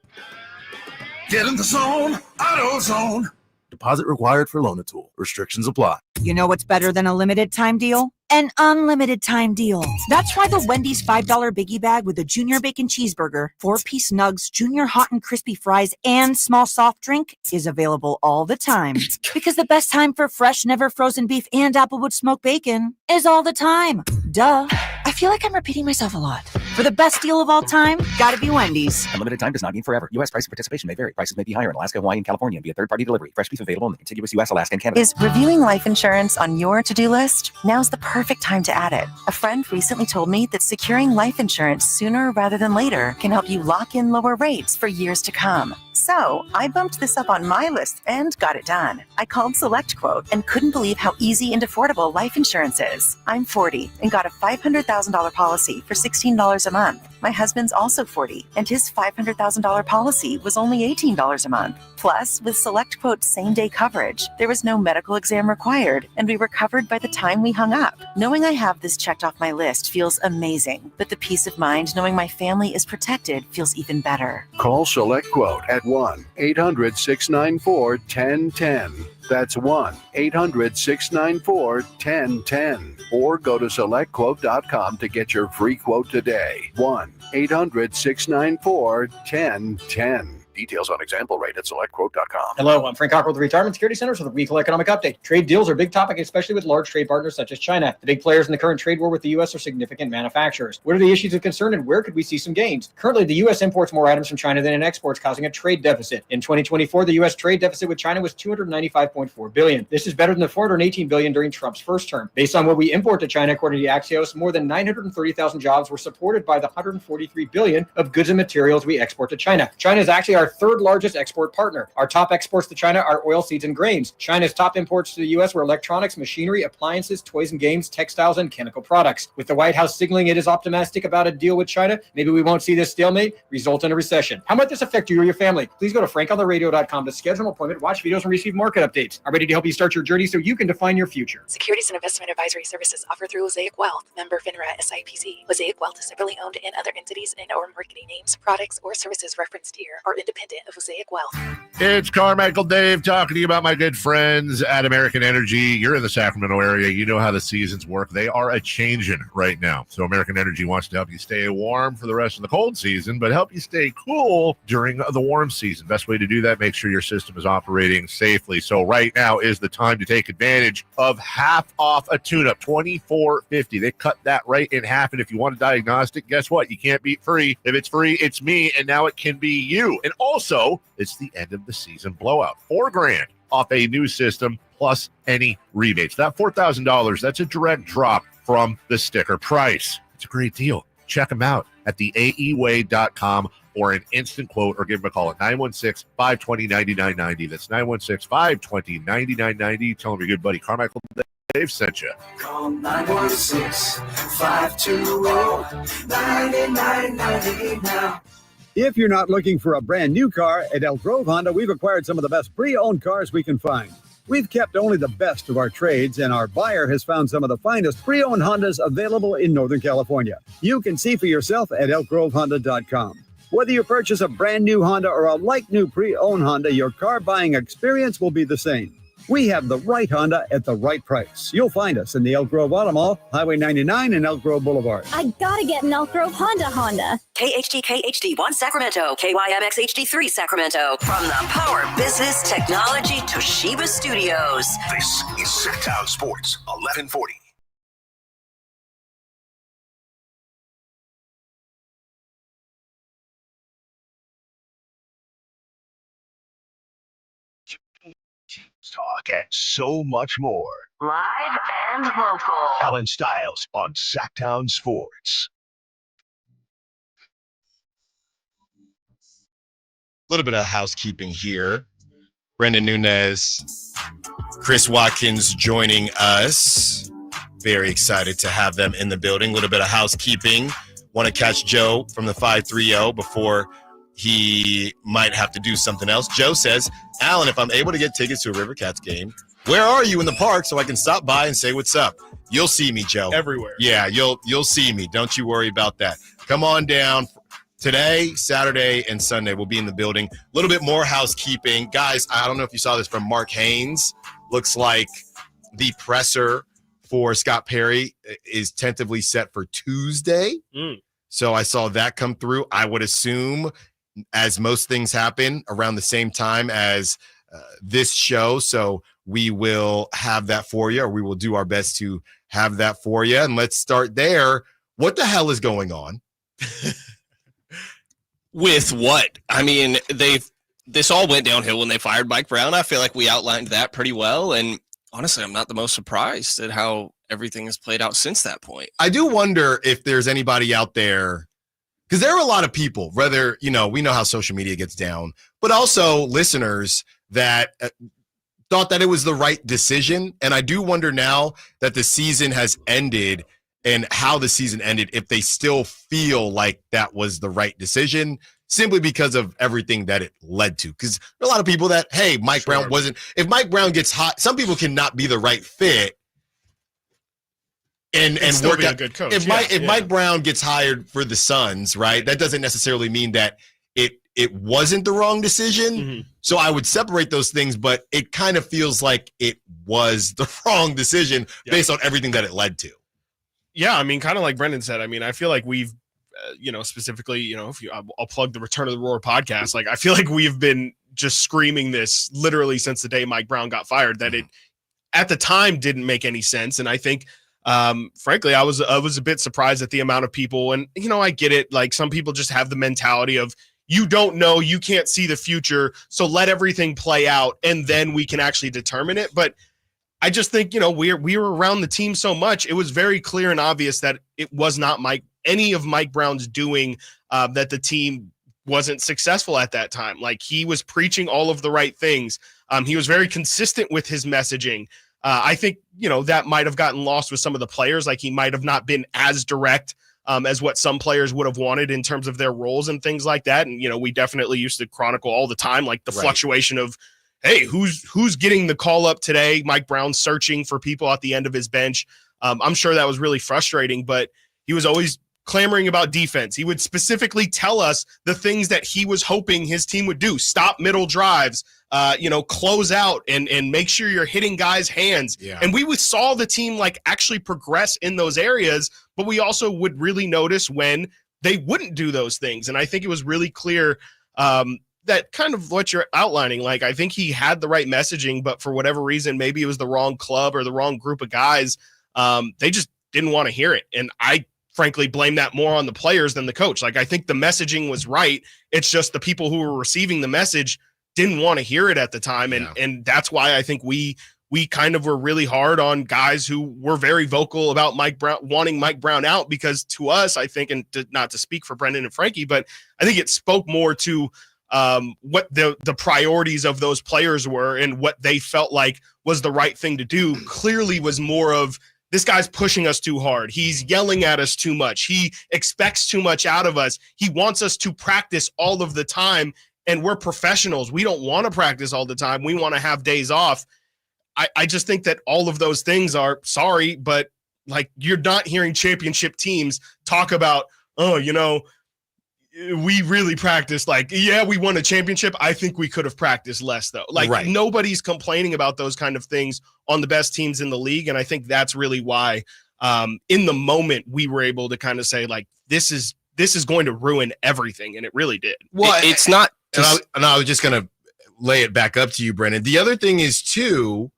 Get in the zone, AutoZone. Deposit required for Loan-A-Tool. Restrictions apply. You know what's better than a limited time deal? An unlimited time deal. That's why the Wendy's $5 Biggie Bag with a Junior Bacon Cheeseburger, 4-piece nugs, Junior Hot and Crispy Fries, and small soft drink is available all the time. Because the best time for fresh, never frozen beef and Applewood smoked bacon is all the time. Duh. I feel like I'm repeating myself a lot. For the best deal of all time, gotta be Wendy's. Unlimited time does not mean forever. U.S. price and participation may vary. Prices may be higher in Alaska, Hawaii, and California via third-party delivery. Fresh beef available in the contiguous U.S., Alaska, and Canada. Is reviewing life insurance on your to-do list? Now's the perfect time to add it. A friend recently told me that securing life insurance sooner rather than later can help you lock in lower rates for years to come. So I bumped this up on my list and got it done. I called SelectQuote and couldn't believe how easy and affordable life insurance is. I'm 40 and got a $500,000 policy for $16 a month. My husband's also 40 and his $500,000 policy was only $18 a month. Plus, with SelectQuote's same-day coverage, there was no medical exam required and we were covered by the time we hung up. Knowing I have this checked off my list feels amazing, but the peace of mind knowing my family is protected feels even better. Call SelectQuote at 1-800-694-1010. That's 1-800-694-1010. Or go to SelectQuote.com to get your free quote today. 1-800-694-1010. Details on example rate at SelectQuote.com. Hello, I'm Frank Cocker with the Retirement Security Centers with a weekly economic update. Trade deals are a big topic, especially with large trade partners such as China. The big players in the current trade war with the U.S. are significant manufacturers. What are the issues of concern and where could we see some gains? Currently, the U.S. imports more items from China than it exports, causing a trade deficit. In 2024, the U.S. trade deficit with China was $295.4 billion. This is better than the $418 billion during Trump's first term. Based on what we import to China, according to Axios, more than 930,000 jobs were supported by the $143 billion of goods and materials we export to China. China is actually our our third largest export partner. Our top exports to China are oilseeds and grains. China's top imports to the U.S. were electronics, machinery, appliances, toys and games, textiles, and chemical products. With the White House signaling it is optimistic about a deal with China, maybe we won't see this stalemate result in a recession. How might this affect you or your family? Please go to frankontheradio.com to schedule an appointment, watch videos, and receive market updates. I'm ready to help you start your journey so you can define your future. Securities and investment advisory services offered through Mosaic Wealth, member FINRA SIPC. Mosaic Wealth is separately owned and other entities and or marketing names, products, or services referenced here are independent of Mosaic Wealth. It's Carmichael Dave talking to you about my good friends at American Energy. You're in the Sacramento area. You know how the seasons work. They are a-changing right now. So American Energy wants to help you stay warm for the rest of the cold season, but help you stay cool during the warm season. Best way to do that, make sure your system is operating safely. So right now is the time to take advantage of half off a tune-up, $24.50. They cut that right in half, and if you want a diagnostic, guess what? You can't beat free. If it's free, it's me, and now it can be you. And also, it's the end of the season blowout. $4,000 off a new system plus any rebates. That $4,000, that's a direct drop from the sticker price. It's a great deal. Check them out at theaeway.com for an instant quote or give them a call at 916-520-9990. That's 916-520-9990. Tell them your good buddy Carmichael Dave sent you. Call 916-520-9990 now. If you're not looking for a brand new car, at Elk Grove Honda, we've acquired some of the best pre-owned cars we can find. We've kept only the best of our trades, and our buyer has found some of the finest pre-owned Hondas available in Northern California. You can see for yourself at elkgrovehonda.com. Whether you purchase a brand new Honda or a like-new pre-owned Honda, your car buying experience will be the same. We have the right Honda at the right price. You'll find us in the Elk Grove Auto Mall, Highway 99 and Elk Grove Boulevard. I gotta get an Elk Grove Honda. KHTK HD1 Sacramento, KYMX HD3 Sacramento. From the Power Business Technology Toshiba Studios. This is Sacktown Sports 1140. Talk and so much more. Live and local. Allen Stiles on Sacktown Sports. A little bit of housekeeping here. Brendan Nunez, Chris Watkins joining us. Very excited to have them in the building. A little bit of housekeeping. Want to catch Joe from the 530 before he might have to do something else. Joe says, Alan, if I'm able to get tickets to a River Cats game, where are you in the park so I can stop by and say what's up? You'll see me, Joe. Everywhere. Yeah, you'll see me. Don't you worry about that. Come on down. Today, Saturday, and Sunday, we'll be in the building. A little bit more housekeeping. Guys, I don't know if you saw this from Mark Haynes. Looks like the presser for Scott Perry is tentatively set for Tuesday. So I saw that come through. I would assume, as most things happen, around the same time as this show. So we will have that for you, or we will do our best to have that for you. And let's start there. What the hell is going on? With what? I mean, this all went downhill when they fired Mike Brown. I feel like we outlined that pretty well. And honestly, I'm not the most surprised at how everything has played out since that point. I do wonder if there's anybody out there, because there are a lot of people, whether, we know how social media gets down, but also listeners that thought that it was the right decision. And I do wonder now that the season has ended and how the season ended, if they still feel like that was the right decision, simply because of everything that it led to. Because there are a lot of people that, hey, Mike Brown wasn't, if Mike Brown gets hot, some people cannot be the right fit and work out. A good coach. If Mike Brown gets hired for the Suns, right, that doesn't necessarily mean that it wasn't the wrong decision. Mm-hmm. So I would separate those things, but it kind of feels like it was the wrong decision based on everything that it led to. Yeah, I mean, kind of like Brendan said, I mean, I feel like we've, specifically, I'll plug the Return of the Roar podcast. Like, I feel like we've been just screaming this literally since the day Mike Brown got fired, that it at the time didn't make any sense. And I think, frankly, I was a bit surprised at the amount of people. And, I get it. Like, some people just have the mentality of, you don't know, you can't see the future, so let everything play out, and then we can actually determine it. But I just think, we were around the team so much, it was very clear and obvious that it was not any of Mike Brown's doing, that the team wasn't successful at that time. Like, he was preaching all of the right things. He was very consistent with his messaging. I think, that might have gotten lost with some of the players. Like, he might have not been as direct as what some players would have wanted in terms of their roles and things like that. And, we definitely used to chronicle all the time, like the fluctuation of, hey, who's getting the call up today? Mike Brown searching for people at the end of his bench. I'm sure that was really frustrating, but he was always clamoring about defense. He would specifically tell us the things that he was hoping his team would do. Stop middle drives, close out and make sure you're hitting guys' hands. Yeah. And we saw the team like actually progress in those areas, but we also would really notice when they wouldn't do those things. And I think it was really clear that kind of what you're outlining. Like, I think he had the right messaging, but for whatever reason, maybe it was the wrong club or the wrong group of guys. They just didn't want to hear it. And I frankly blame that more on the players than the coach. Like, I think the messaging was right. It's just the people who were receiving the message didn't want to hear it at the time. And that's why I think we kind of were really hard on guys who were very vocal about Mike Brown, wanting Mike Brown out, because to us, I think, and not to speak for Brendan and Frankie, but I think it spoke more to what the priorities of those players were and what they felt like was the right thing to do. Clearly was more of, this guy's pushing us too hard. He's yelling at us too much. He expects too much out of us. He wants us to practice all of the time, and we're professionals. We don't want to practice all the time. We want to have days off. I just think that all of those things are, sorry, but like, you're not hearing championship teams talk about, we really practiced. Like, yeah, we won a championship. I think we could have practiced less, though. Like, nobody's complaining about those kind of things on the best teams in the league. And I think that's really why in the moment we were able to kind of say, like, this is going to ruin everything. And it really did. Well, it's not. And I was just going to lay it back up to you, Brendan. The other thing is, too,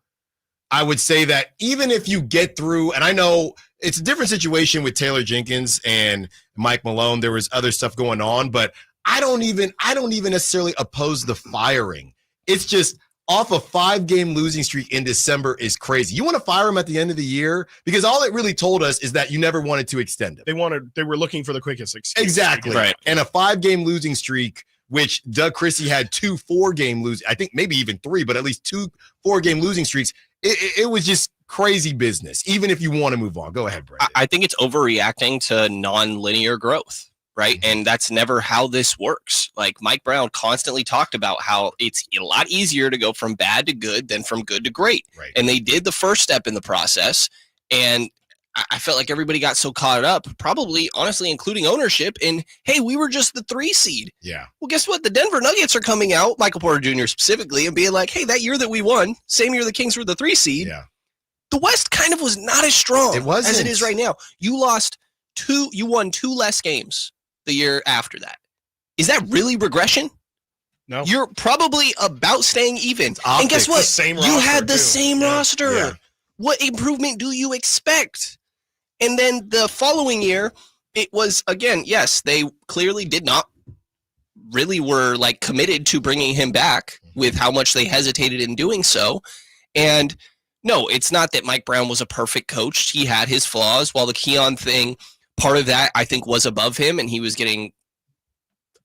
I would say that even if you get through, and I know it's a different situation with Taylor Jenkins and Mike Malone. There was other stuff going on, but I don't even necessarily oppose the firing. It's just off a 5-game losing streak in December is crazy. You want to fire him at the end of the year? Because all it really told us is that you never wanted to extend him. They were looking for the quickest excuse. Exactly. Right. And a 5-game losing streak, which Doug Christie had 2 4-game losing, I think maybe even 3, but at least 2 4-game losing streaks. It was just crazy business, even if you want to move on. Go ahead, Brendan. I think it's overreacting to non-linear growth, right? And that's never how this works. Like, Mike Brown constantly talked about how it's a lot easier to go from bad to good than from good to great. Right. And they did the first step in the process. And I felt like everybody got so caught up, probably, honestly, including ownership, in, hey, we were just the 3 seed. Yeah. Well, guess what? The Denver Nuggets are coming out, Michael Porter Jr. specifically, and being like, hey, that year that we won, same year the Kings were the 3 seed. Yeah. The West kind of was not as strong as it is right now. You won 2 less games the year after that. Is that really regression? No. You're probably about staying even. And guess what? You had the same roster. Yeah. What improvement do you expect? And then the following year, it was, again, yes, they clearly did not really were like committed to bringing him back with how much they hesitated in doing so. And no, it's not that Mike Brown was a perfect coach. He had his flaws. While the Keon thing, part of that, I think, was above him, and he was getting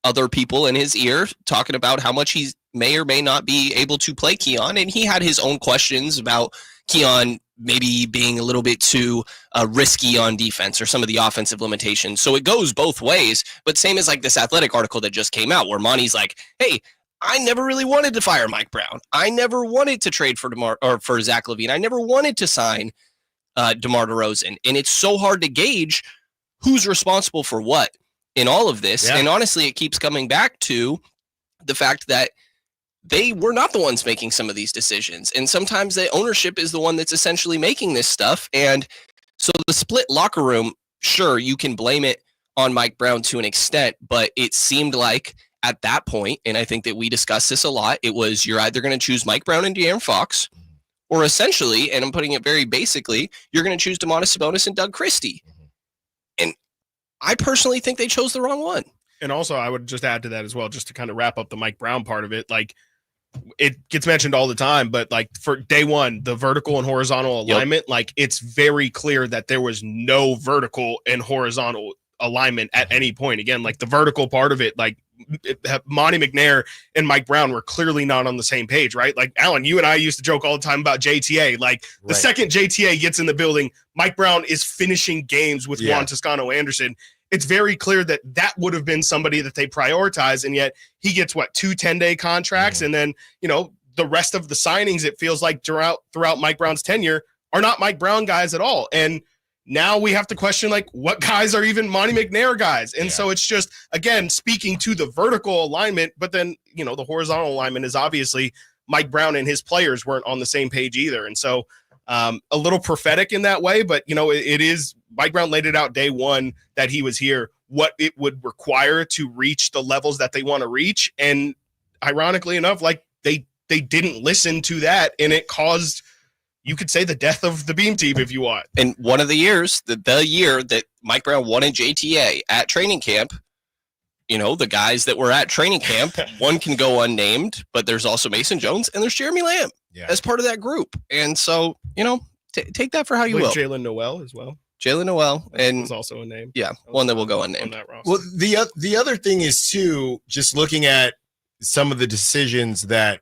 other people in his ear talking about how much he may or may not be able to play Keon. And he had his own questions about Keon maybe being a little bit too risky on defense or some of the offensive limitations. So it goes both ways. But same as like this Athletic article that just came out where Monty's like, hey, I never really wanted to fire Mike Brown. I never wanted to trade for Zach LaVine. I never wanted to sign DeMar DeRozan. And it's so hard to gauge who's responsible for what in all of this. Yeah. And honestly, it keeps coming back to the fact that they were not the ones making some of these decisions. And sometimes the ownership is the one that's essentially making this stuff. And so the split locker room, sure, you can blame it on Mike Brown to an extent, but it seemed like at that point, and I think that we discussed this a lot, it was you're either going to choose Mike Brown and De'Aaron Fox, or essentially, and I'm putting it very basically, you're going to choose Domantas Sabonis and Doug Christie. And I personally think they chose the wrong one. And also, I would just add to that as well, just to kind of wrap up the Mike Brown part of it. Like, it gets mentioned all the time, but like for day one, the vertical and horizontal alignment, like it's very clear that there was no vertical and horizontal alignment at any point. Again, like the vertical part of it, like Monty McNair and Mike Brown were clearly not on the same page, right? Like, Alan, you and I used to joke all the time about JTA. Like, the second JTA gets in the building, Mike Brown is finishing games with Juan Toscano-Anderson. It's very clear that that would have been somebody that they prioritize, and yet he gets, 2 10-day contracts, and then, the rest of the signings, it feels like throughout Mike Brown's tenure, are not Mike Brown guys at all. And now we have to question, like, what guys are even Monty McNair guys? And so it's just, again, speaking to the vertical alignment, but then, the horizontal alignment is obviously Mike Brown and his players weren't on the same page either. And so a little prophetic in that way, but, it is, Mike Brown laid it out day one that he was here, what it would require to reach the levels that they want to reach. And ironically enough, like, they didn't listen to that, and it caused, you could say, the death of the Beam Team if you want. And one of the years, the year that Mike Brown wanted JTA at training camp, the guys that were at training camp, one can go unnamed, but there's also Mason Jones and there's Jeremy Lamb as part of that group. And so, take that for how you will. Jalen Noel as well. Jalen Noel and was also a name. Yeah, one that will go unnamed. Well, the other thing is too, just looking at some of the decisions that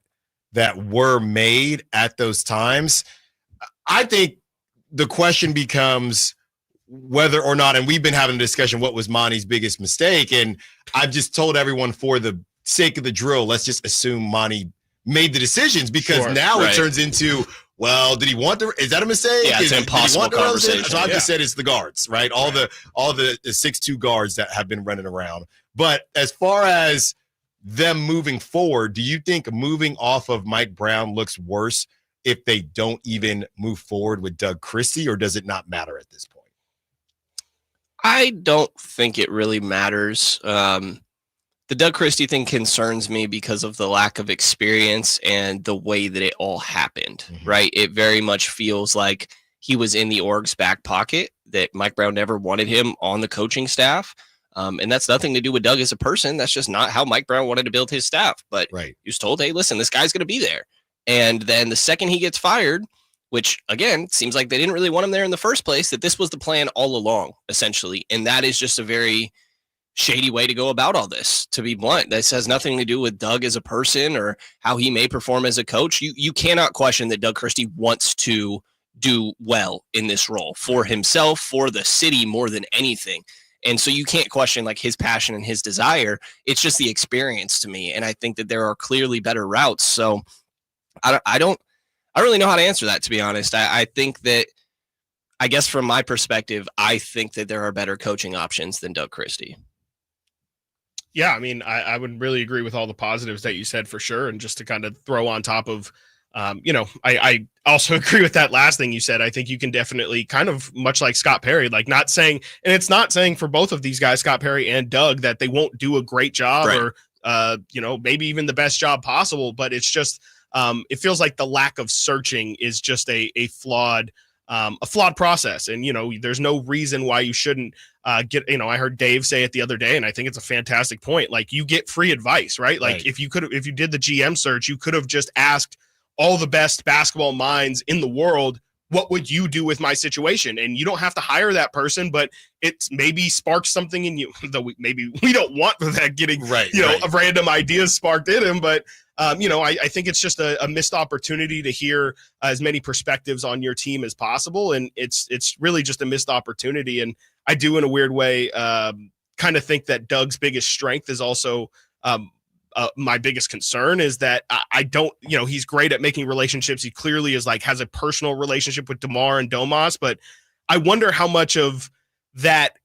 were made at those times, I think the question becomes whether or not, and we've been having a discussion, what was Monty's biggest mistake? And I've just told everyone, for the sake of the drill, let's just assume Monty made the decisions, because now it turns into, well, did he want is that a mistake? Yeah, it's an impossible conversation. So I've just said it's the guards, right? All the 6'2" guards that have been running around. But as far as them moving forward, do you think moving off of Mike Brown looks worse if they don't even move forward with Doug Christie, or does it not matter at this point? I don't think it really matters. The Doug Christie thing concerns me because of the lack of experience and the way that it all happened, right? It very much feels like he was in the org's back pocket, that Mike Brown never wanted him on the coaching staff. And that's nothing to do with Doug as a person. That's just not how Mike Brown wanted to build his staff. But he was told, hey, listen, this guy's going to be there. And then the second he gets fired, which, again, seems like they didn't really want him there in the first place, that this was the plan all along, essentially. And that is just a very shady way to go about all this, to be blunt. This has nothing to do with Doug as a person or how he may perform as a coach. You cannot question that Doug Christie wants to do well in this role for himself, for the city, more than anything. And so you can't question, like, his passion and his desire. It's just the experience to me. And I think that there are clearly better routes. So I don't really know how to answer that, to be honest. I think that, I guess from my perspective, I think that there are better coaching options than Doug Christie. Yeah, I mean, I would really agree with all the positives that you said, for sure. And just to kind of throw on top of, I also agree with that last thing you said. I think you can definitely, kind of much like Scott Perry, like, not saying, and it's not saying for both of these guys, Scott Perry and Doug, that they won't do a great job or, maybe even the best job possible. But it's just, it feels like the lack of searching is just a flawed process. And, there's no reason why you shouldn't get, I heard Dave say it the other day, and I think it's a fantastic point. Like, you get free advice, right? Like, if you did the GM search, you could have just asked all the best basketball minds in the world, what would you do with my situation? And you don't have to hire that person, but it's maybe sparks something in you, though maybe we don't want that getting, random ideas sparked in him. But, I think it's just a missed opportunity to hear as many perspectives on your team as possible. And it's really just a missed opportunity. And I do, in a weird way, kind of think that Doug's biggest strength is also, my biggest concern is that I don't, he's great at making relationships. He clearly is, like, has a personal relationship with DeMar and Domas, but I wonder how much of that,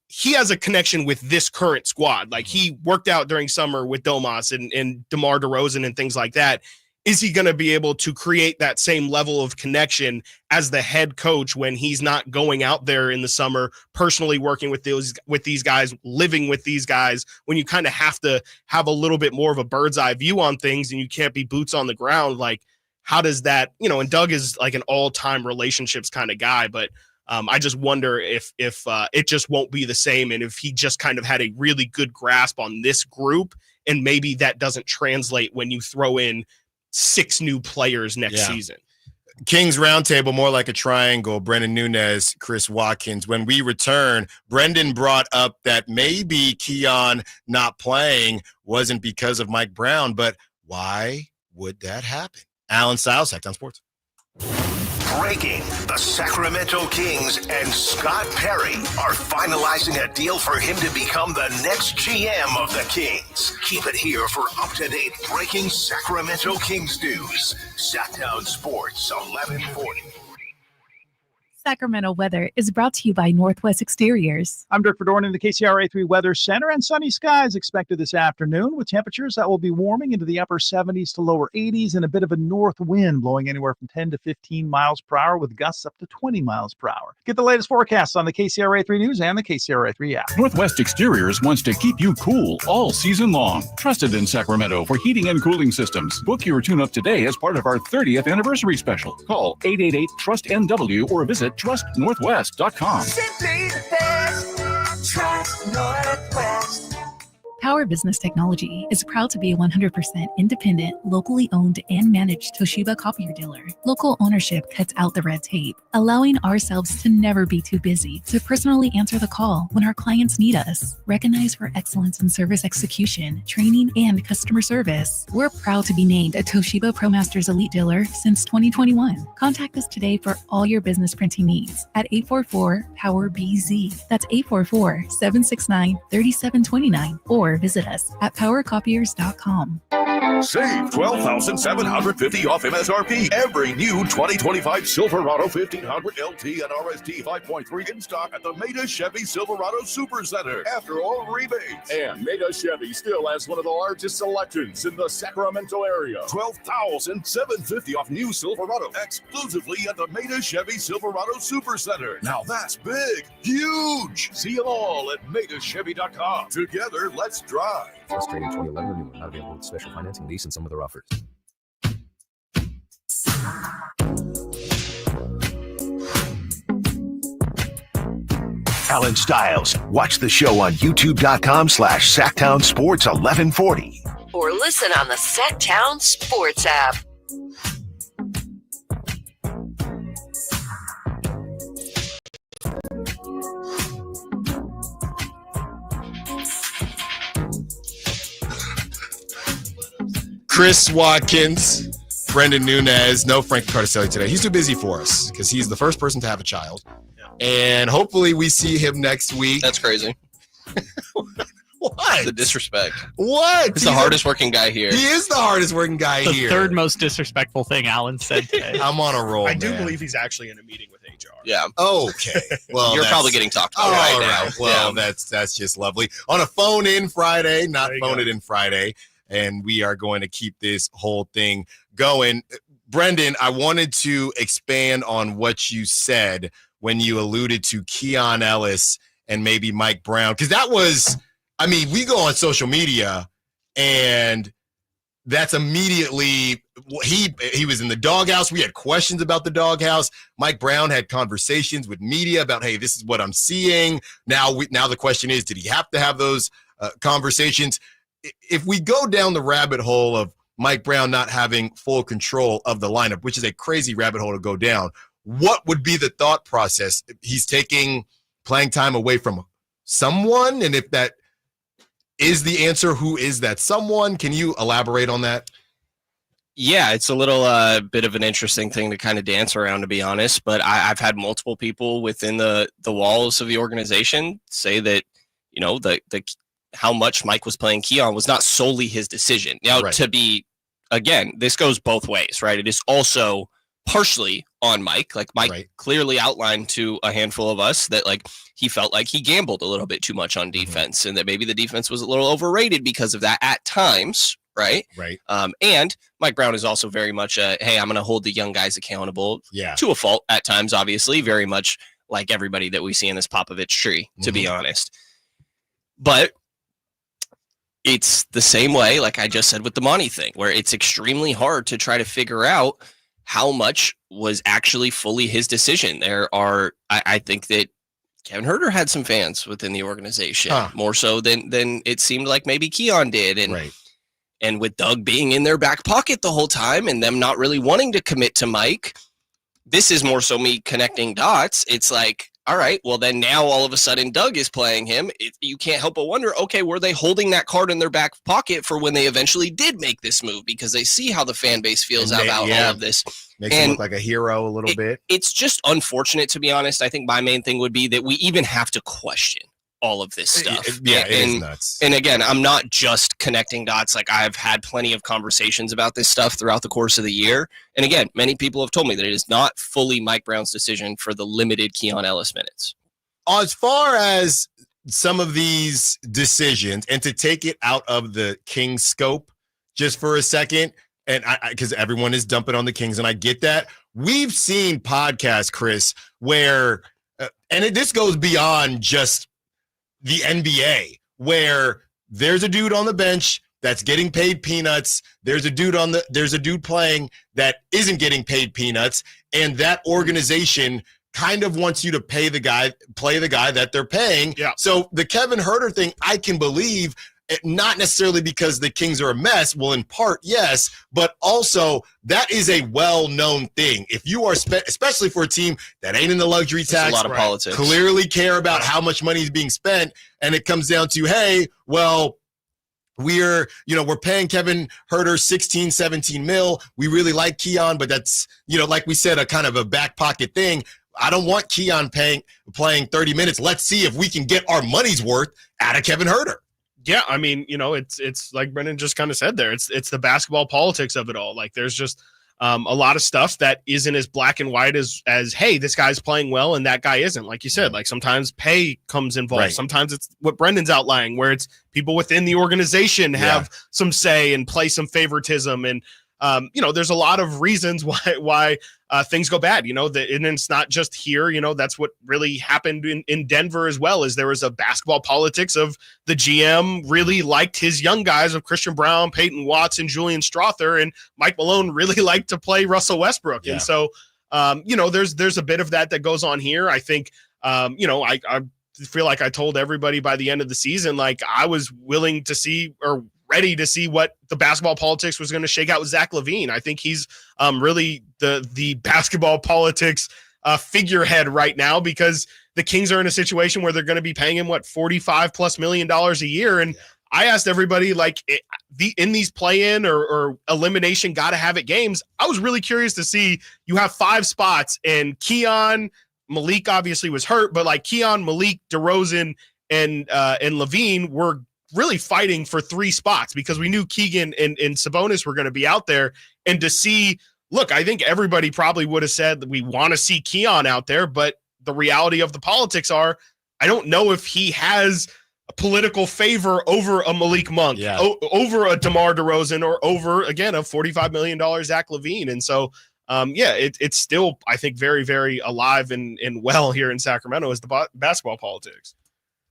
he has a connection with this current squad. Like, he worked out during summer with Domas and DeMar DeRozan and things like that. Is he going to be able to create that same level of connection as the head coach when he's not going out there in the summer, personally working with these guys, living with these guys, when you kind of have to have a little bit more of a bird's eye view on things and you can't be boots on the ground? Like, how does that, and Doug is like an all-time relationships kind of guy, but I just wonder if it just won't be the same. And if he just kind of had a really good grasp on this group, and maybe that doesn't translate when you throw in 6 new players next season. Kings roundtable, more like a triangle. Brendan Nunez, Chris Watkins. When we return, Brendan brought up that maybe Keon not playing wasn't because of Mike Brown, but why would that happen? Allen Stiles, Sacktown Sports. Breaking: the Sacramento Kings and Scott Perry are finalizing a deal for him to become the next GM of the Kings. Keep it here for up-to-date breaking Sacramento Kings news. Sacktown Sports 1140. Sacramento weather is brought to you by Northwest Exteriors. I'm Dirk Verdorn in the KCRA3 Weather Center, and sunny skies expected this afternoon with temperatures that will be warming into the upper 70s to lower 80s and a bit of a north wind blowing anywhere from 10 to 15 miles per hour with gusts up to 20 miles per hour. Get the latest forecasts on the KCRA3 News and the KCRA3 app. Northwest Exteriors wants to keep you cool all season long. Trusted in Sacramento for heating and cooling systems. Book your tune-up today as part of our 30th anniversary special. Call 888-TRUST-NW or visit trustnorthwest.com. Simply the best. Trust Northwest. Power Business Technology is proud to be a 100% independent, locally owned and managed Toshiba copier dealer. Local ownership cuts out the red tape, allowing ourselves to never be too busy to personally answer the call when our clients need us. Recognized for excellence in service execution, training, and customer service, we're proud to be named a Toshiba ProMasters Elite Dealer since 2021. Contact us today for all your business printing needs at 844-POWER-BZ. That's 844-769-3729 or visit us at powercopiers.com. Save $12,750 off MSRP. Every new 2025 Silverado 1500 LT and RST 5.3 in stock at the Maida Chevy Silverado Super Center. After all rebates. And Maida Chevy still has one of the largest selections in the Sacramento area. $12,750 off new Silverado exclusively at the Maida Chevy Silverado Super Center. Now that's big, huge. See them all at MaidaChevy.com. Together, let's drive. Illustrated 2011 renewal not available with special financing, lease, and some other offers. Allen Stiles. Watch the show on youtube.com/Sacktown Sports 1140. Or listen on the Sacktown Sports app. Chris Watkins, Brendan Nunez, no Frank Cardicelli today. He's too busy for us because he's the first person to have a child. And hopefully we see him next week. That's crazy. What? The disrespect. What? He's the hardest working guy here. He is the hardest working guy The here. third most disrespectful thing Allen said today. I'm on a roll, I do man. believe he's actually in a meeting with HR. Yeah. Okay. Well, You're that's- probably getting talked about All right right. now. Well, Yeah. that's just lovely. On a phone-in Friday, not There you phone go. it in Friday. And we are going to keep this whole thing going. Brendan, I wanted to expand on what you said when you alluded to Keon Ellis and maybe Mike Brown. Because that was, I mean, we go on social media and that's immediately, he was in the doghouse. We had questions about the doghouse. Mike Brown had conversations with media about, hey, this is what I'm seeing. Now the question is, did he have to have those conversations? If we go down the rabbit hole of Mike Brown not having full control of the lineup, which is a crazy rabbit hole to go down, what would be the thought process? He's taking playing time away from someone, and if that is the answer, who is that someone? Can you elaborate on that? Yeah, it's a little bit of an interesting thing to kind of dance around, to be honest. But I've had multiple people within the walls of the organization say that, you know, the how much Mike was playing Keon was not solely his decision. Now, Right. to be, again, this goes both ways, right? It is also partially on Mike. Like Mike clearly outlined to a handful of us that like he felt like he gambled a little bit too much on defense and that maybe the defense was a little overrated because of that at times. Right. Right. And Mike Brown is also very much a, hey, I'm going to hold the young guys accountable Yeah. to a fault at times, obviously, very much like everybody that we see in this Popovich tree, to be honest. But it's the same way, like I just said with the Monty thing, where it's extremely hard to try to figure out how much was actually fully his decision. There are, I think that Kevin Huerter had some fans within the organization, more so than it seemed like maybe Keon did. And and with Doug being in their back pocket the whole time and them not really wanting to commit to Mike, this is more so me connecting dots. It's like, all right, well then now all of a sudden Doug is playing him. You can't help but wonder, okay, were they holding that card in their back pocket for when they eventually did make this move? Because they see how the fan base feels about all of this. Makes him look like a hero a little bit. It's just unfortunate, to be honest. I think my main thing would be that we even have to question all of this stuff. It is nuts. And again, I'm not just connecting dots. Like, I've had plenty of conversations about this stuff throughout the course of the year. And again, many people have told me that it is not fully Mike Brown's decision for the limited Keon Ellis minutes. As far as some of these decisions, and to take it out of the Kings scope just for a second, and because everyone is dumping on the Kings, and I get that. We've seen podcasts, Chris, where, this goes beyond just the NBA, where there's a dude on the bench that's getting paid peanuts. There's a dude playing that isn't getting paid peanuts, and that organization kind of wants you to play the guy that they're paying. Yeah. So the Kevin Huerter thing, I can believe, not necessarily because the Kings are a mess. Well, in part, yes, but also that is a well-known thing. If you are, especially for a team that ain't in the luxury tax, a lot of politics, clearly care about how much money is being spent, and it comes down to, hey, well, we're paying Kevin Huerter 16, 17 mil. We really like Keon, but that's, like we said, a kind of a back pocket thing. I don't want Keon playing 30 minutes. Let's see if we can get our money's worth out of Kevin Huerter. Yeah, I mean, it's like Brendan just kind of said there. It's the basketball politics of it all. Like, there's just a lot of stuff that isn't as black and white as hey, this guy's playing well and that guy isn't. Like you said, like sometimes pay comes involved. Right. Sometimes it's what Brendan's outlining, where it's people within the organization have some say and play some favoritism. And there's a lot of reasons why things go bad, and it's not just here, that's what really happened in Denver as well, is there was a basketball politics of the GM really liked his young guys of Christian Brown, Peyton Watson, Julian Strother, and Mike Malone really liked to play Russell Westbrook. Yeah. And so, there's a bit of that goes on here. I think, I feel like I told everybody by the end of the season, like I was willing to see or ready to see what the basketball politics was going to shake out with Zach LaVine. I think he's really the basketball politics figurehead right now, because the Kings are in a situation where they're going to be paying him $45+ million a year. And I asked everybody, like, in these play-in or elimination gotta have it games, I was really curious to see, you have 5 spots, and Keon, Malik obviously was hurt, but like Keon, Malik, DeRozan, and LaVine were really fighting for 3 spots, because we knew Keegan and Sabonis were going to be out there. And to see, look, I think everybody probably would have said that we want to see Keon out there, but the reality of the politics are, I don't know if he has a political favor over a Malik Monk, over a DeMar DeRozan, or over, again, a $45 million Zach LaVine. And so, it's still, I think, very, very alive and well here in Sacramento is the basketball politics.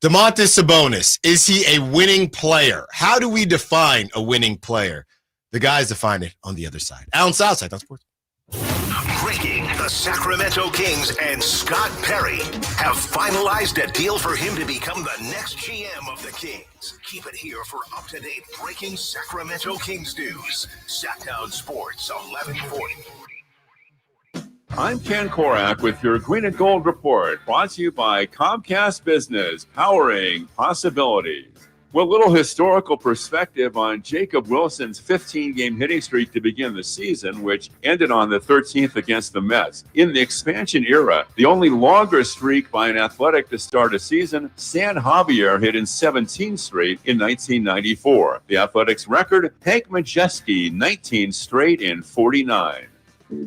Domantas Sabonis, is he a winning player? How do we define a winning player? The guys define it on the other side. Allen Stiles Show, Sports. Breaking: the Sacramento Kings and Scott Perry have finalized a deal for him to become the next GM of the Kings. Keep it here for up-to-date breaking Sacramento Kings news. Sacktown Sports 1140. I'm Ken Korak with your Green and Gold Report, brought to you by Comcast Business, powering possibilities. With a little historical perspective on Jacob Wilson's 15-game hitting streak to begin the season, which ended on the 13th against the Mets. In the expansion era, the only longer streak by an Athletic to start a season, Stan Javier hit in 17 straight in 1994. The Athletics record, Hank Majeski, 19 straight in 49.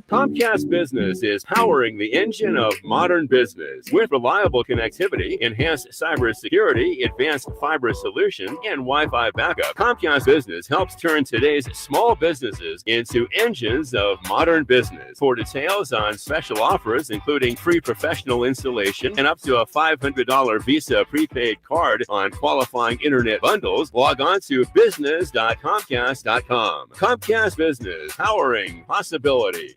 Comcast Business is powering the engine of modern business with reliable connectivity, enhanced cybersecurity, advanced fiber solution, and Wi-Fi backup. Comcast Business helps turn today's small businesses into engines of modern business. For details on special offers, including free professional installation and up to a $500 Visa prepaid card on qualifying internet bundles, log on to business.comcast.com. Comcast Business, powering possibility.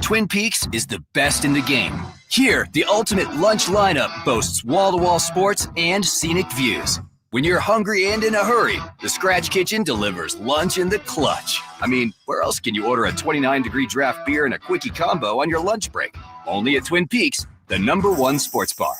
Twin Peaks is the best in the game. Here, the ultimate lunch lineup boasts wall-to-wall sports and scenic views. When you're hungry and in a hurry, the Scratch Kitchen delivers lunch in the clutch. I mean, where else can you order a 29-degree draft beer and a quickie combo on your lunch break? Only at Twin Peaks, the #1 sports bar.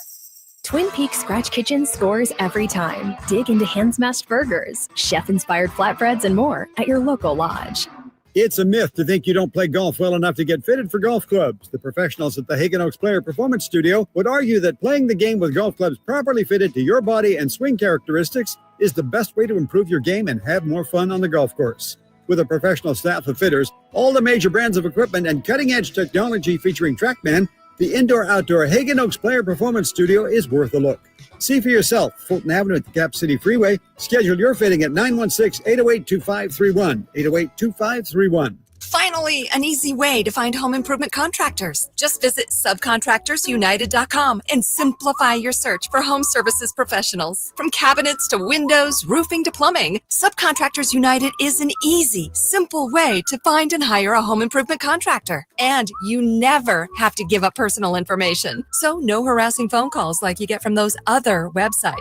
Twin Peaks Scratch Kitchen scores every time. Dig into hand-smashed burgers, chef-inspired flatbreads, and more at your local lodge. It's a myth to think you don't play golf well enough to get fitted for golf clubs. The professionals at the Hagen Oaks Player Performance Studio would argue that playing the game with golf clubs properly fitted to your body and swing characteristics is the best way to improve your game and have more fun on the golf course. With a professional staff of fitters, all the major brands of equipment, and cutting-edge technology featuring TrackMan, the indoor-outdoor Hagen Oaks Player Performance Studio is worth a look. See for yourself, Fulton Avenue at the Cap City Freeway. Schedule your fitting at 916-808-2531, 808-2531. Finally, an easy way to find home improvement contractors. Just visit subcontractorsunited.com and simplify your search for home services professionals. From cabinets to windows, roofing to plumbing, Subcontractors United is an easy, simple way to find and hire a home improvement contractor. And you never have to give up personal information. So no harassing phone calls like you get from those other websites.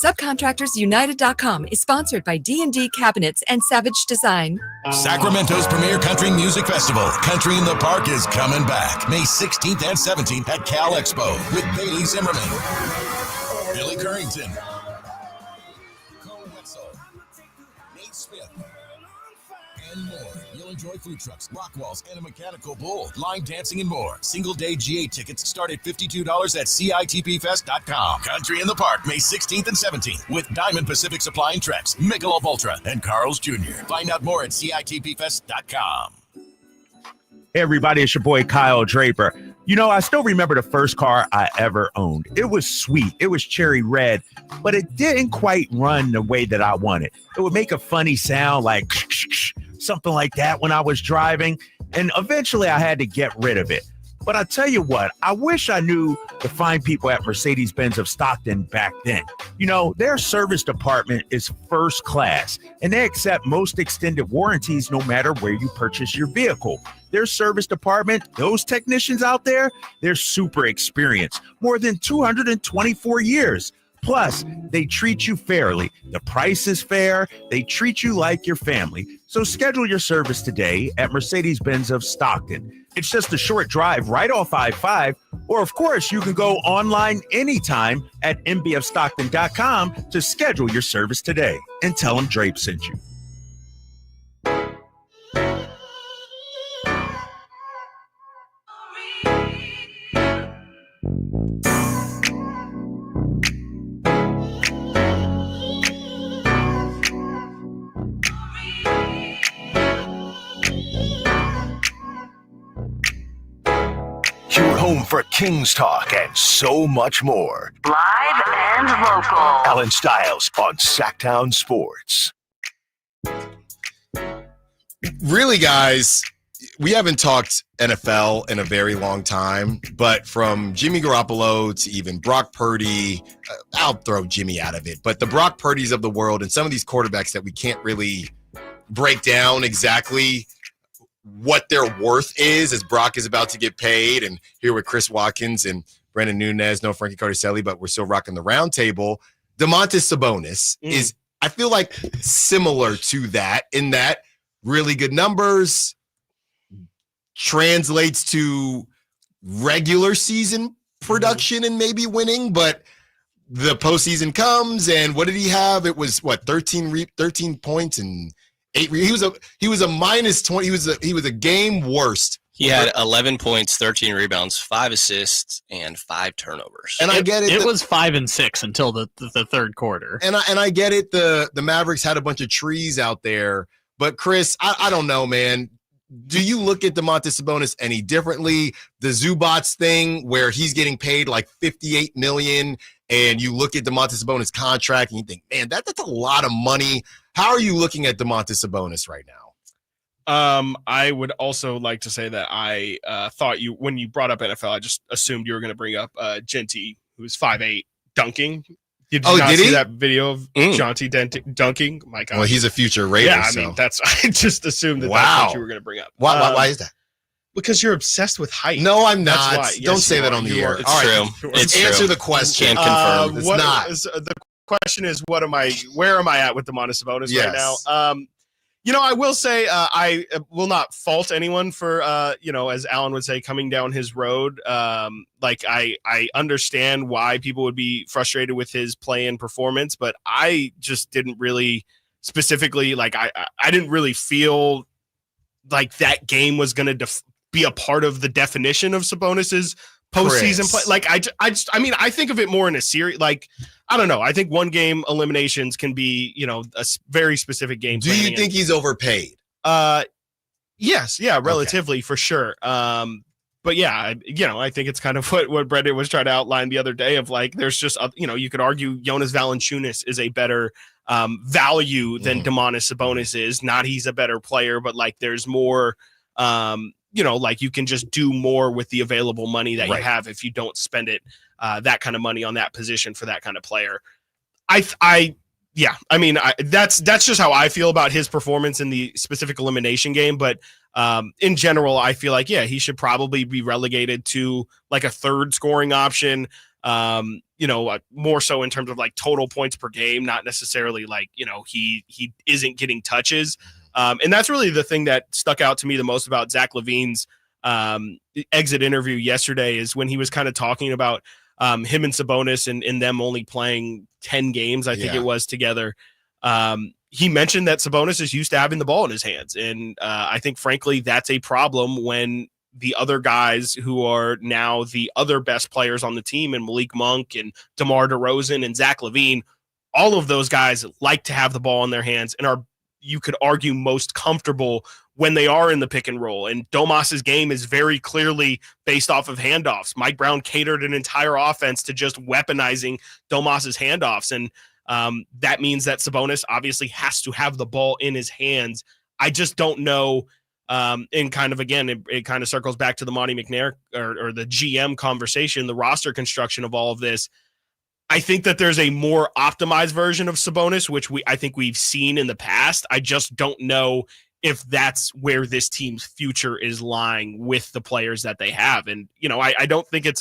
Subcontractorsunited.com is sponsored by D&D Cabinets and Savage Design. Sacramento's premier country music festival, Country in the Park, is coming back May 16th and 17th at Cal Expo with Bailey Zimmerman, Billy Currington, Cole Wetzel, Nate Smith, and more. You'll enjoy food trucks, rock walls, and a mechanical bull, line dancing, and more. Single-day GA tickets start at $52 at CITPFest.com. Country in the Park, May 16th and 17th with Diamond Pacific Supply and Trex, Michelob Ultra, and Carl's Jr. Find out more at CITPFest.com. Hey, everybody, it's your boy Kyle Draper. You know, I still remember the first car I ever owned. It was sweet. It was cherry red, but it didn't quite run the way that I wanted. It would make a funny sound like something like that when I was driving, and eventually I had to get rid of it. But I tell you what, I wish I knew the fine people at Mercedes-Benz of Stockton back then. You know, their service department is first class, and they accept most extended warranties no matter where you purchase your vehicle. Their service department, those technicians out there, they're super experienced, more than 224 years. Plus, they treat you fairly. The price is fair. They treat you like your family. So schedule your service today at Mercedes-Benz of Stockton. It's just a short drive right off I-5. Or, of course, you can go online anytime at mbfstockton.com to schedule your service today. And tell them Drape sent you. You're home for Kings Talk and so much more. Live and local. Allen Stiles on Sacktown Sports. Really, guys, we haven't talked NFL in a very long time, but from Jimmy Garoppolo to even Brock Purdy, I'll throw Jimmy out of it, but the Brock Purdys of the world and some of these quarterbacks that we can't really break down exactly what their worth is as Brock is about to get paid. And here with Chris Watkins and Brendan Nunez, no Frankie Cardicelli, but we're still rocking the round table. Domantas Sabonis is, I feel like, similar to that in that really good numbers translates to regular season production and maybe winning, but the postseason comes and what did he have? It was what, 13 points and 8. He was a minus 20. He was a game worst. He had 11 points, 13 rebounds, 5 assists, and 5 turnovers. And I get it. It was 5 and 6 until the third quarter. And I get it. The Mavericks had a bunch of trees out there, but Chris, I don't know, man. Do you look at Domantas Sabonis any differently? The Zubats thing where he's getting paid like $58 million, and you look at Domantas Sabonis' contract and you think, man, that's a lot of money. How are you looking at Domantas Sabonis right now? I would also like to say that I thought when you brought up NFL, I just assumed you were going to bring up Genty, who's 5'8", dunking. Did you not see that video of Genty dunking? My God. Well, he's a future Raider. Yeah, I so. mean, I just assumed that's what you were going to bring up. Why is that? Because you're obsessed with height. No, I'm not. Yes, Don't say that on the air. It's true. It's answer true. the question. Can't confirm. It's not. The question is, where am I at with Domantas Sabonis right now? I will say I will not fault anyone for, as Allen would say, coming down his road. I understand why people would be frustrated with his play and performance, but I just didn't really specifically, I didn't really feel like that game was going to be a part of the definition of Sabonis's postseason play. I think of it more in a series. I don't know. I think one game eliminations can be, a very specific game. Do you think he's overpaid? Yes. Yeah, relatively for sure. But yeah, I think it's kind of what Brendan was trying to outline the other day of there's just, you could argue Jonas Valanciunas is a better value than Domantas Sabonis is. Not he's a better player, but there's more, you can just do more with the available money that you have if you don't spend it, that kind of money on that position for that kind of player. That's just how I feel about his performance in the specific elimination game. But in general, I feel he should probably be relegated to a third scoring option. More so in terms of total points per game, not necessarily he isn't getting touches. And that's really the thing that stuck out to me the most about Zach LaVine's exit interview yesterday is when he was kind of talking about him and Sabonis and them only playing 10 games, I think it was together. He mentioned that Sabonis is used to having the ball in his hands. And I think, frankly, that's a problem when the other guys who are now the other best players on the team, and Malik Monk and DeMar DeRozan and Zach LaVine, all of those guys like to have the ball in their hands and are, you could argue, most comfortable when they are in the pick and roll. And Domas's game is very clearly based off of handoffs. Mike Brown catered an entire offense to just weaponizing Domas's handoffs. And that means that Sabonis obviously has to have the ball in his hands. I just don't know. And kind of, again, it kind of circles back to the Monty McNair or the GM conversation, the roster construction of all of this. I think that there's a more optimized version of Sabonis, which I think we've seen in the past. I just don't know if that's where this team's future is lying with the players that they have. And, I don't think it's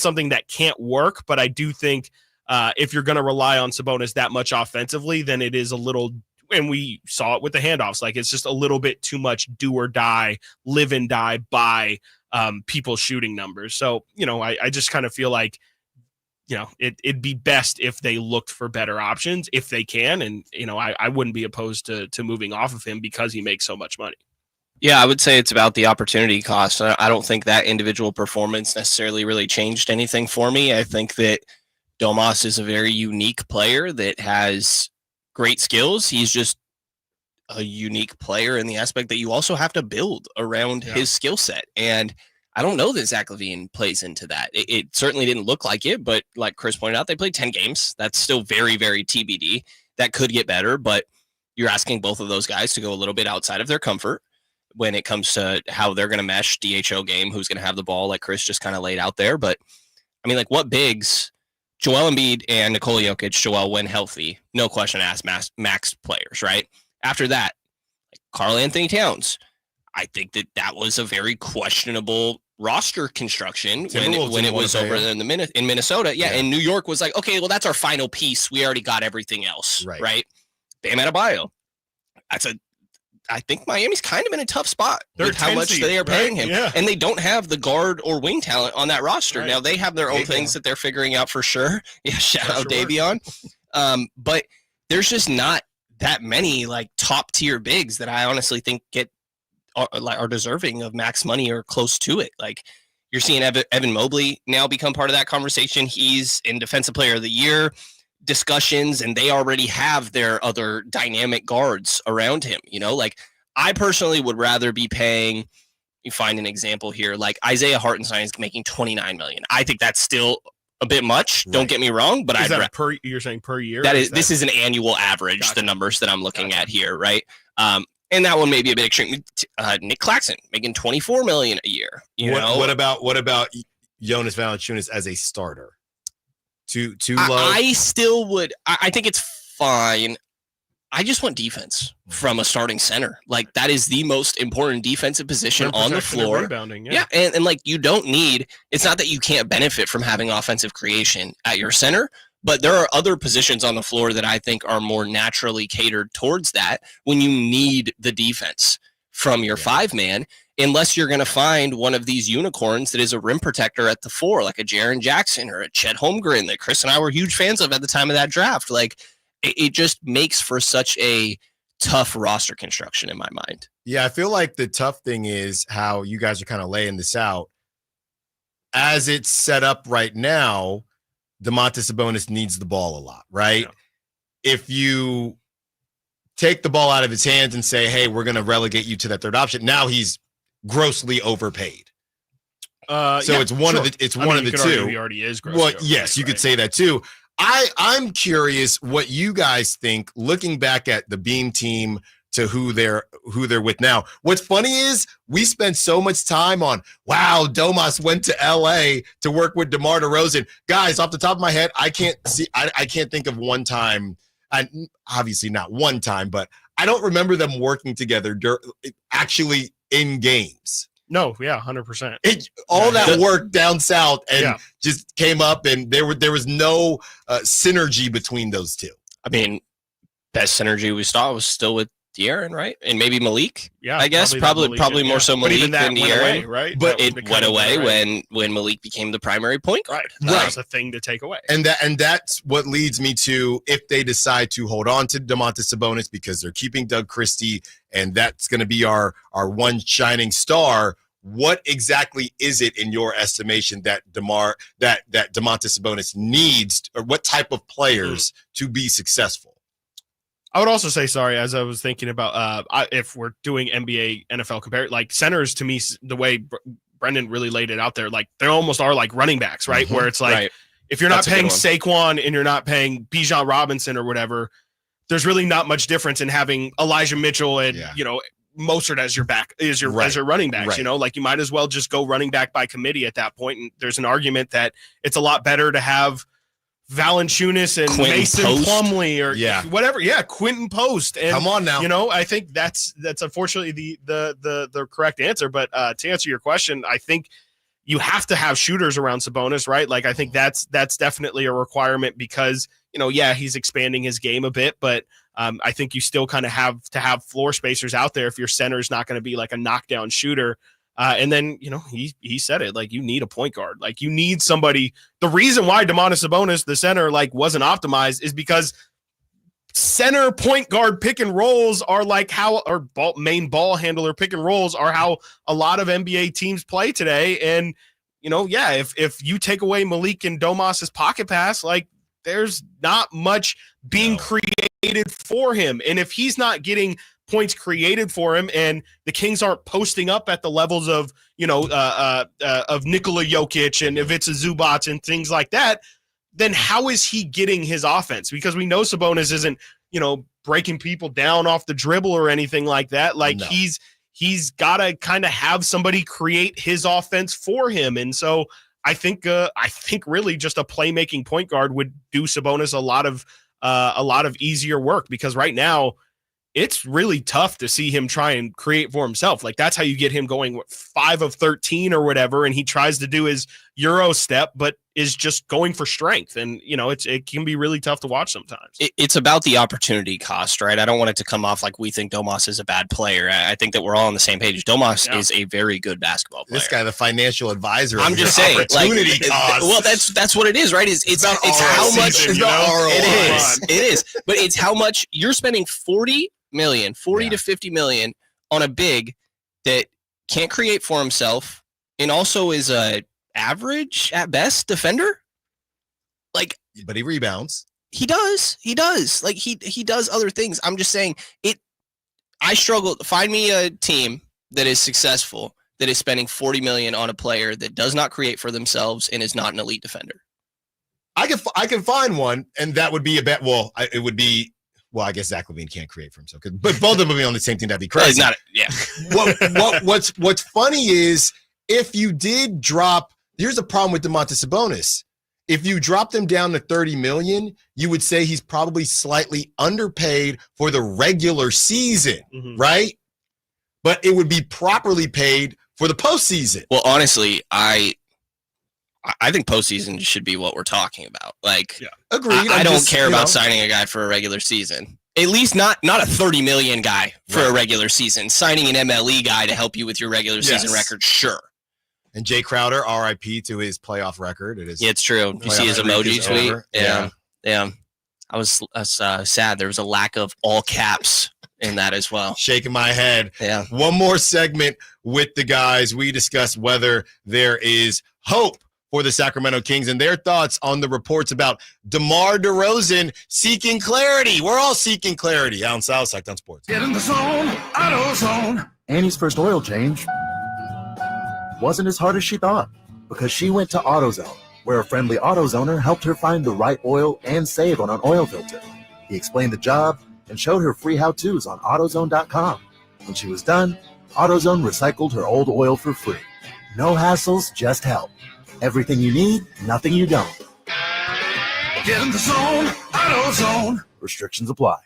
something that can't work, but I do think if you're going to rely on Sabonis that much offensively, then it is a little, and we saw it with the handoffs, it's just a little bit too much do or die, live and die by people's shooting numbers. So, I just kind of feel like, it'd be best if they looked for better options if they can. And, I wouldn't be opposed to moving off of him because he makes so much money. Yeah, I would say it's about the opportunity cost. I don't think that individual performance necessarily really changed anything for me. I think that Domas is a very unique player that has great skills. He's just a unique player in the aspect that you also have to build around his skill set. And I don't know that Zach LaVine plays into that. It certainly didn't look like it, but like Chris pointed out, they played 10 games. That's still very, very TBD. That could get better, but you're asking both of those guys to go a little bit outside of their comfort when it comes to how they're going to mesh DHO game, who's going to have the ball, like Chris just kind of laid out there. But, what bigs, Joel Embiid and Nikola Jokic, Joel, when healthy, no question asked, max players, right? After that, Karl Anthony Towns, I think that was a very questionable roster construction when it was over in Minnesota. Yeah, and New York was like, okay, well, that's our final piece. We already got everything else, right? Bam Adebayo. I think Miami's kind of in a tough spot with how much they are paying him. Yeah. And they don't have the guard or wing talent on that roster. Right. Now, they have their own things that they're figuring out for sure. Yeah, shout out Davion. But there's just not that many top tier bigs that I honestly think are deserving of max money or close to it. You're seeing Evan Mobley now become part of that conversation. He's in Defensive Player of the Year discussions, and they already have their other dynamic guards around him. I personally would rather be paying, you find an example here, Isaiah Hartenstein is making $29 million. I think that's still a bit much. Right. Don't get me wrong, but you're saying per year? This is an annual average. Gotcha. The numbers that I'm looking at here, right? And that one may be a bit extreme. Nick Claxton making $24 million a year. What about Jonas Valanciunas as a starter? Too low? I still would. I think it's fine. I just want defense from a starting center. That is the most important defensive position on the floor. Rebounding, yeah. And you don't need. It's not that you can't benefit from having offensive creation at your center, But there are other positions on the floor that I think are more naturally catered towards that when you need the defense from your 5-man, unless you're going to find one of these unicorns that is a rim protector at the 4, like a Jaren Jackson or a Chet Holmgren that Chris and I were huge fans of at the time of that draft. Like, it just makes for such a tough roster construction in my mind. Yeah, I feel like the tough thing is how you guys are kind of laying this out. As it's set up right now, Domantas Sabonis needs the ball a lot, right? Yeah. If you take the ball out of his hands and say, hey, we're going to relegate you to that third option, now he's grossly overpaid. It's one of the two. He already is grossly overpaid. Yes, you could say that too. I'm curious what you guys think looking back at the Beam team to who they're with now. What's funny is we spent so much time on, wow, Domas went to LA to work with DeMar DeRozan. Guys, off the top of my head, I can't think of one time, and obviously not one time, but I don't remember them working together actually in games. No, yeah, 100%. All that work down south and just came up, and there was no synergy between those two. I mean, best synergy we saw was still with De'Aaron, right? And maybe Malik. Yeah, I guess probably more so Malik than De'Aaron, right? But it went away when Malik became the primary point guard. Right, that was a thing to take away. And that's what leads me to, if they decide to hold on to Domantas Sabonis because they're keeping Doug Christie, and that's going to be our one shining star. What exactly is it in your estimation that Domantas Sabonis needs, or what type of players to be successful? I would also say, sorry, as I was thinking about if we're doing NBA, NFL compare, like centers to me, the way Brendan really laid it out there, like they almost are like running backs, right? Where it's like, if you're not paying Saquon and you're not paying Bijan Robinson or whatever, there's really not much difference in having Elijah Mitchell and, Mostert as your back, as your running backs, like you might as well just go running back by committee at that point. And there's an argument that it's a lot better to have Valanciunas and Quentin Mason Post. Plumlee or whatever. Yeah, Quentin Post. And come on now. I think that's unfortunately the correct answer. But to answer your question, I think you have to have shooters around Sabonis, right? Like I think that's definitely a requirement because he's expanding his game a bit, but I think you still kind of have to have floor spacers out there if your center is not going to be like a knockdown shooter. And then, he said it, like you need a point guard, like you need somebody. The reason why Domantas Sabonis, the center, like wasn't optimized is because center point guard pick and rolls are like how, or main ball handler pick and rolls are how a lot of NBA teams play today. And, if you take away Malik and Domas's pocket pass, like there's not much being created for him. And if he's not getting points created for him and the Kings aren't posting up at the levels of, of Nikola Jokic and Ivica Zubac and things like that, then how is he getting his offense? Because we know Sabonis isn't, breaking people down off the dribble or anything like that. Like he's got to kind of have somebody create his offense for him. And so I think really just a playmaking point guard would do Sabonis a lot of easier work, because right now it's really tough to see him try and create for himself. Like that's how you get him going 5 of 13 or whatever. And he tries to do his Euro step, but is just going for strength. And, it can be really tough to watch sometimes. It's about the opportunity cost, right? I don't want it to come off like we think Domas is a bad player. I think that we're all on the same page. Domas is a very good basketball player. This guy, the financial advisor. I'm just saying, opportunity cost. Well, that's what it is, right? It's how much it is, but it's how much you're spending 40 to 50 million on a big that can't create for himself and also is a average at best defender. Like, but he rebounds. He does. Like he does other things. I'm just saying I struggle. Find me a team that is successful that is spending 40 million on a player that does not create for themselves and is not an elite defender. I can find one, and that would be it would be. Well, I guess Zach LaVine can't create for himself, but both of them would be on the same team. That'd be crazy. What's funny is if you did drop. Here's the problem with Domantas Sabonis. If you drop them down to 30 million, you would say he's probably slightly underpaid for the regular season, right? But it would be properly paid for the postseason. Well, honestly, I I think postseason should be what we're talking about. Like, agreed. I don't care about signing a guy for a regular season. At least not a $30 million guy for a regular season. Signing an MLE guy to help you with your regular season record, sure. And Jay Crowder, RIP to his playoff record. It's true. You see his emoji tweet? Yeah. I was sad. There was a lack of all caps in that as well. Shaking my head. Yeah. One more segment with the guys. We discuss whether there is hope for the Sacramento Kings and their thoughts on the reports about DeMar DeRozan seeking clarity. We're all seeking clarity. Allen Stiles, Sacktown Sports. Get in the zone, AutoZone. Annie's first oil change wasn't as hard as she thought because she went to AutoZone, where a friendly AutoZoner helped her find the right oil and save on an oil filter. He explained the job and showed her free how-tos on AutoZone.com. When she was done, AutoZone recycled her old oil for free. No hassles, just help. Everything you need, nothing you don't. Get in the zone, AutoZone. Restrictions apply.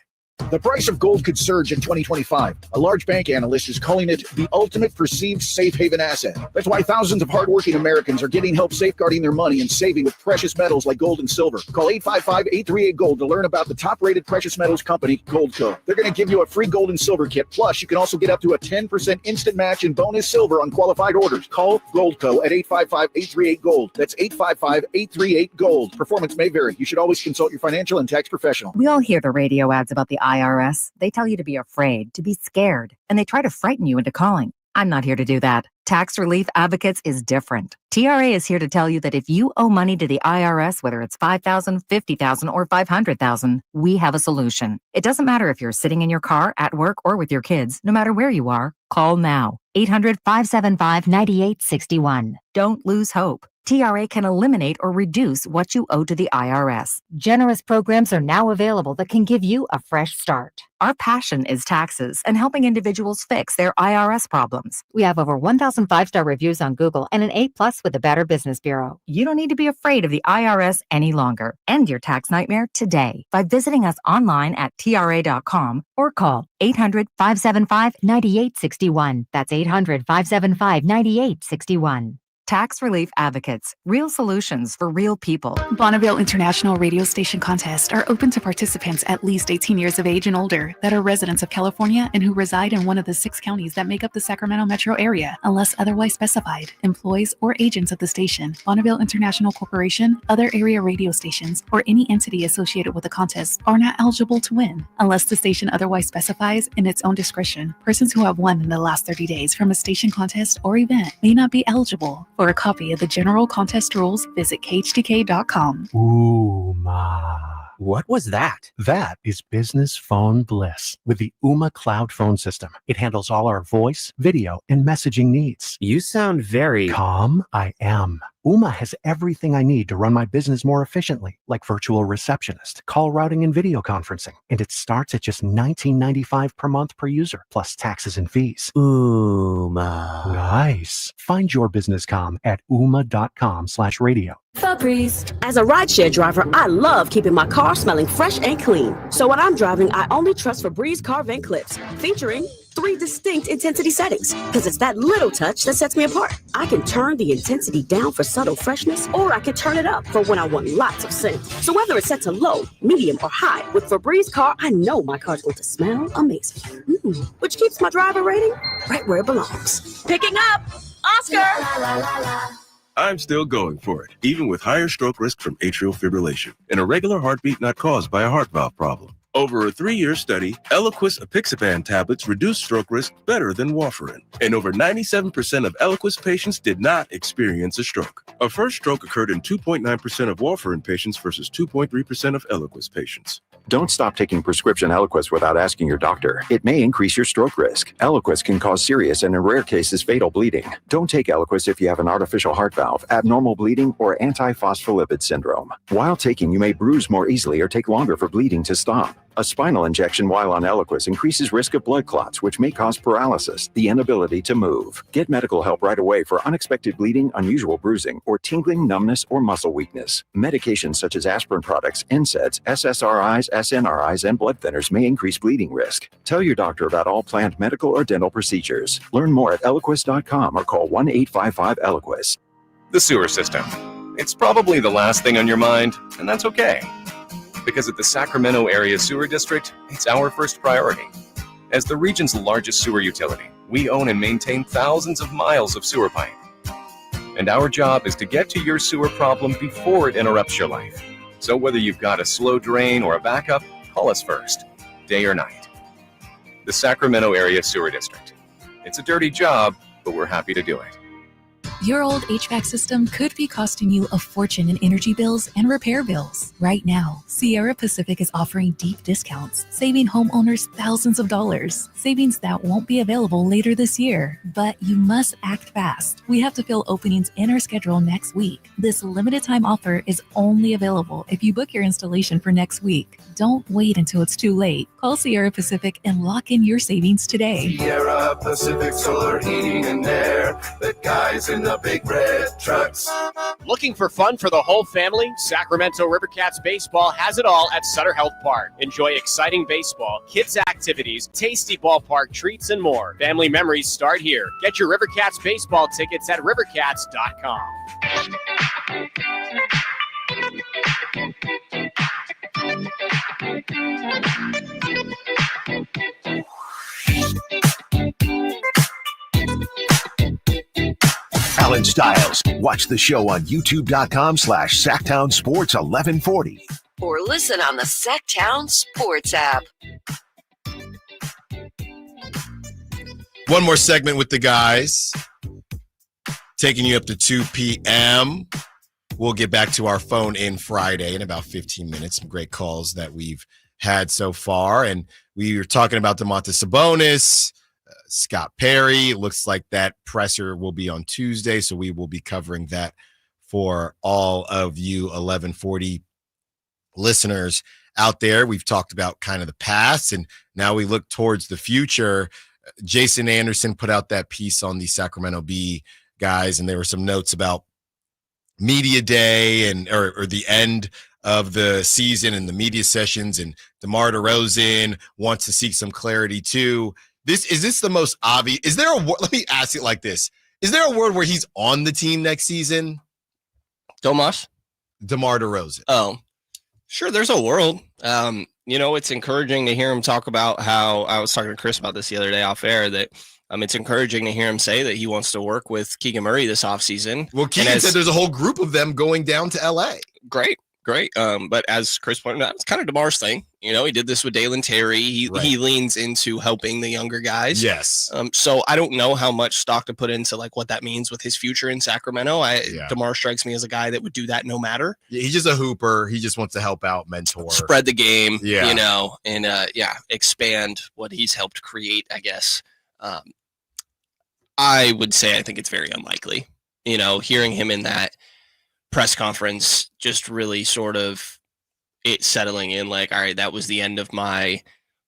The price of gold could surge in 2025. A large bank analyst is calling it the ultimate perceived safe haven asset. That's why thousands of hardworking Americans are getting help safeguarding their money and saving with precious metals like gold and silver. Call 855-838-GOLD to learn about the top-rated precious metals company, Goldco. They're going to give you a free gold and silver kit. Plus, you can also get up to a 10% instant match in bonus silver on qualified orders. Call Goldco at 855-838-GOLD. That's 855-838-GOLD. Performance may vary. You should always consult your financial and tax professional. We all hear the radio ads about the IRS. They tell you to be afraid, to be scared, and they try to frighten you into calling. I'm not here to do that. Tax Relief Advocates is different. TRA is here to tell you that if you owe money to the IRS, whether it's $5,000, $50,000, or $500,000, we have a solution. It doesn't matter if you're sitting in your car, at work, or with your kids. No matter where you are, call now. 800-575-9861. Don't lose hope. TRA can eliminate or reduce what you owe to the IRS. Generous programs are now available that can give you a fresh start. Our passion is taxes and helping individuals fix their IRS problems. We have over 1,000 5-star reviews on Google and an A+ with the Better Business Bureau. You don't need to be afraid of the IRS any longer. End your tax nightmare today by visiting us online at TRA.com or call 800-575-9861. That's 800-575-9861. Tax Relief Advocates, real solutions for real people. Bonneville International Radio Station contests are open to participants at least 18 years of age and older that are residents of California and who reside in one of the 6 counties that make up the Sacramento metro area, unless otherwise specified. Employees or agents of the station, Bonneville International Corporation, other area radio stations, or any entity associated with the contest are not eligible to win, unless the station otherwise specifies in its own discretion. Persons who have won in the last 30 days from a station contest or event may not be eligible. For a copy of the general contest rules, visit KHTK.com. Ooh, ma. What was that? That is business phone bliss with the Ooma cloud phone system. It handles all our voice, video, and messaging needs. You sound very calm. I am. Ooma has everything I need to run my business more efficiently, like virtual receptionist, call routing, and video conferencing. And it starts at just $19.95 per month per user, plus taxes and fees. Ooma. Nice. Find your business comm at ooma.com/radio. Febreze. As a rideshare driver, I love keeping my car smelling fresh and clean. So when I'm driving, I only trust Febreze car vent clips, featuring 3 distinct intensity settings, because it's that little touch that sets me apart. I can turn the intensity down for subtle freshness, or I can turn it up for when I want lots of scent. So whether it's set to low, medium, or high, with Febreze car, I know my car's going to smell amazing. Which keeps my driver rating right where it belongs. Picking up, Oscar! I'm still going for it, even with higher stroke risk from atrial fibrillation, an irregular heartbeat not caused by a heart valve problem. Over a 3-year study, Eliquis apixaban tablets reduced stroke risk better than warfarin, and over 97% of Eliquis patients did not experience a stroke. A first stroke occurred in 2.9% of warfarin patients versus 2.3% of Eliquis patients. Don't stop taking prescription Eliquis without asking your doctor. It may increase your stroke risk. Eliquis can cause serious and in rare cases fatal bleeding. Don't take Eliquis if you have an artificial heart valve, abnormal bleeding, or antiphospholipid syndrome. While taking, you may bruise more easily or take longer for bleeding to stop. A spinal injection while on Eliquis increases risk of blood clots, which may cause paralysis, the inability to move. Get medical help right away for unexpected bleeding, unusual bruising, or tingling, numbness, or muscle weakness. Medications such as aspirin products, NSAIDs, SSRIs, SNRIs, and blood thinners may increase bleeding risk. Tell your doctor about all planned medical or dental procedures. Learn more at Eliquis.com or call 1-855-ELIQUIS. The sewer system. It's probably the last thing on your mind, and that's okay. Because at the Sacramento Area Sewer District, it's our first priority. As the region's largest sewer utility, we own and maintain thousands of miles of sewer pipe. And our job is to get to your sewer problem before it interrupts your life. So whether you've got a slow drain or a backup, call us first, day or night. The Sacramento Area Sewer District. It's a dirty job, but we're happy to do it. Your old HVAC system could be costing you a fortune in energy bills and repair bills. Right now, Sierra Pacific is offering deep discounts, saving homeowners thousands of dollars. Savings that won't be available later this year. But you must act fast. We have to fill openings in our schedule next week. This limited time offer is only available if you book your installation for next week. Don't wait until it's too late. Call Sierra Pacific and lock in your savings today. Sierra Pacific Solar Heating and Air. The guys in the big red trucks. Looking for fun for the whole family? Sacramento Rivercats Baseball has it all at Sutter Health Park. Enjoy exciting baseball, kids' activities, tasty ballpark treats, and more. Family memories start here. Get your Rivercats baseball tickets at rivercats.com. Allen Stiles. Watch the show on youtube.com/Sacktown Sports 1140. Or listen on the Sacktown Sports app. One more segment with the guys, taking you up to 2 p.m. We'll get back to our phone in Friday in about 15 minutes. Some great calls that we've had so far. And we were talking about Domantas Sabonis, Scott Perry. It looks like that presser will be on Tuesday, so we will be covering that for all of you 1140 listeners out there. We've talked about kind of the past, and now we look towards the future. Jason Anderson put out that piece on the Sacramento Bee guys, and there were some notes about media day and or the end of the season and the media sessions, and DeMar DeRozan wants to seek some clarity too. Is this the most obvious? Is there a let me ask it like this. Is there a word where he's on the team next season? DeMar DeRozan. Oh, sure. There's a world. It's encouraging to hear him talk about how I was talking to Chris about this the other day off air that it's encouraging to hear him say that he wants to work with Keegan Murray this offseason. Well, Keegan said there's a whole group of them going down to LA. Great. But as Chris pointed out, it's kind of DeMar's thing. He did this with Dalen Terry. He leans into helping the younger guys. Yes. So I don't know how much stock to put into like what that means with his future in Sacramento. DeMar strikes me as a guy that would do that no matter. Yeah, he's just a hooper. He just wants to help out, mentor, spread the game. Yeah. And expand what he's helped create, I guess. I would say I think it's very unlikely. Hearing him in that press conference just really sort of it settling in like, all right, that was the end of my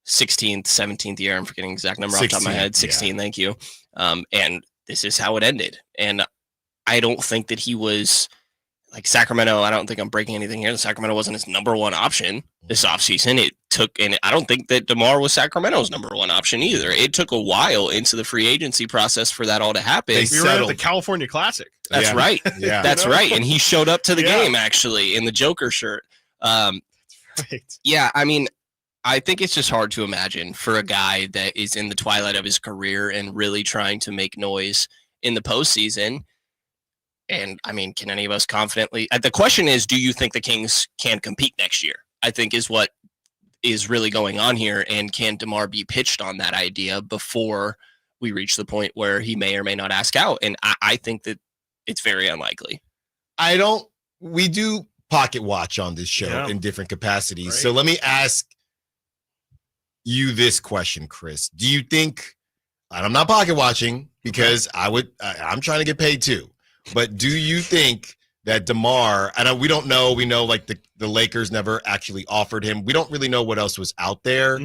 16th, 17th year. I'm forgetting the exact number off the top of my head. 16, Thank you. And this is how it ended. And I don't think that he was like Sacramento. I don't think I'm breaking anything here. The Sacramento wasn't his number one option this offseason. And I don't think that DeMar was Sacramento's number one option either. It took a while into the free agency process for that all to happen. We were at the California Classic. That's right. Yeah. That's right. And he showed up to the game actually in the Joker shirt. Yeah, I think it's just hard to imagine for a guy that is in the twilight of his career and really trying to make noise in the postseason. And can any of us confidently? The question is, do you think the Kings can compete next year? I think is what is really going on here. And can DeMar be pitched on that idea before we reach the point where he may or may not ask out? And I think that it's very unlikely. We do pocket watch on this show in different capacities. Right. So let me ask you this question, Chris. Do you think, and I'm not pocket watching because I'm trying to get paid too, but do you think that DeMar, we don't know, we know like the Lakers never actually offered him. We don't really know what else was out there,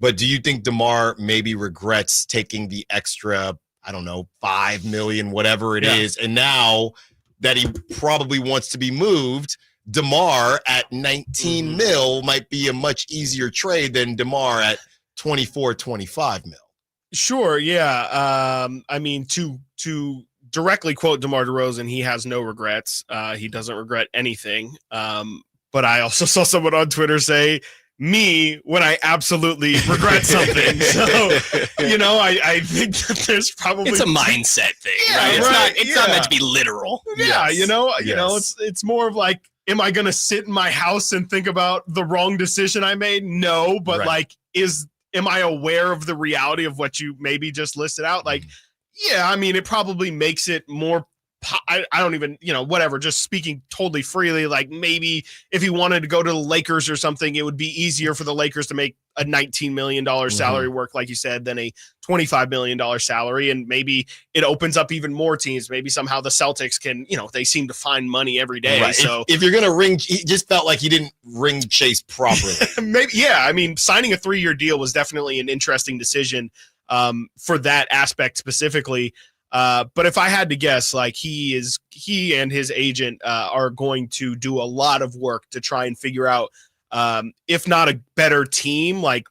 but do you think DeMar maybe regrets taking the extra, $5 million, whatever it is, and now that he probably wants to be moved, DeMar at 19 mil might be a much easier trade than DeMar at 24, 25 mil. Sure. Yeah. To directly quote DeMar DeRozan, he has no regrets. He doesn't regret anything. But I also saw someone on Twitter say, me when I absolutely regret something. So, I think that there's probably it's a mindset thing, right? It's not meant to be literal. Yeah, it's more of like, am I going to sit in my house and think about the wrong decision I made? No, but am I aware of the reality of what you maybe just listed out? Like, yeah, I mean, it probably makes it more. I don't even, whatever, just speaking totally freely, like maybe if he wanted to go to the Lakers or something, it would be easier for the Lakers to make a $19 million salary work, like you said, than a $25 million salary. And maybe it opens up even more teams. Maybe somehow the Celtics can, they seem to find money every day. Right. So if you're going to ring, he just felt like he didn't ring Chase properly. Maybe, yeah. I mean, signing a 3-year deal was definitely an interesting decision for that aspect specifically. But if I had to guess, like he and his agent are going to do a lot of work to try and figure out, if not a better team, like,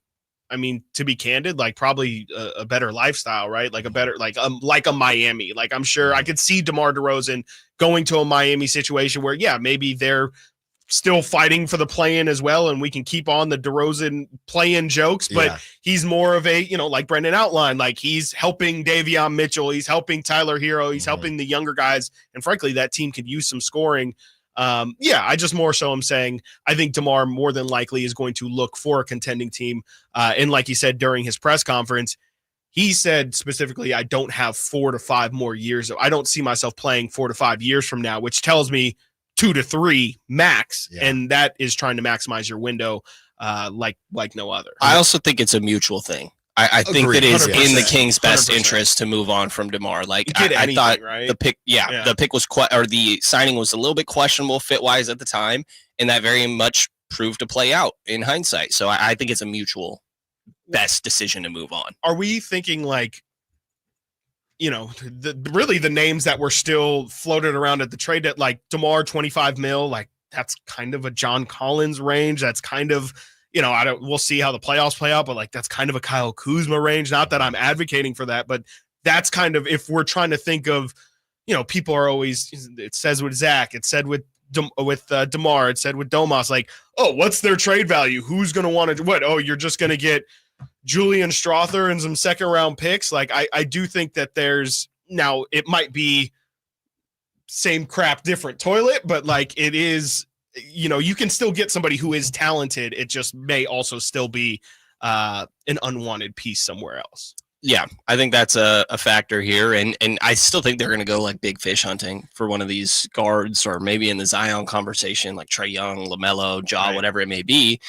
I mean, to be candid, like probably a better lifestyle, right? Like a better, like a Miami. Like I'm sure I could see DeMar DeRozan going to a Miami situation where, yeah, maybe they're still fighting for the play-in as well, and we can keep on the DeRozan play-in jokes, but he's more of a, like Brendan outlined, like he's helping Davion Mitchell, he's helping Tyler Hero, he's helping the younger guys, and frankly, that team could use some scoring. I just more so am saying I think DeMar more than likely is going to look for a contending team, and like he said during his press conference, he said specifically, I don't have 4 to 5 more years. I don't see myself playing 4 to 5 years from now, which tells me 2 to 3 max, and that is trying to maximize your window like no other. I also think it's a mutual thing. I think it is 100%. In the Kings' best 100%. Interest to move on from DeMar. Like I thought right? The pick, the pick was the signing was a little bit questionable fit wise at the time, and that very much proved to play out in hindsight. So I think it's a mutual best decision to move on. Are we thinking like, the names that were still floated around at the trade deadline, like DeMar, 25 mil, like that's kind of a John Collins range. That's kind of, we'll see how the playoffs play out, but like, that's kind of a Kyle Kuzma range. Not that I'm advocating for that, but that's kind of, if we're trying to think of, people are always, it says with Zach, it said with DeMar, it said with Domas, like, oh, what's their trade value? Who's going to want to, what? Oh, you're just going to get Julian Strother and some 2nd-round picks. Like I do think that there's now it might be same crap, different toilet, but like it is, you can still get somebody who is talented. It just may also still be an unwanted piece somewhere else. Yeah, I think that's a factor here, and I still think they're going to go like big fish hunting for one of these guards, or maybe in the Zion conversation, like Trae Young, LaMelo, Ja, right. Whatever it may be,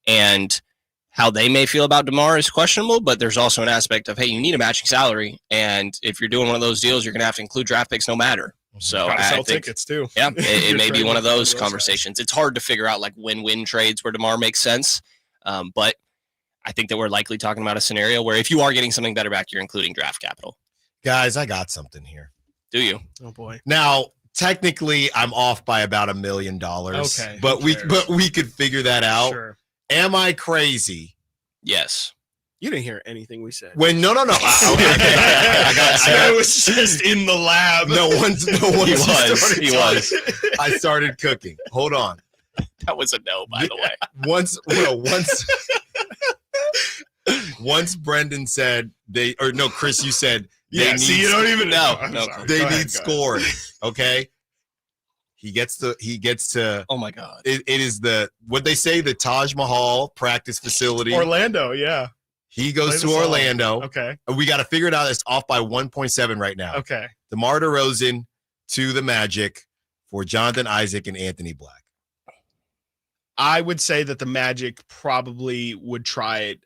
and how they may feel about DeMar is questionable, but there's also an aspect of, hey, you need a matching salary, and if you're doing one of those deals, you're going to have to include draft picks no matter. So I sell think tickets too. Yeah, it may be one of those conversations. It's hard to figure out like win-win trades where DeMar makes sense, but I think that we're likely talking about a scenario where if you are getting something better back, you're including draft capital. Guys, I got something here. Do you? Oh boy. Now, technically, I'm off by about $1 million. Okay, but we could figure that out. Sure. Am I crazy? Yes. You didn't hear anything we said. No. I was just in the lab. No one's he was. I started cooking. Hold on. That was a no, by the way. Once Brendan said Chris, you said they need. See, you don't even know. No, they need scoring. Okay. He gets to. Oh my God! It is what they say, the Taj Mahal practice facility. Orlando, yeah. He goes to Orlando. Okay. We got to figure it out. It's off by 1.7 right now. Okay. DeMar DeRozan to the Magic for Jonathan Isaac and Anthony Black. I would say that the Magic probably would try it.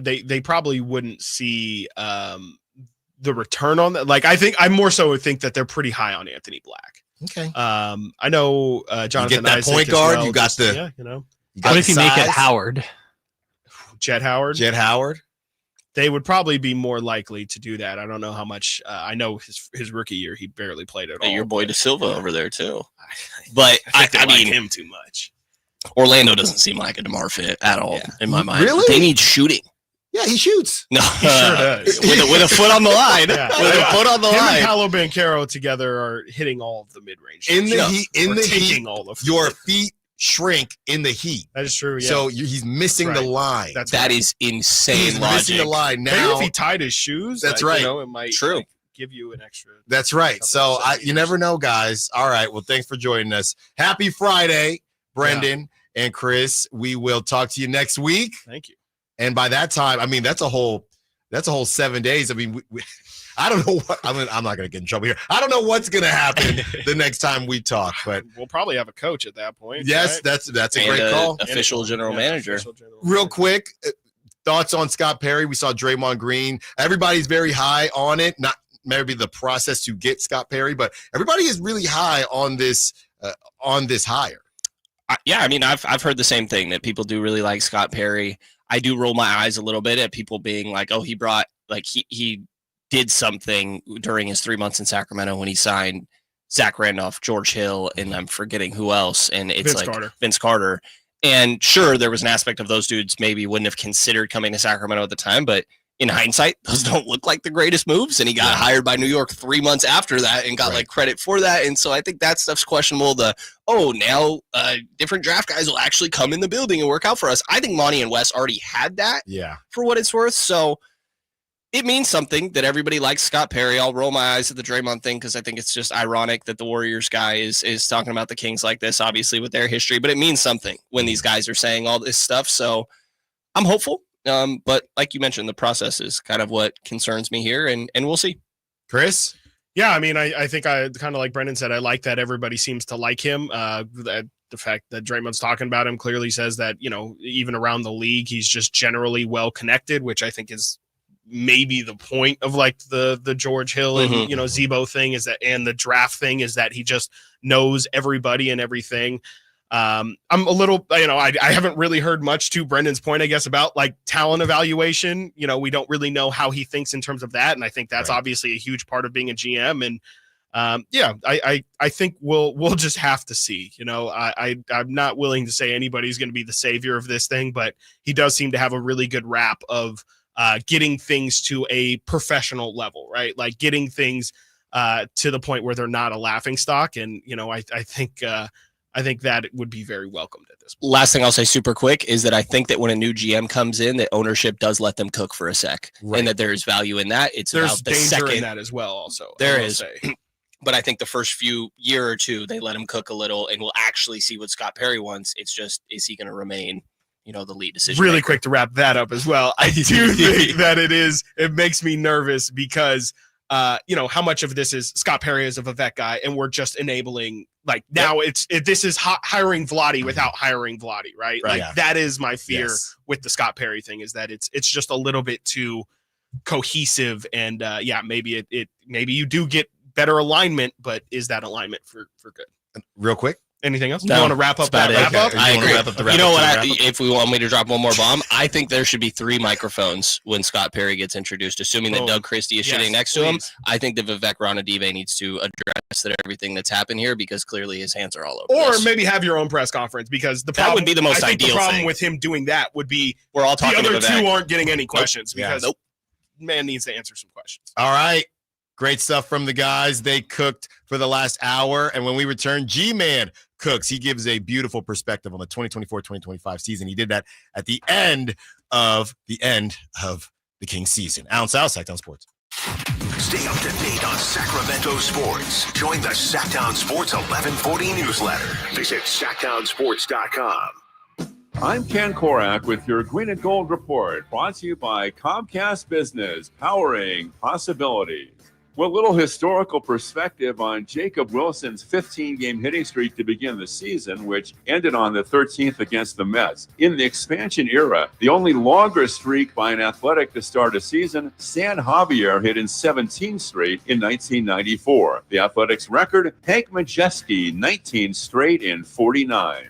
They probably wouldn't see the return on that. Like I more so think that they're pretty high on Anthony Black. Okay. I know Jonathan. You get that Isaac point guard. Well, you got the. Yeah, you know. What if you make it Howard? Jet Howard. Jet Howard. They would probably be more likely to do that. I don't know how much. I know his rookie year he barely played at all. Your boy De Silva over there too. But I mean, like him too much. Orlando doesn't seem like a DeMar fit at all in my mind. Really? They need shooting. Yeah, he shoots. No, He sure does. with a foot on the line. Yeah. With a foot on the Him line. and Paolo Banchero together are hitting all of the mid-range. In the shots. heat, in Or the taking heat, all of your feet shrink in the heat. That is true. Yeah. So he's missing the line. That is insane He's logic. missing the line Maybe now. if he tied his shoes, That's like, right. You know, it might True. like, give you an extra. That's right. So you never know, guys. All right. Well, thanks for joining us. Happy Friday, Brendan and Chris. We will talk to you next week. Thank you. And by that time, I mean that's a whole 7 days. I mean, I don't know what I'm not going to get in trouble here. I don't know what's going to happen the next time we talk, but We'll probably have a coach at that point. yes, right? that's a And great call. Official general manager. Real quick, thoughts on Scott Perry? We saw Draymond Green. Everybody's very high on it. Not maybe the process to get Scott Perry, but everybody is really high on this hire. Yeah, I mean, I've heard the same thing, that people do really like Scott Perry. I do roll my eyes a little bit at people being like, oh, he brought, like, he did something during his 3 months in Sacramento when he signed Zach Randolph, George Hill, and I'm forgetting who else. And it's Vince Carter. And sure, there was an aspect of those dudes maybe wouldn't have considered coming to Sacramento at the time, but in hindsight, those don't look like the greatest moves. And he got hired by New York 3 months after that and got like credit for that. And so I think that stuff's questionable. Now different draft guys will actually come in the building and work out for us. I think Monty and Wes already had that for what it's worth. So it means something that everybody likes Scott Perry. I'll roll my eyes at the Draymond thing because I think it's just ironic that the Warriors guy is talking about the Kings like this, obviously with their history, but it means something when these guys are saying all this stuff. So I'm hopeful. But like you mentioned, the process is kind of what concerns me here, and we'll see. Chris? Yeah, I mean, I think I kind of like Brendan said, I like that everybody seems to like him. The fact that Draymond's talking about him clearly says that, you know, even around the league, he's just generally well connected, which I think is maybe the point of like the George Hill and, you know, Zebo thing is that, and the draft thing is that he just knows everybody and everything. I'm a little, you know, I haven't really heard much to Brendan's point, I guess, about like talent evaluation. You know, we don't really know how he thinks in terms of that. And I think that's obviously a huge part of being a GM. And I think we'll just have to see. You know, I'm not willing to say anybody's going to be the savior of this thing, but he does seem to have a really good rap of getting things to a professional level, right? Like getting things to the point where they're not a laughing stock. And, you know, I think that would be very welcomed at this point. Last thing I'll say super quick is that I think that when a new GM comes in, that ownership does let them cook for a sec, and that there's value in that. There's about the danger second in that as well. Also, there is, but I think the first year or two, they let him cook a little, and we'll actually see what Scott Perry wants. It's just, is he going to remain, you know, the lead decision? Really quick to wrap that up as well. I do think that it makes me nervous because, you know, how much of this is Scott Perry is a Vivek guy, and we're just enabling. Like now this is hiring Vlade without hiring Vlade, right? Like that is my fear with the Scott Perry thing, is that it's just a little bit too cohesive, and maybe maybe you do get better alignment, but is that alignment for good? Real quick. Anything else? You want to wrap up that wrap up? I agree. You know what? If we want me to drop one more bomb, I think there should be 3 microphones when Scott Perry gets introduced, assuming that Doug Christie is sitting next to him. I think that Vivek Ranadive needs to address everything that's happened here, because clearly his hands are all over Or this. maybe have your own press conference, because that would be the most ideal the problem thing. with him doing that would be we're all talking the other to Vivek. two aren't getting any questions because man needs to answer some questions. All right. Great stuff from the guys. They cooked for the last hour. And when we return, Gman cooks. He gives a beautiful perspective on the 2024-2025 season. He did that at the end of the Kings season. Allen Stiles, Sacktown Sports. Stay up to date on Sacramento sports. Join the Sacktown Sports 1140 newsletter. Visit sacktownsports.com. I'm Ken Korak with your Green and Gold Report, brought to you by Comcast Business, powering possibilities. With a little historical perspective on Jacob Wilson's 15-game hitting streak to begin the season, which ended on the 13th against the Mets. In the expansion era, the only longer streak by an athletic to start a season, Stan Javier hit in 17 straight in 1994. The Athletics record, Hank Majeski, 19 straight in 49.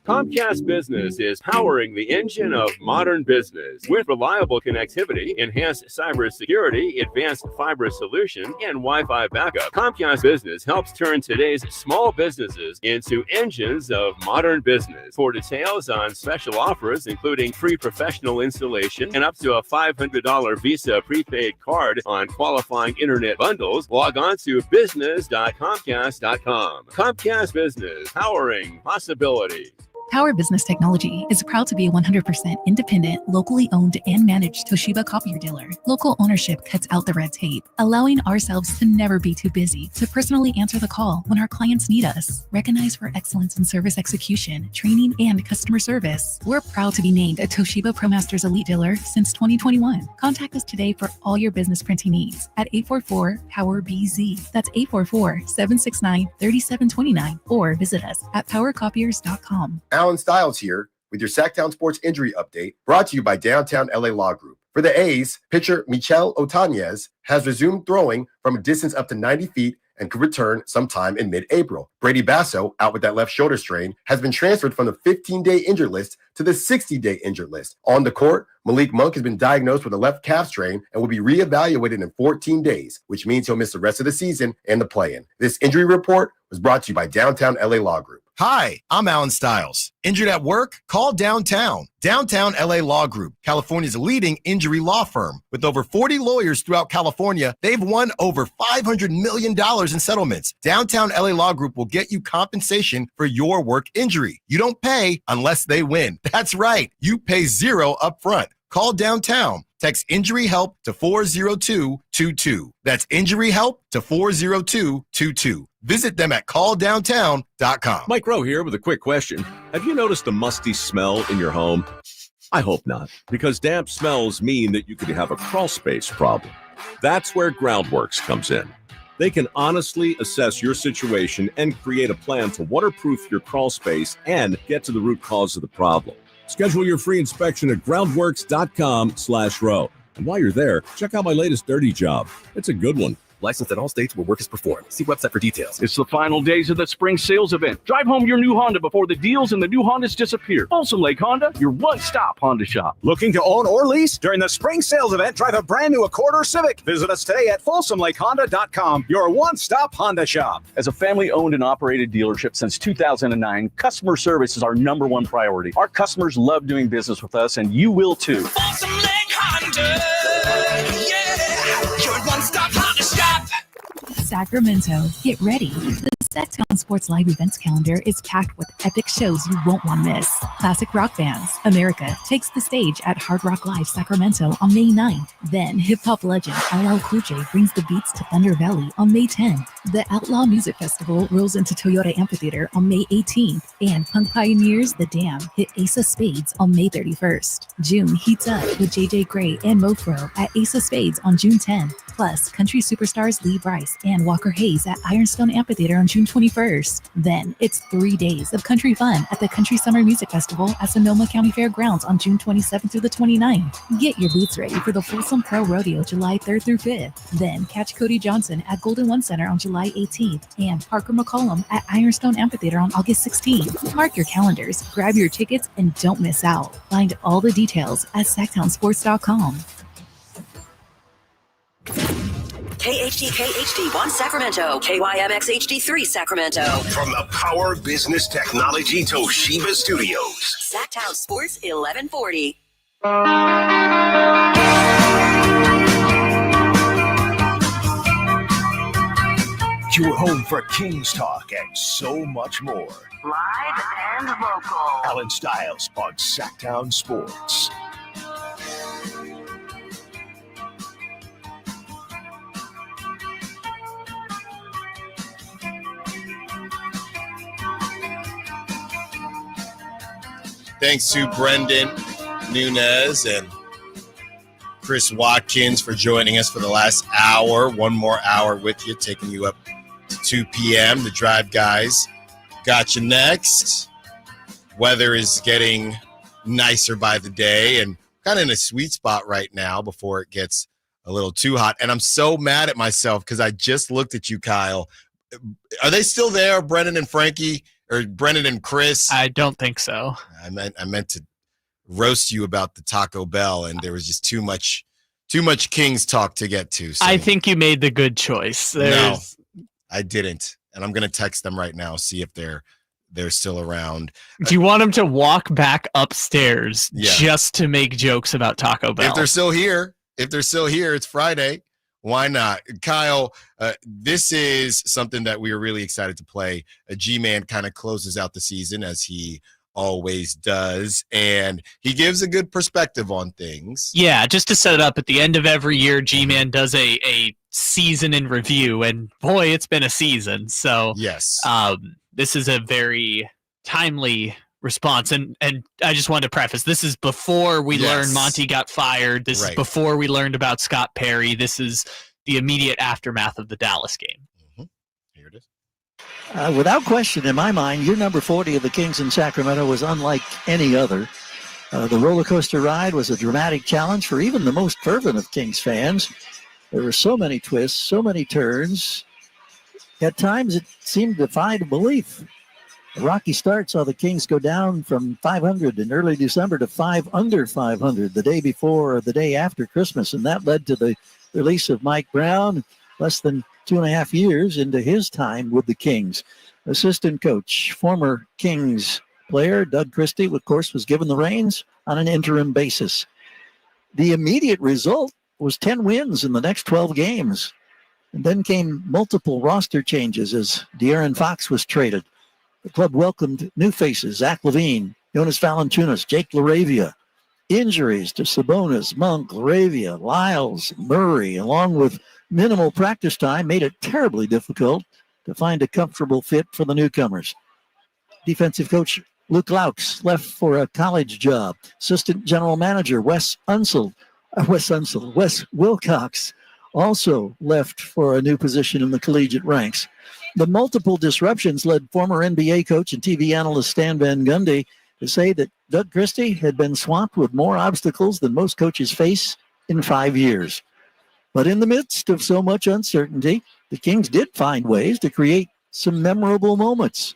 Comcast Business is powering the engine of modern business with reliable connectivity, enhanced cybersecurity, advanced fiber solution, and Wi-Fi backup. Comcast Business helps turn today's small businesses into engines of modern business. For details on special offers, including free professional installation and up to a $500 Visa prepaid card on qualifying internet bundles, log on to business.comcast.com. Comcast Business, powering possibility. Power Business Technology is proud to be a 100% independent, locally owned and managed Toshiba copier dealer. Local ownership cuts out the red tape, allowing ourselves to never be too busy to personally answer the call when our clients need us. Recognized for excellence in service execution, training, and customer service, we're proud to be named a Toshiba ProMasters Elite Dealer since 2021. Contact us today for all your business printing needs at 844-POWER-BZ. That's 844-769-3729, or visit us at powercopiers.com. Allen Stiles here with your Sacktown Sports Injury Update, brought to you by Downtown LA Law Group. For the A's, pitcher Michel Otanez has resumed throwing from a distance up to 90 feet and could return sometime in mid-April. Brady Basso, out with that left shoulder strain, has been transferred from the 15-day injured list to the 60-day injured list. On the court, Malik Monk has been diagnosed with a left calf strain and will be reevaluated in 14 days, which means he'll miss the rest of the season and the play-in. This injury report was brought to you by Downtown LA Law Group. Hi, I'm Allen Stiles. Injured at work? Call Downtown. Downtown LA Law Group, California's leading injury law firm. With over 40 lawyers throughout California, they've won over $500 million in settlements. Downtown LA Law Group will get you compensation for your work injury. You don't pay unless they win. That's right. You pay zero up front. Call Downtown. Text injury help to 40222. That's injury help to 40222. Visit them at calldowntown.com. Mike Rowe here with a quick question. Have you noticed a musty smell in your home? I hope not, because damp smells mean that you could have a crawl space problem. That's where Groundworks comes in. They can honestly assess your situation and create a plan to waterproof your crawl space and get to the root cause of the problem. Schedule your free inspection at groundworks.com/row. And while you're there, check out my latest dirty job. It's a good one. Licensed in all states where work is performed. See website for details. It's the final days of the spring sales event. Drive home your new Honda before the deals and the new Hondas disappear. Folsom Lake Honda, your one-stop Honda shop. Looking to own or lease? During the spring sales event, drive a brand new Accord or Civic. Visit us today at folsomlakehonda.com, your one-stop Honda shop. As a family-owned and operated dealership since 2009, customer service is our number one priority. Our customers love doing business with us, and you will too. Folsom Lake Honda, yeah, your one-stop Honda shop. Sacramento, get ready. The Sacktown Sports Live events calendar is packed with epic shows you won't want to miss. Classic rock bands, America takes the stage at Hard Rock Live Sacramento on May 9th. Then hip-hop legend LL Cool J brings the beats to Thunder Valley on May 10th. The Outlaw Music Festival rolls into Toyota Amphitheater on May 18th. And punk pioneers The Dam hit Ace of Spades on May 31st. June heats up with JJ Gray and Mofro at Ace of Spades on June 10th. Plus, country superstars Lee Brice and Walker Hayes at Ironstone Amphitheater on June 21st. Then it's 3 days of country fun at the Country Summer Music Festival at Sonoma County Fairgrounds on June 27th through the 29th. Get your boots ready for the Folsom Pro Rodeo July 3rd through 5th. Then catch Cody Johnson at Golden One Center on July 18th and Parker McCollum at Ironstone Amphitheater on August 16th. Mark your calendars, grab your tickets, and don't miss out. Find all the details at sacktownsports.com. KHD1 Sacramento, KYMX HD3 Sacramento. From the Power Business Technology Toshiba Studios. Sacktown Sports 1140. You're home for Kings Talk and so much more. Live and local. Allen Stiles on Sacktown Sports. Thanks to Brendan Nunez and Chris Watkins for joining us for the last hour. One more hour with you, taking you up to 2 p.m. The Drive Guys got you next. Weather is getting nicer by the day and kind of in a sweet spot right now before it gets a little too hot. And I'm so mad at myself because I just looked at you, Kyle. Are they still there, Brendan and Frankie? or Brennan and Chris. I don't think so. I meant to roast you about the Taco Bell, and there was just too much Kings talk to get to. So. I think you made the good choice. No, I didn't, and I'm gonna text them right now, see if they're still around. Do you want them to walk back upstairs just to make jokes about Taco Bell? If they're still here, it's Friday. Why not? Kyle, this is something that we are really excited to play. Gman kind of closes out the season as he always does, and he gives a good perspective on things. Yeah, just to set it up, at the end of every year, G-Man does a season in review, and boy, it's been a season. So yes, this is a very timely response, and I just wanted to preface, this is before we learned Monty got fired. This is before we learned about Scott Perry. This is the immediate aftermath of the Dallas game. Here it is. Without question, in my mind, year number 40 of the Kings in Sacramento was unlike any other. The roller coaster ride was a dramatic challenge for even the most fervent of Kings fans. There were so many twists, so many turns. At times, it seemed to defy belief. A rocky start saw the Kings go down from 500 in early December to 5 under 500 the day before or the day after Christmas, and that led to the release of Mike Brown less than 2.5 years into his time with the Kings. Assistant coach, former Kings player Doug Christie, of course, was given the reins on an interim basis. The immediate result was 10 wins in the next 12 games. And then came multiple roster changes as De'Aaron Fox was traded. The club welcomed new faces, Zach LaVine, Jonas Valanciunas, Jake Laravia. Injuries to Sabonis, Monk, Laravia, Lyles, Murray, along with minimal practice time, made it terribly difficult to find a comfortable fit for the newcomers. Defensive coach Luke Laux left for a college job. Assistant general manager Wes Wilcox also left for a new position in the collegiate ranks. The multiple disruptions led former NBA coach and TV analyst Stan Van Gundy to say that Doug Christie had been swamped with more obstacles than most coaches face in 5 years. But in the midst of so much uncertainty, the Kings did find ways to create some memorable moments.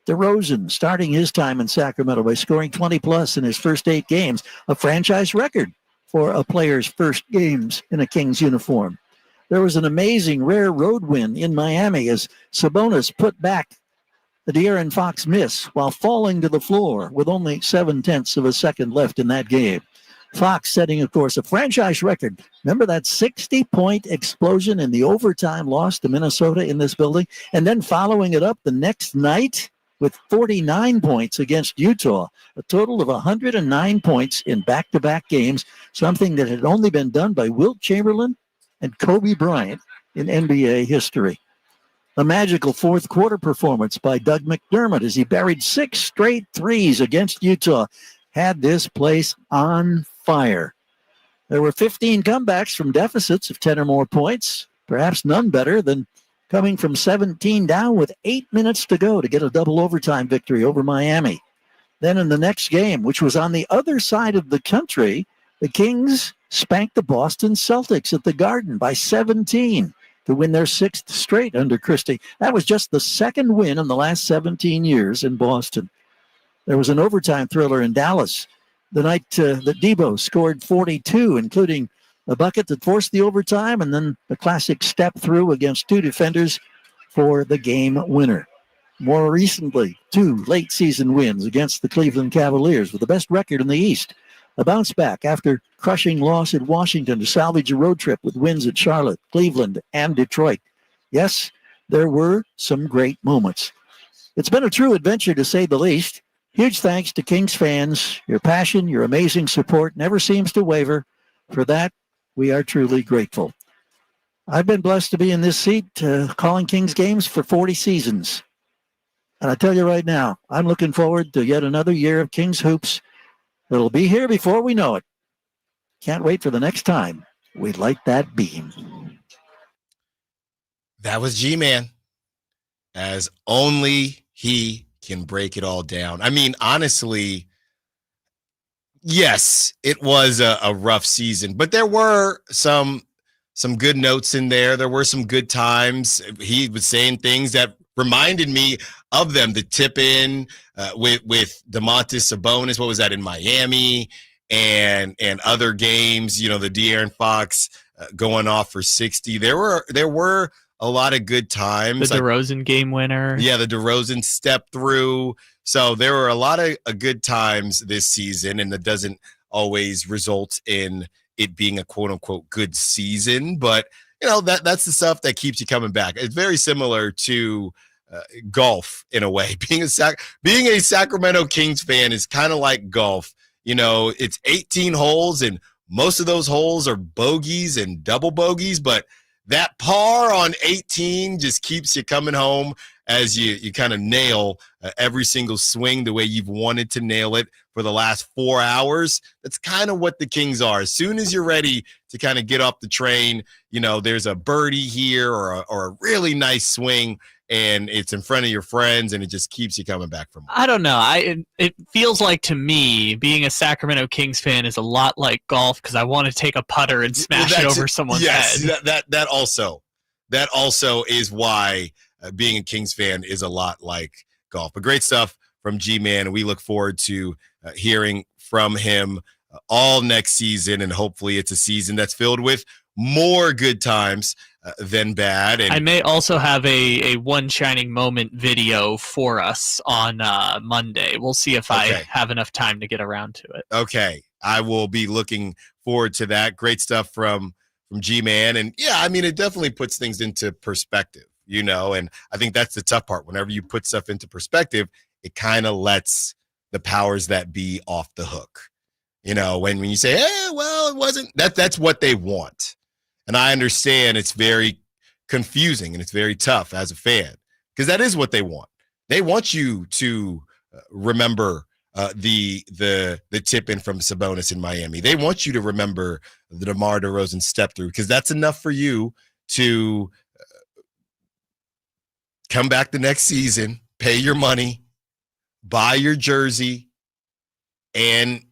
DeRozan starting his time in Sacramento by scoring 20-plus in his first 8 games, a franchise record for a player's first games in a Kings uniform. There was an amazing rare road win in Miami as Sabonis put back the De'Aaron Fox miss while falling to the floor with only 0.7 of a second left in that game. Fox setting, of course, a franchise record. Remember that 60-point explosion in the overtime loss to Minnesota in this building? And then following it up the next night with 49 points against Utah, a total of 109 points in back-to-back games, something that had only been done by Wilt Chamberlain and Kobe Bryant in NBA history. A magical fourth quarter performance by Doug McDermott as he buried 6 straight threes against Utah had this place on fire. There were 15 comebacks from deficits of 10 or more points, perhaps none better than coming from 17 down with 8 minutes to go to get a double overtime victory over Miami. Then in the next game, which was on the other side of the country, the Kings spanked the Boston Celtics at the Garden by 17 to win their 6th straight under Christie. That was just the second win in the last 17 years in Boston. There was an overtime thriller in Dallas the night that Debo scored 42, including a bucket that forced the overtime, and then the classic step through against 2 defenders for the game winner. More recently, 2 late season wins against the Cleveland Cavaliers with the best record in the East. A bounce back after crushing loss at Washington to salvage a road trip with wins at Charlotte, Cleveland, and Detroit. Yes, there were some great moments. It's been a true adventure to say the least. Huge thanks to Kings fans. Your passion, your amazing support never seems to waver. For that, we are truly grateful. I've been blessed to be in this seat calling Kings games for 40 seasons. And I tell you right now, I'm looking forward to yet another year of Kings hoops that'll be here before we know it. Can't wait for the next time we light that beam. That was G-Man, as only he can break it all down. I mean, honestly, yes, it was a rough season, but there were some good notes in there. There were some good times. He was saying things that reminded me of them. The tip in with Domantas Sabonis, what was that, in Miami, and other games, you know, the De'Aaron Fox going off for 60. There were a lot of good times. The DeRozan game winner. Yeah, the DeRozan step through. So there were a lot of good times this season, and that doesn't always result in it being a quote unquote good season. But, you know, that's the stuff that keeps you coming back. It's very similar to golf in a way. Being a Sacramento Kings fan is kind of like golf. You know, it's 18 holes, and most of those holes are bogeys and double bogeys, but that par on 18 just keeps you coming home as you kind of nail every single swing the way you've wanted to nail it for the last 4 hours. That's kind of what the Kings are. As soon as you're ready to kind of get off the train, you know, there's a birdie here or a really nice swing, and it's in front of your friends, and it just keeps you coming back from it. I don't know. It feels like, to me, being a Sacramento Kings fan is a lot like golf, because I want to take a putter and smash it over someone's head. That also is why being a Kings fan is a lot like golf. But great stuff from Gman. We look forward to hearing from him all next season, and hopefully it's a season that's filled with more good times than bad. And I may also have a one shining moment video for us on Monday. We'll see if I have enough time to get around to it. Okay. I will be looking forward to that. Great stuff from G-Man. And yeah, I mean, it definitely puts things into perspective, you know, and I think that's the tough part. Whenever you put stuff into perspective, it kind of lets the powers that be off the hook. You know, when you say, hey, well, it wasn't, that's what they want. And I understand it's very confusing and it's very tough as a fan, because that is what they want. They want you to remember the tip in from Sabonis in Miami. They want you to remember the DeMar DeRozan step through, because that's enough for you to come back the next season, pay your money, buy your jersey, and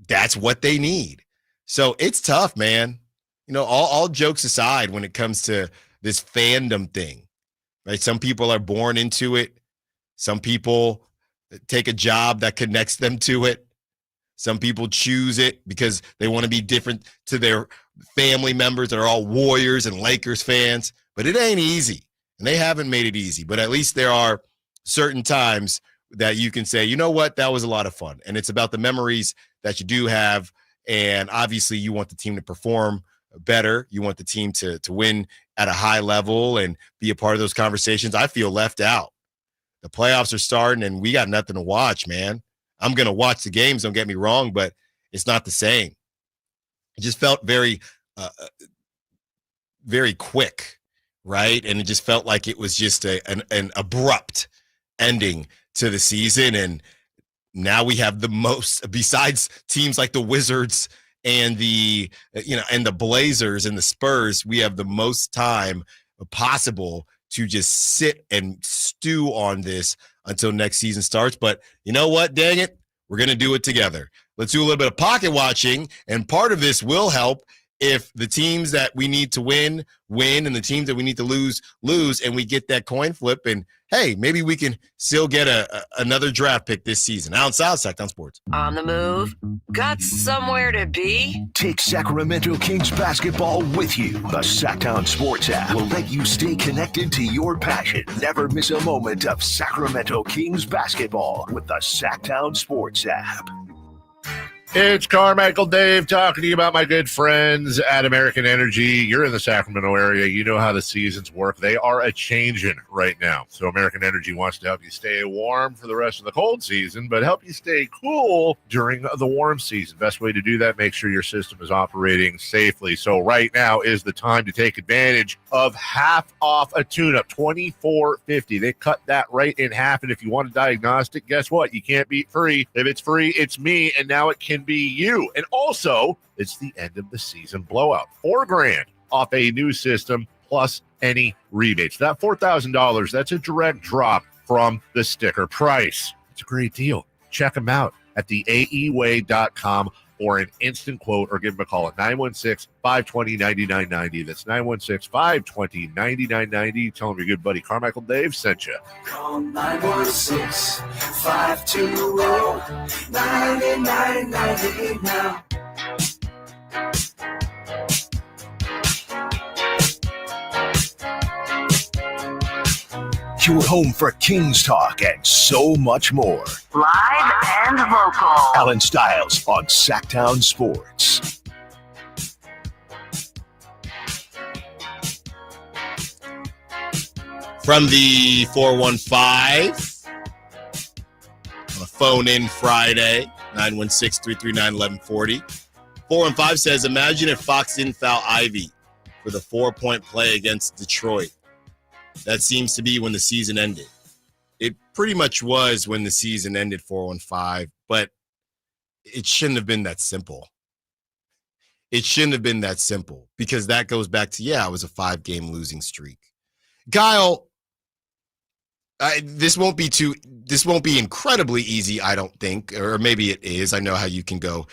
that's what they need. So it's tough, man. You know, all jokes aside, when it comes to this fandom thing, right? Some people are born into it. Some people take a job that connects them to it. Some people choose it because they want to be different to their family members that are all Warriors and Lakers fans. But it ain't easy, and they haven't made it easy. But at least there are certain times that you can say, you know what, that was a lot of fun. And it's about the memories that you do have. And obviously you want the team to perform better. You want the team to win at a high level and be a part of those conversations. I feel left out. The playoffs are starting, and we got nothing to watch, man. I'm going to watch the games, don't get me wrong, but it's not the same. It just felt very, very quick, right? And it just felt like it was just an abrupt ending to the season. And now we have the most, besides teams like the Wizards and the Blazers and the Spurs, we have the most time possible to just sit and stew on this until next season starts. But you know what? Dang it. We're going to do it together. Let's do a little bit of pocket watching. And part of this will help if the teams that we need to win, and the teams that we need to lose, and we get that coin flip. And hey, maybe we can still get another draft pick this season. Allen Stiles, Sacktown Sports. On the move? Got somewhere to be? Take Sacramento Kings basketball with you. The Sacktown Sports app will let you stay connected to your passion. Never miss a moment of Sacramento Kings basketball with the Sacktown Sports app. It's Carmichael Dave talking to you about my good friends at American Energy. You're in the Sacramento area. You know how the seasons work. They are a-changing right now. So American Energy wants to help you stay warm for the rest of the cold season, but help you stay cool during the warm season. Best way to do that, make sure your system is operating safely. So right now is the time to take advantage of half off a tune-up, $24.50. They cut that right in half. And if you want a diagnostic, guess what? You can't beat free. If it's free, it's me. And now it can be you. And also, it's the end of the season blowout. $4,000 off a new system plus any rebates. That $4,000, that's a direct drop from the sticker price. It's a great deal. Check them out at the aeway.com. or an instant quote, or give them a call at 916-520-9990. That's 916-520-9990. Tell them your good buddy Carmichael Dave sent you. Call 916-520-9990 now. Your home for Kings talk and so much more. Live and vocal. Allen Stiles on Sacktown Sports. From the 415 on a phone-in Friday, 916-339-1140. 415 says, imagine if Fox didn't foul Ivy for the 4-point play against Detroit. That seems to be when the season ended. It pretty much was when the season ended, 415, but it shouldn't have been that simple. It shouldn't have been that simple because that goes back to, it was a 5-game losing streak. Kyle, this won't be incredibly easy, I don't think, or maybe it is. I know how you can go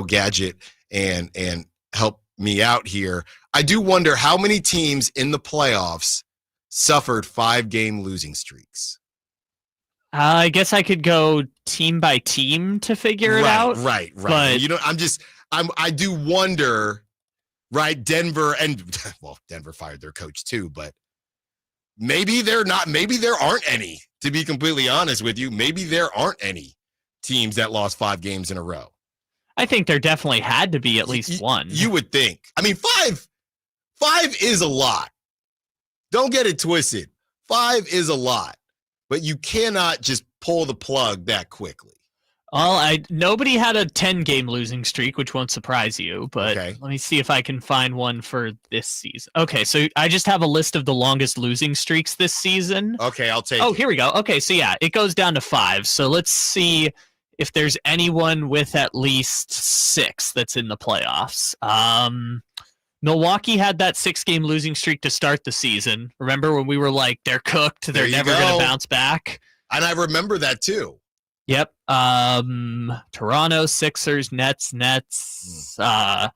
gadget and help me out here. I do wonder how many teams in the playoffs suffered 5-game losing streaks. I guess I could go team by team to figure it out. Right. But I do wonder, right? Denver fired their coach too, but maybe there aren't any, to be completely honest with you. Maybe there aren't any teams that lost 5 games in a row. I think there definitely had to be at least one. You would think. I mean, 5 is a lot. Don't get it twisted. 5 is a lot, but you cannot just pull the plug that quickly. Well, nobody had a 10-game losing streak, which won't surprise you, but Let me see if I can find one for this season. Okay, so I just have a list of the longest losing streaks this season. Okay, I'll take it. Oh, here we go. Okay, so it goes down to 5. So let's see if there's anyone with at least 6 that's in the playoffs. Milwaukee had that 6-game losing streak to start the season. Remember when we were like, they're cooked, they're never going to bounce back? And I remember that too. Yep. Toronto, Sixers, Nets. Nets on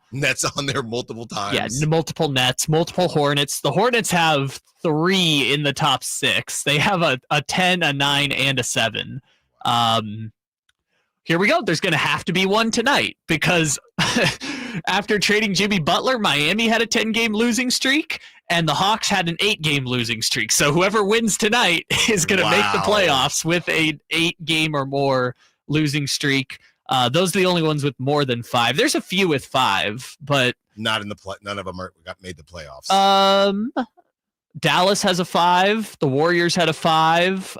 there multiple times. Yeah, multiple Nets, multiple Hornets. The Hornets have 3 in the top 6. They have a 10, a 9, and a 7. Here we go. There's going to have to be one tonight because after trading Jimmy Butler, Miami had a 10-game losing streak, and the Hawks had an 8-game losing streak. So whoever wins tonight is going to make the playoffs with an 8-game or more losing streak. Those are the only ones with more than 5. There's a few with 5, but none of them made the playoffs. Dallas has a 5. The Warriors had a 5.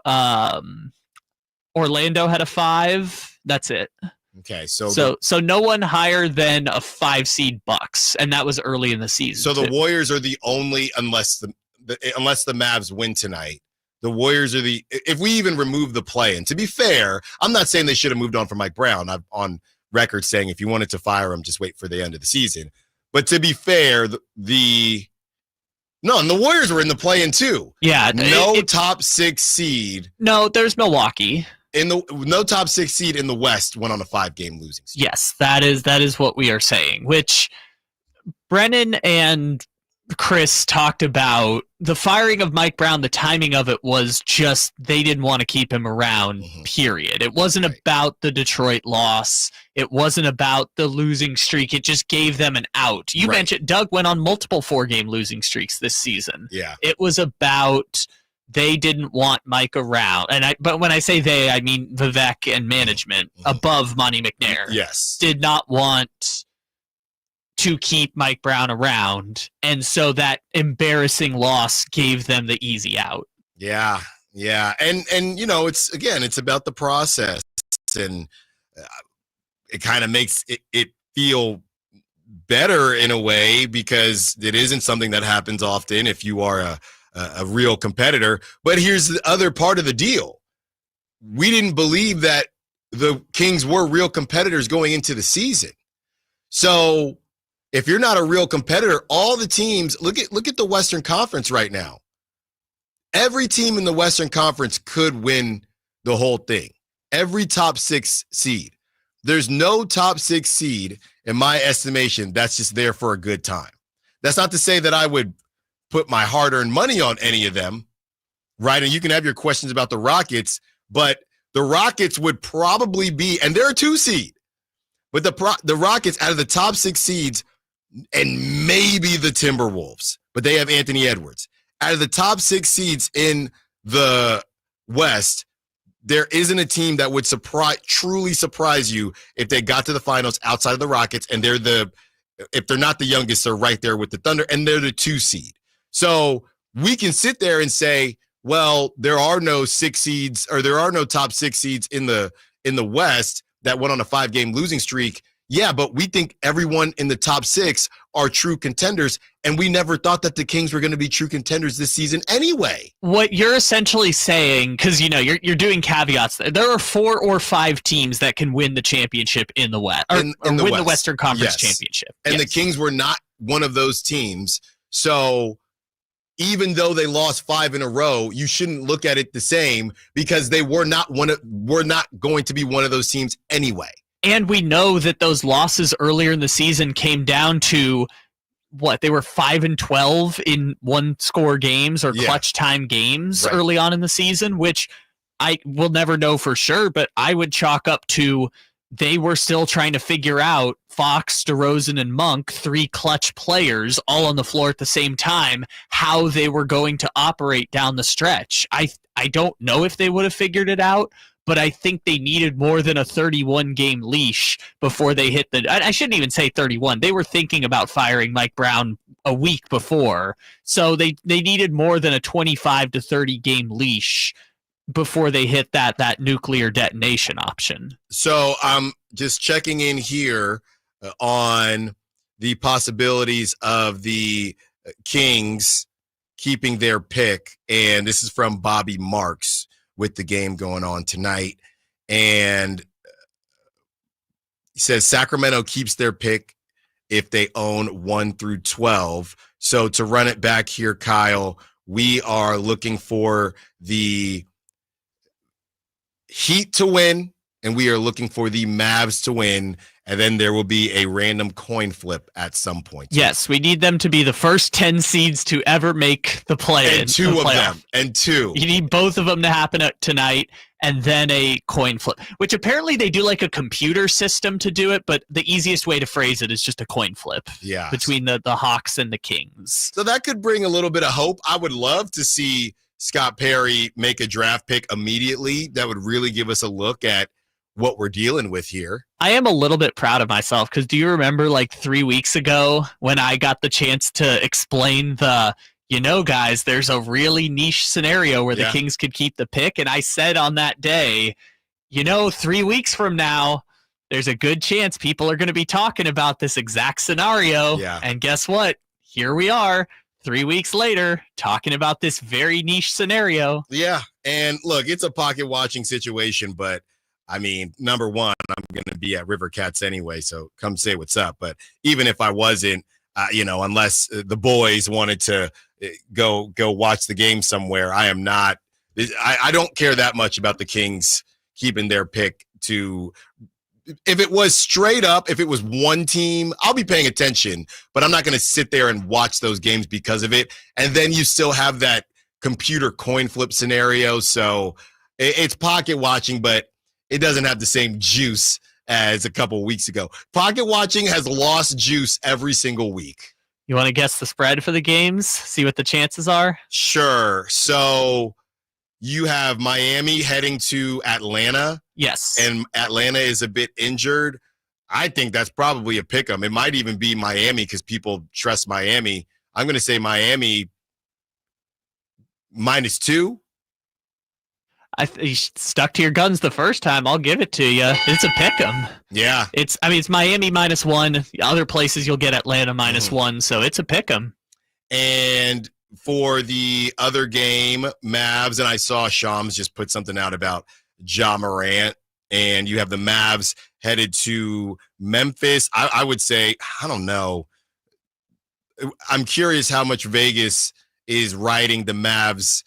Orlando had a 5. That's it. Okay, so no one higher than a 5-seed Bucks, and that was early in the season. So the Warriors are the only, unless the Mavs win tonight, the Warriors are if we even remove the play. And to be fair, I'm not saying they should have moved on from Mike Brown. I'm on record saying if you wanted to fire him, just wait for the end of the season. But to be fair, and the Warriors were in the play-in too. Yeah, top 6 seed. No, there's Milwaukee. No top 6 seed in the West went on a 5-game losing streak. Yes, that is what we are saying, which Brennan and Chris talked about. The firing of Mike Brown, the timing of it was just they didn't want to keep him around, period. It wasn't about the Detroit loss. It wasn't about the losing streak. It just gave them an out. You mentioned Doug went on multiple 4-game losing streaks this season. Yeah. It was about they didn't want Mike around. But when I say they, I mean Vivek and management above Monty McNair. Yes. Did not want to keep Mike Brown around. And so that embarrassing loss gave them the easy out. Yeah. And it's about the process. And it kind of makes it feel better in a way because it isn't something that happens often if you are a real competitor. But here's the other part of the deal. We didn't believe that the Kings were real competitors going into the season. So if you're not a real competitor, all the teams, look at the Western Conference right now. Every team in the Western Conference could win the whole thing. Every top 6 seed. there's no top 6 seed in my estimation that's just there for a good time. That's not to say that I would put my hard-earned money on any of them, right? And you can have your questions about the Rockets, but the Rockets would probably be, and they're a 2 seed, but the Rockets out of the top 6 seeds, and maybe the Timberwolves, but they have Anthony Edwards. Out of the top 6 seeds in the West, there isn't a team that would truly surprise you if they got to the finals outside of the Rockets, and if they're not the youngest, they're right there with the Thunder, and they're the 2 seed. So we can sit there and say, well, there are no 6 seeds, or there are no top 6 seeds in the West that went on a 5-game losing streak. Yeah, but we think everyone in the top 6 are true contenders, and we never thought that the Kings were going to be true contenders this season anyway. What you're essentially saying, because you're doing caveats, there are 4 or 5 teams that can win the championship in the West, or win the Western Conference championship. And the Kings were not one of those teams. So even though they lost 5 in a row, you shouldn't look at it the same, because they were not going to be one of those teams anyway. And we know that those losses earlier in the season came down to what? They were 5-12 in 1-score games or clutch time games early on in the season, which I will never know for sure, but I would chalk up to they were still trying to figure out Fox, DeRozan, and Monk, 3 clutch players all on the floor at the same time, how they were going to operate down the stretch. I don't know if they would have figured it out, but I think they needed more than a 31-game leash before they hit I shouldn't even say 31. They were thinking about firing Mike Brown a week before. So they needed more than a 25 to 30-game leash before they hit that nuclear detonation option. So I'm just checking in here on the possibilities of the Kings keeping their pick, and this is from Bobby Marks with the game going on tonight. And he says Sacramento keeps their pick if they own 1 through 12. So to run it back here, Kyle, we are looking for the Heat to win, and we are looking for the Mavs to win, and then there will be a random coin flip at some point. Yes, we need them to be the first 10 seeds to ever make the play. And 2 of them. And 2. You need both of them to happen tonight, and then a coin flip, which apparently they do like a computer system to do it, but the easiest way to phrase it is just a coin flip between the Hawks and the Kings. So that could bring a little bit of hope. I would love to see Scott Perry make a draft pick immediately. That would really give us a look at what we're dealing with here. I am a little bit proud of myself, because do you remember like 3 weeks ago when I got the chance to explain guys, there's a really niche scenario where the Kings could keep the pick, and I said on that day, 3 weeks from now, there's a good chance people are going to be talking about this exact scenario. Yeah. And guess what? Here we are 3 weeks later talking about this very niche scenario. Yeah. And look, it's a pocket watching situation, but I mean, number one, I'm going to be at River Cats anyway, so come say what's up. But even if I wasn't, unless the boys wanted to go watch the game somewhere, I am not. I don't care that much about the Kings keeping their pick to. If it was straight up, if it was one team, I'll be paying attention, but I'm not going to sit there and watch those games because of it. And then you still have that computer coin flip scenario. So it's pocket watching, but it doesn't have the same juice as a couple of weeks ago. Pocket watching has lost juice every single week. You want to guess the spread for the games? See what the chances are? Sure. So you have Miami heading to Atlanta. Yes. And Atlanta is a bit injured. I think that's probably a pick 'em. It might even be Miami because people trust Miami. I'm going to say Miami -2. You stuck to your guns the first time. I'll give it to you. It's a pick 'em. Yeah. It's Miami -1. Other places you'll get Atlanta -1. So it's a pick 'em. And for the other game, Mavs, and I saw Shams just put something out about Ja Morant, and you have the Mavs headed to Memphis. I would say, I don't know. I'm curious how much Vegas is riding the Mavs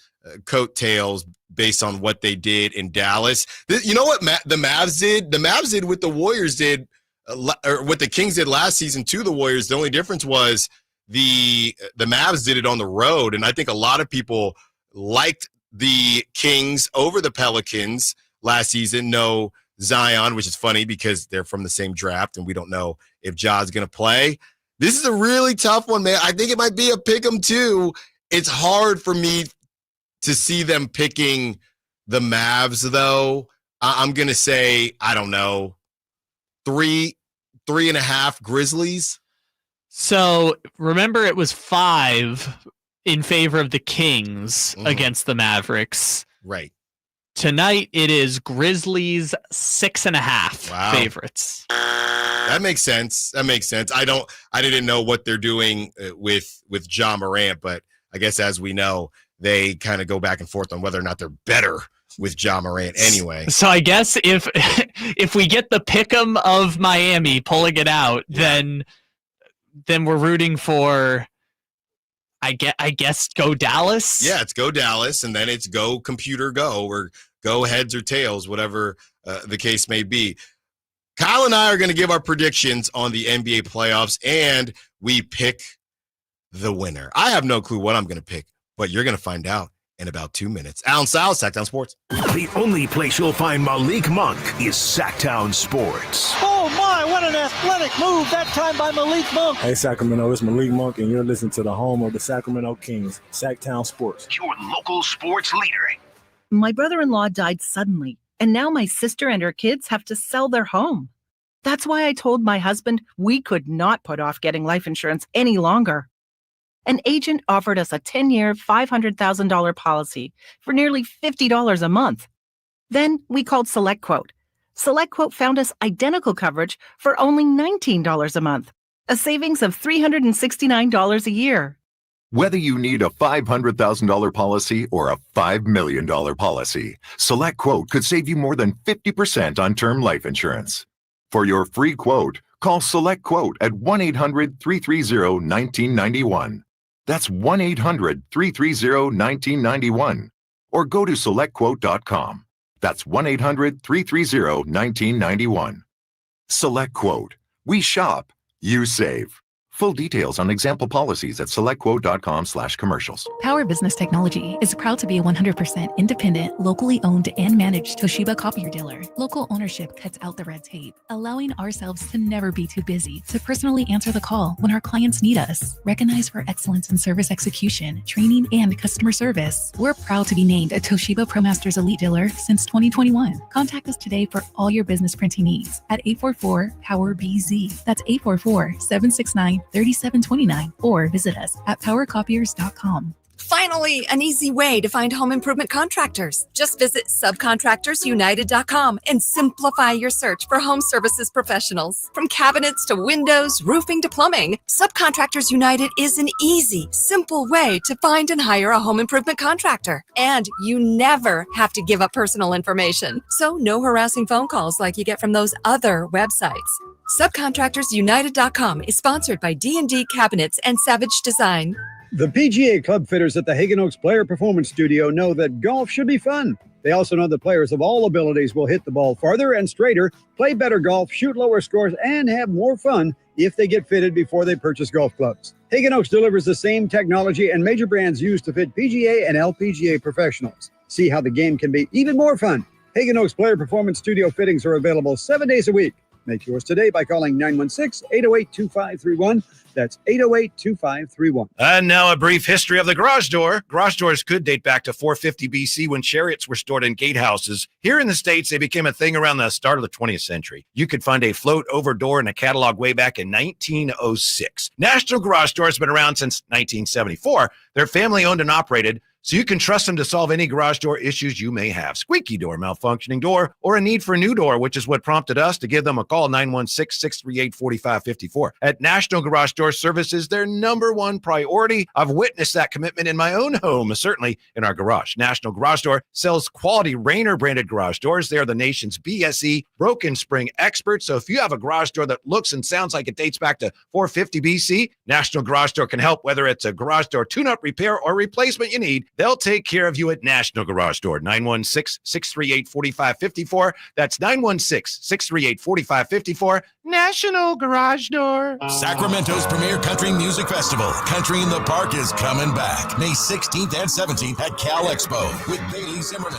coattails based on what they did in Dallas. You know what the Mavs did? The Mavs did what the Warriors did, or what the Kings did last season to the Warriors. The only difference was the Mavs did it on the road, and I think a lot of people liked the Kings over the Pelicans last season. No Zion, which is funny because they're from the same draft, and we don't know if Ja's going to play. This is a really tough one, man. I think it might be a pick 'em too. It's hard for me to see them picking the Mavs, though. I'm going to say, I don't know, 3.5 Grizzlies. So remember, it was 5 in favor of the Kings against the Mavericks. Right. Tonight, it is Grizzlies 6.5 favorites. That makes sense. I didn't know what they're doing with Ja Morant, but I guess as we know, they kind of go back and forth on whether or not they're better with Ja Morant anyway. So I guess if we get the pick'em of Miami pulling it out, then we're rooting for, I guess, go Dallas. Yeah, it's go Dallas, and then it's go computer go, or go heads or tails, whatever the case may be. Kyle and I are going to give our predictions on the NBA playoffs, and we pick the winner. I have no clue what I'm going to pick, but you're going to find out in about 2 minutes. Allen Stiles, Sacktown Sports. The only place you'll find Malik Monk is Sacktown Sports. Oh my, what an athletic move that time by Malik Monk. Hey Sacramento, it's Malik Monk, and you're listening to the home of the Sacramento Kings, Sacktown Sports. Your local sports leader. My brother-in-law died suddenly, and now my sister and her kids have to sell their home. That's why I told my husband we could not put off getting life insurance any longer. An agent offered us a 10-year, $500,000 policy for nearly $50 a month. Then we called SelectQuote. SelectQuote found us identical coverage for only $19 a month, a savings of $369 a year. Whether you need a $500,000 policy or a $5 million policy, SelectQuote could save you more than 50% on term life insurance. For your free quote, call SelectQuote at 1-800-330-1991. That's 1-800-330-1991. Or go to SelectQuote.com. That's 1-800-330-1991. SelectQuote. We shop, you save. Full details on example policies at selectquote.com/commercials. Power Business Technology is proud to be a 100% independent, locally owned and managed Toshiba copier dealer. Local ownership cuts out the red tape, allowing ourselves to never be too busy to personally answer the call when our clients need us. Recognized for excellence in service execution, training, and customer service, we're proud to be named a Toshiba ProMasters Elite Dealer since 2021. Contact us today for all your business printing needs at 844-POWER-BZ. That's 844-769-3729, or visit us at powercopiers.com. Finally, an easy way to find home improvement contractors. Just visit subcontractorsunited.com and simplify your search for home services professionals. From cabinets to windows, roofing to plumbing, Subcontractors United is an easy, simple way to find and hire a home improvement contractor. And you never have to give up personal information. So no harassing phone calls like you get from those other websites. Subcontractorsunited.com is sponsored by D&D Cabinets and Savage Design. The PGA Club fitters at the Hagen Oaks Player Performance Studio know that golf should be fun. They also know that players of all abilities will hit the ball farther and straighter, play better golf, shoot lower scores, and have more fun if they get fitted before they purchase golf clubs. Hagen Oaks delivers the same technology and major brands used to fit PGA and LPGA professionals. See how the game can be even more fun. Hagen Oaks Player Performance Studio fittings are available 7 days a week. Make yours today by calling 916-808-2531. That's 808-2531. And now a brief history of the garage door. Garage doors could date back to 450 BC when chariots were stored in gatehouses. Here in the States, they became a thing around the start of the 20th century. You could find a float-over door in a catalog way back in 1906. National Garage Door has been around since 1974. They're family-owned and operated, so you can trust them to solve any garage door issues you may have. Squeaky door, malfunctioning door, or a need for a new door, which is what prompted us to give them a call, 916-638-4554. At National Garage Door Services, their number one priority. I've witnessed that commitment in my own home, certainly in our garage. National Garage Door sells quality Rainer branded garage doors. They are the nation's BSE broken spring experts. So if you have a garage door that looks and sounds like it dates back to 450 BC, National Garage Door can help, whether it's a garage door tune-up, repair, or replacement you need. They'll take care of you at National Garage Door, 916-638-4554. That's 916-638-4554. National Garage Door. Sacramento's premier country music festival, Country in the Park, is coming back May 16th and 17th at Cal Expo with Bailey Zimmerman,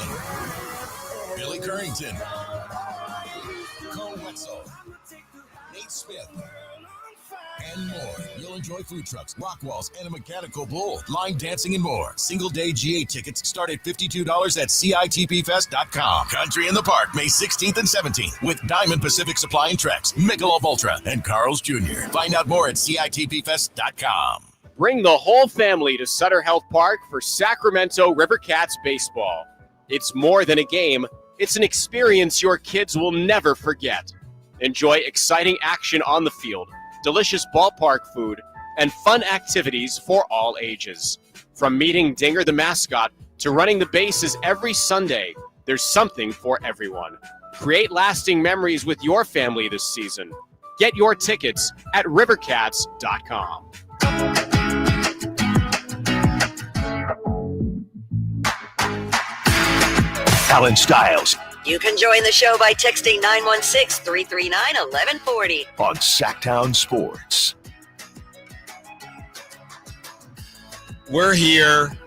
Billy Currington, Cole Wetzel, Nate Smith, and more. You'll enjoy food trucks, rock walls, and a mechanical bull, line dancing, and more. Single-day GA tickets start at $52 at CITPFest.com. Country in the Park, May 16th and 17th with Diamond Pacific Supply and Trex, Michelob Ultra, and Carl's Jr. Find out more at CITPFest.com. Bring the whole family to Sutter Health Park for Sacramento River Cats baseball. It's more than a game. It's an experience your kids will never forget. Enjoy exciting action on the field, delicious ballpark food, and fun activities for all ages. From meeting Dinger the mascot to running the bases every Sunday, there's something for everyone. Create lasting memories with your family this season. Get your tickets at rivercats.com. Allen Stiles You can join the show by texting 916-339-1140 on Sacktown Sports. We're here,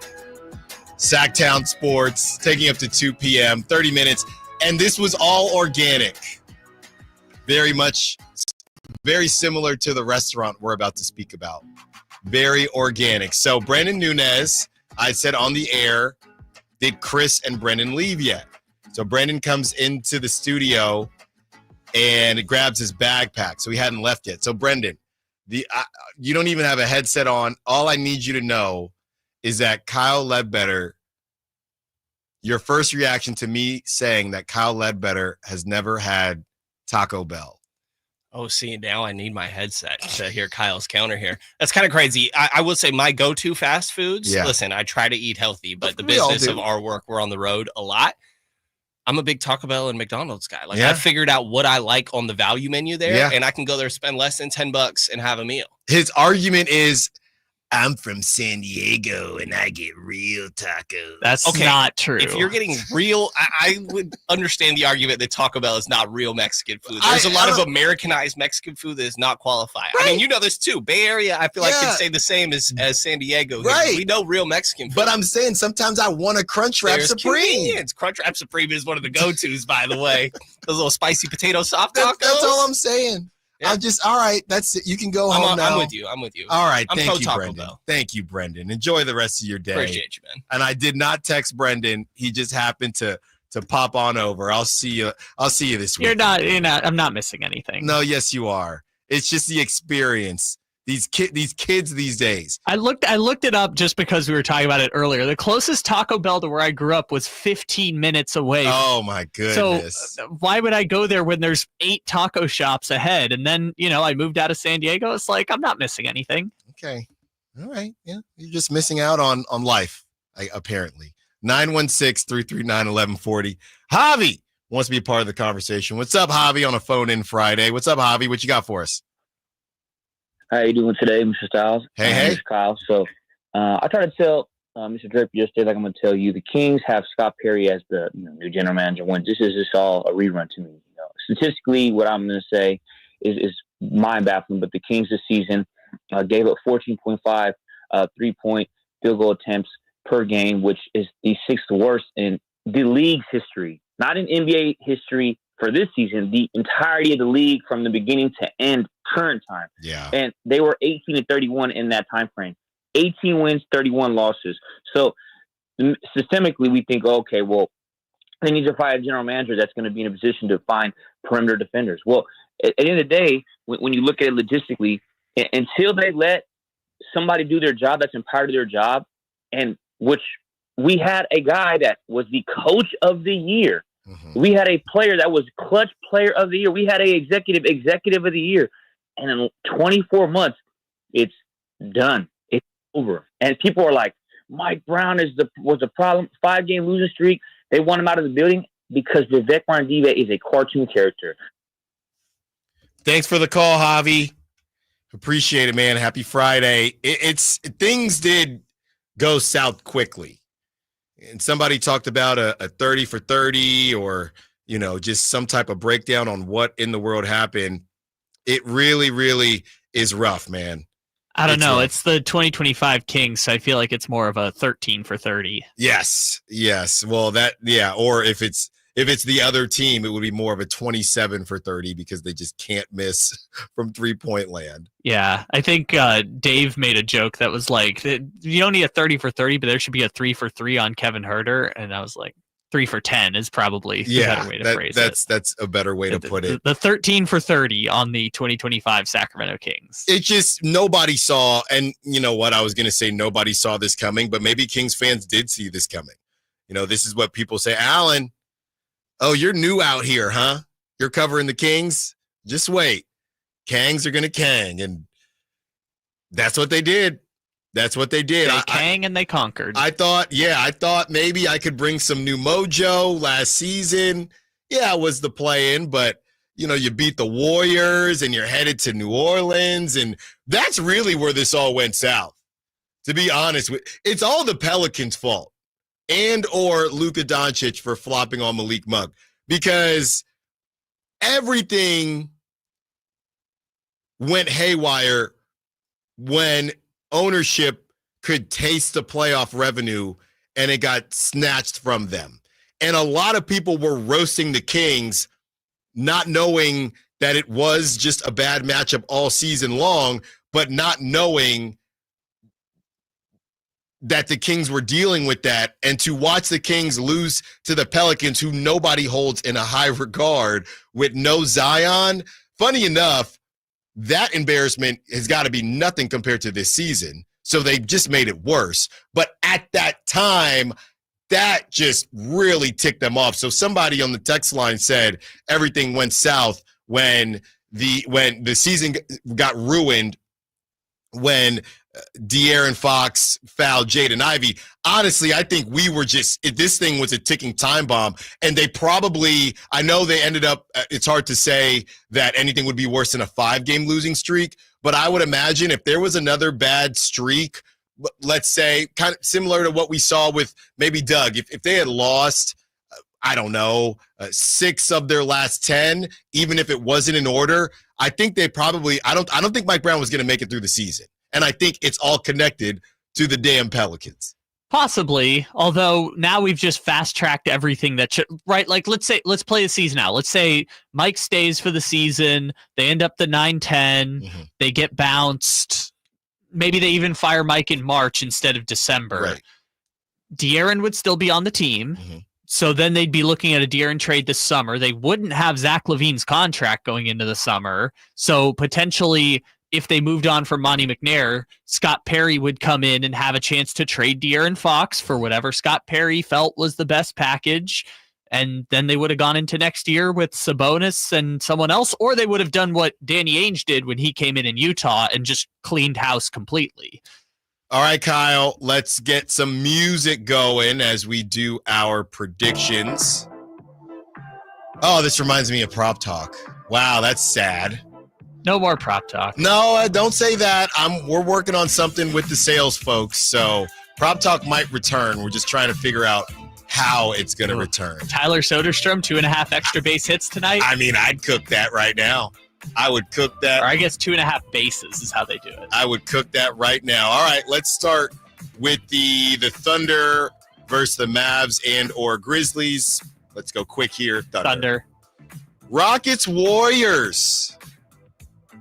Sacktown Sports, taking up to 2 p.m., 30 minutes, and this was all organic. Very similar to the restaurant we're about to speak about. Very organic. So Brandon Nunez, I said on the air, did Chris and Brendan leave yet? So Brendan comes into the studio and grabs his backpack. So he hadn't left yet. So Brendan, you don't even have a headset on. All I need you to know is that Kyle Ledbetter, your first reaction to me saying that Kyle Ledbetter has never had Taco Bell. Oh, see, now I need my headset to hear Kyle's counter here. That's kind of crazy. I will say my go-to fast foods, listen, I try to eat healthy, but the business of our work, we're on the road a lot. I'm a big Taco Bell and McDonald's guy. Like I figured out what I like on the value menu there, and I can go there, spend less than $10 and have a meal. His argument is, I'm from San Diego and I get real tacos. That's not true. If you're getting real, I would understand the argument that Taco Bell is not real Mexican food. There's a lot of Americanized Mexican food that is not qualified. Right. I mean, you know this too. Bay Area, I feel like can say the same as San Diego. Right. We know real Mexican food. But I'm saying sometimes I want a Crunchwrap Supreme. Convenience. Crunchwrap Supreme is one of the go-tos, by the way. Those little spicy potato soft tacos. That's all I'm saying. Yeah. I'm just, all right, that's it. You can go home now. I'm with you. All right, thank you, Brendan. Bell. Thank you, Brendan. Enjoy the rest of your day. Appreciate you, man. And I did not text Brendan. He just happened to pop on over. I'll see you this week. You're not. I'm not missing anything. No, yes, you are. It's just the experience. These kids these days. I looked it up just because we were talking about it earlier. The closest Taco Bell to where I grew up was 15 minutes away. Oh my goodness. So why would I go there when there's 8 taco shops ahead? And then, I moved out of San Diego. It's like, I'm not missing anything. Okay. All right. Yeah. You're just missing out on life, apparently. 916-339-1140. Javi wants to be a part of the conversation. What's up, Javi, on a phone-in Friday? What's up, Javi? What you got for us? How you doing today, Mr. Stiles? Hey. Mr. Kyle. So I tried to tell Mr. Draper yesterday, like I'm going to tell you, the Kings have Scott Perry as the new general manager when this is just all a rerun to me. Statistically, what I'm going to say is mind-baffling, but the Kings this season gave up 14.5 three-point field goal attempts per game, which is the 6th worst in the league's history. Not in NBA history for this season, the entirety of the league from the beginning to end current time. Yeah. And they were 18-31 in that time frame. 18 wins, 31 losses. So systemically, we think, okay, well, they need to find a general manager that's going to be in a position to find perimeter defenders. Well, at the end of the day, when you look at it logistically, until they let somebody do their job that's empowered to their job, and which we had a guy that was the coach of the year. Mm-hmm. We had a player that was clutch player of the year. We had a executive of the year. And in 24 months, it's done. It's over. And people are like, Mike Brown was a problem. 5-game losing streak. They want him out of the building because Vivek Randive is a cartoon character. Thanks for the call, Javi. Appreciate it, man. Happy Friday. Things did go south quickly. And somebody talked about a 30 for 30 or, just some type of breakdown on what in the world happened. It really, really is rough, man. I don't know. Rough. It's the 2025 Kings, so I feel like it's more of a 13 for 30. Yes. Well, or if it's the other team, it would be more of a 27 for 30 because they just can't miss from 3-point land. Yeah, I think Dave made a joke that was like, you don't need a 30 for 30, but there should be a 3 for 3 on Kevin Huerter. And I was like, 3 for 10 is probably a better way to phrase it. That's a better way to put it. The 13 for 30 on the 2025 Sacramento Kings. It just, nobody saw, and you know what, I was going to say nobody saw this coming, but maybe Kings fans did see this coming. This is what people say, Allen, oh, you're new out here, huh? You're covering the Kings? Just wait. Kangs are going to Kang, and that's what they did. That's what they did. They Kang and they conquered. I thought maybe I could bring some new mojo last season. Yeah, it was the play-in, but, you beat the Warriors and you're headed to New Orleans, and that's really where this all went south. To be honest, it's all the Pelicans' fault and or Luka Doncic for flopping on Malik Monk because everything went haywire when ownership could taste the playoff revenue and it got snatched from them. And a lot of people were roasting the Kings, not knowing that it was just a bad matchup all season long, but not knowing that the Kings were dealing with that. And to watch the Kings lose to the Pelicans, who nobody holds in a high regard, with no Zion, funny enough, that embarrassment has got to be nothing compared to this season. So they just made it worse. But at that time, that just really ticked them off. So somebody on the text line said everything went south when the season got ruined when De'Aaron Fox fouled Jaden Ivey. Honestly, I think this thing was a ticking time bomb, and they probably, I know they ended up, it's hard to say that anything would be worse than a 5-game losing streak, but I would imagine if there was another bad streak, let's say kind of similar to what we saw with maybe Doug, if they had lost, I don't know, 6 of their last 10, even if it wasn't in order, I think they probably, I don't think Mike Brown was going to make it through the season. And I think it's all connected to the damn Pelicans. Possibly, although now we've just fast-tracked everything that should, right? Like, let's play the season out. Let's say Mike stays for the season. They end up the 9-10. Mm-hmm. They get bounced. Maybe they even fire Mike in March instead of December. Right. De'Aaron would still be on the team. Mm-hmm. So then they'd be looking at a De'Aaron trade this summer. They wouldn't have Zach LaVine's contract going into the summer. So potentially, if they moved on from Monty McNair, Scott Perry would come in and have a chance to trade De'Aaron Fox for whatever Scott Perry felt was the best package. And then they would have gone into next year with Sabonis and someone else, or they would have done what Danny Ainge did when he came in Utah and just cleaned house completely. All right, Kyle, let's get some music going as we do our predictions. Oh, this reminds me of Prop Talk. Wow, that's sad. No more prop talk. No, don't say that. We're working on something with the sales folks, so Prop Talk might return. We're just trying to figure out how it's going to return. Tyler Soderstrom, 2.5 extra base hits tonight. I mean, I'd cook that right now. I would cook that. Or I guess 2.5 bases is how they do it. I would cook that right now. All right, let's start with the Thunder versus the Mavs and or Grizzlies. Let's go quick here. Thunder. Rockets Warriors.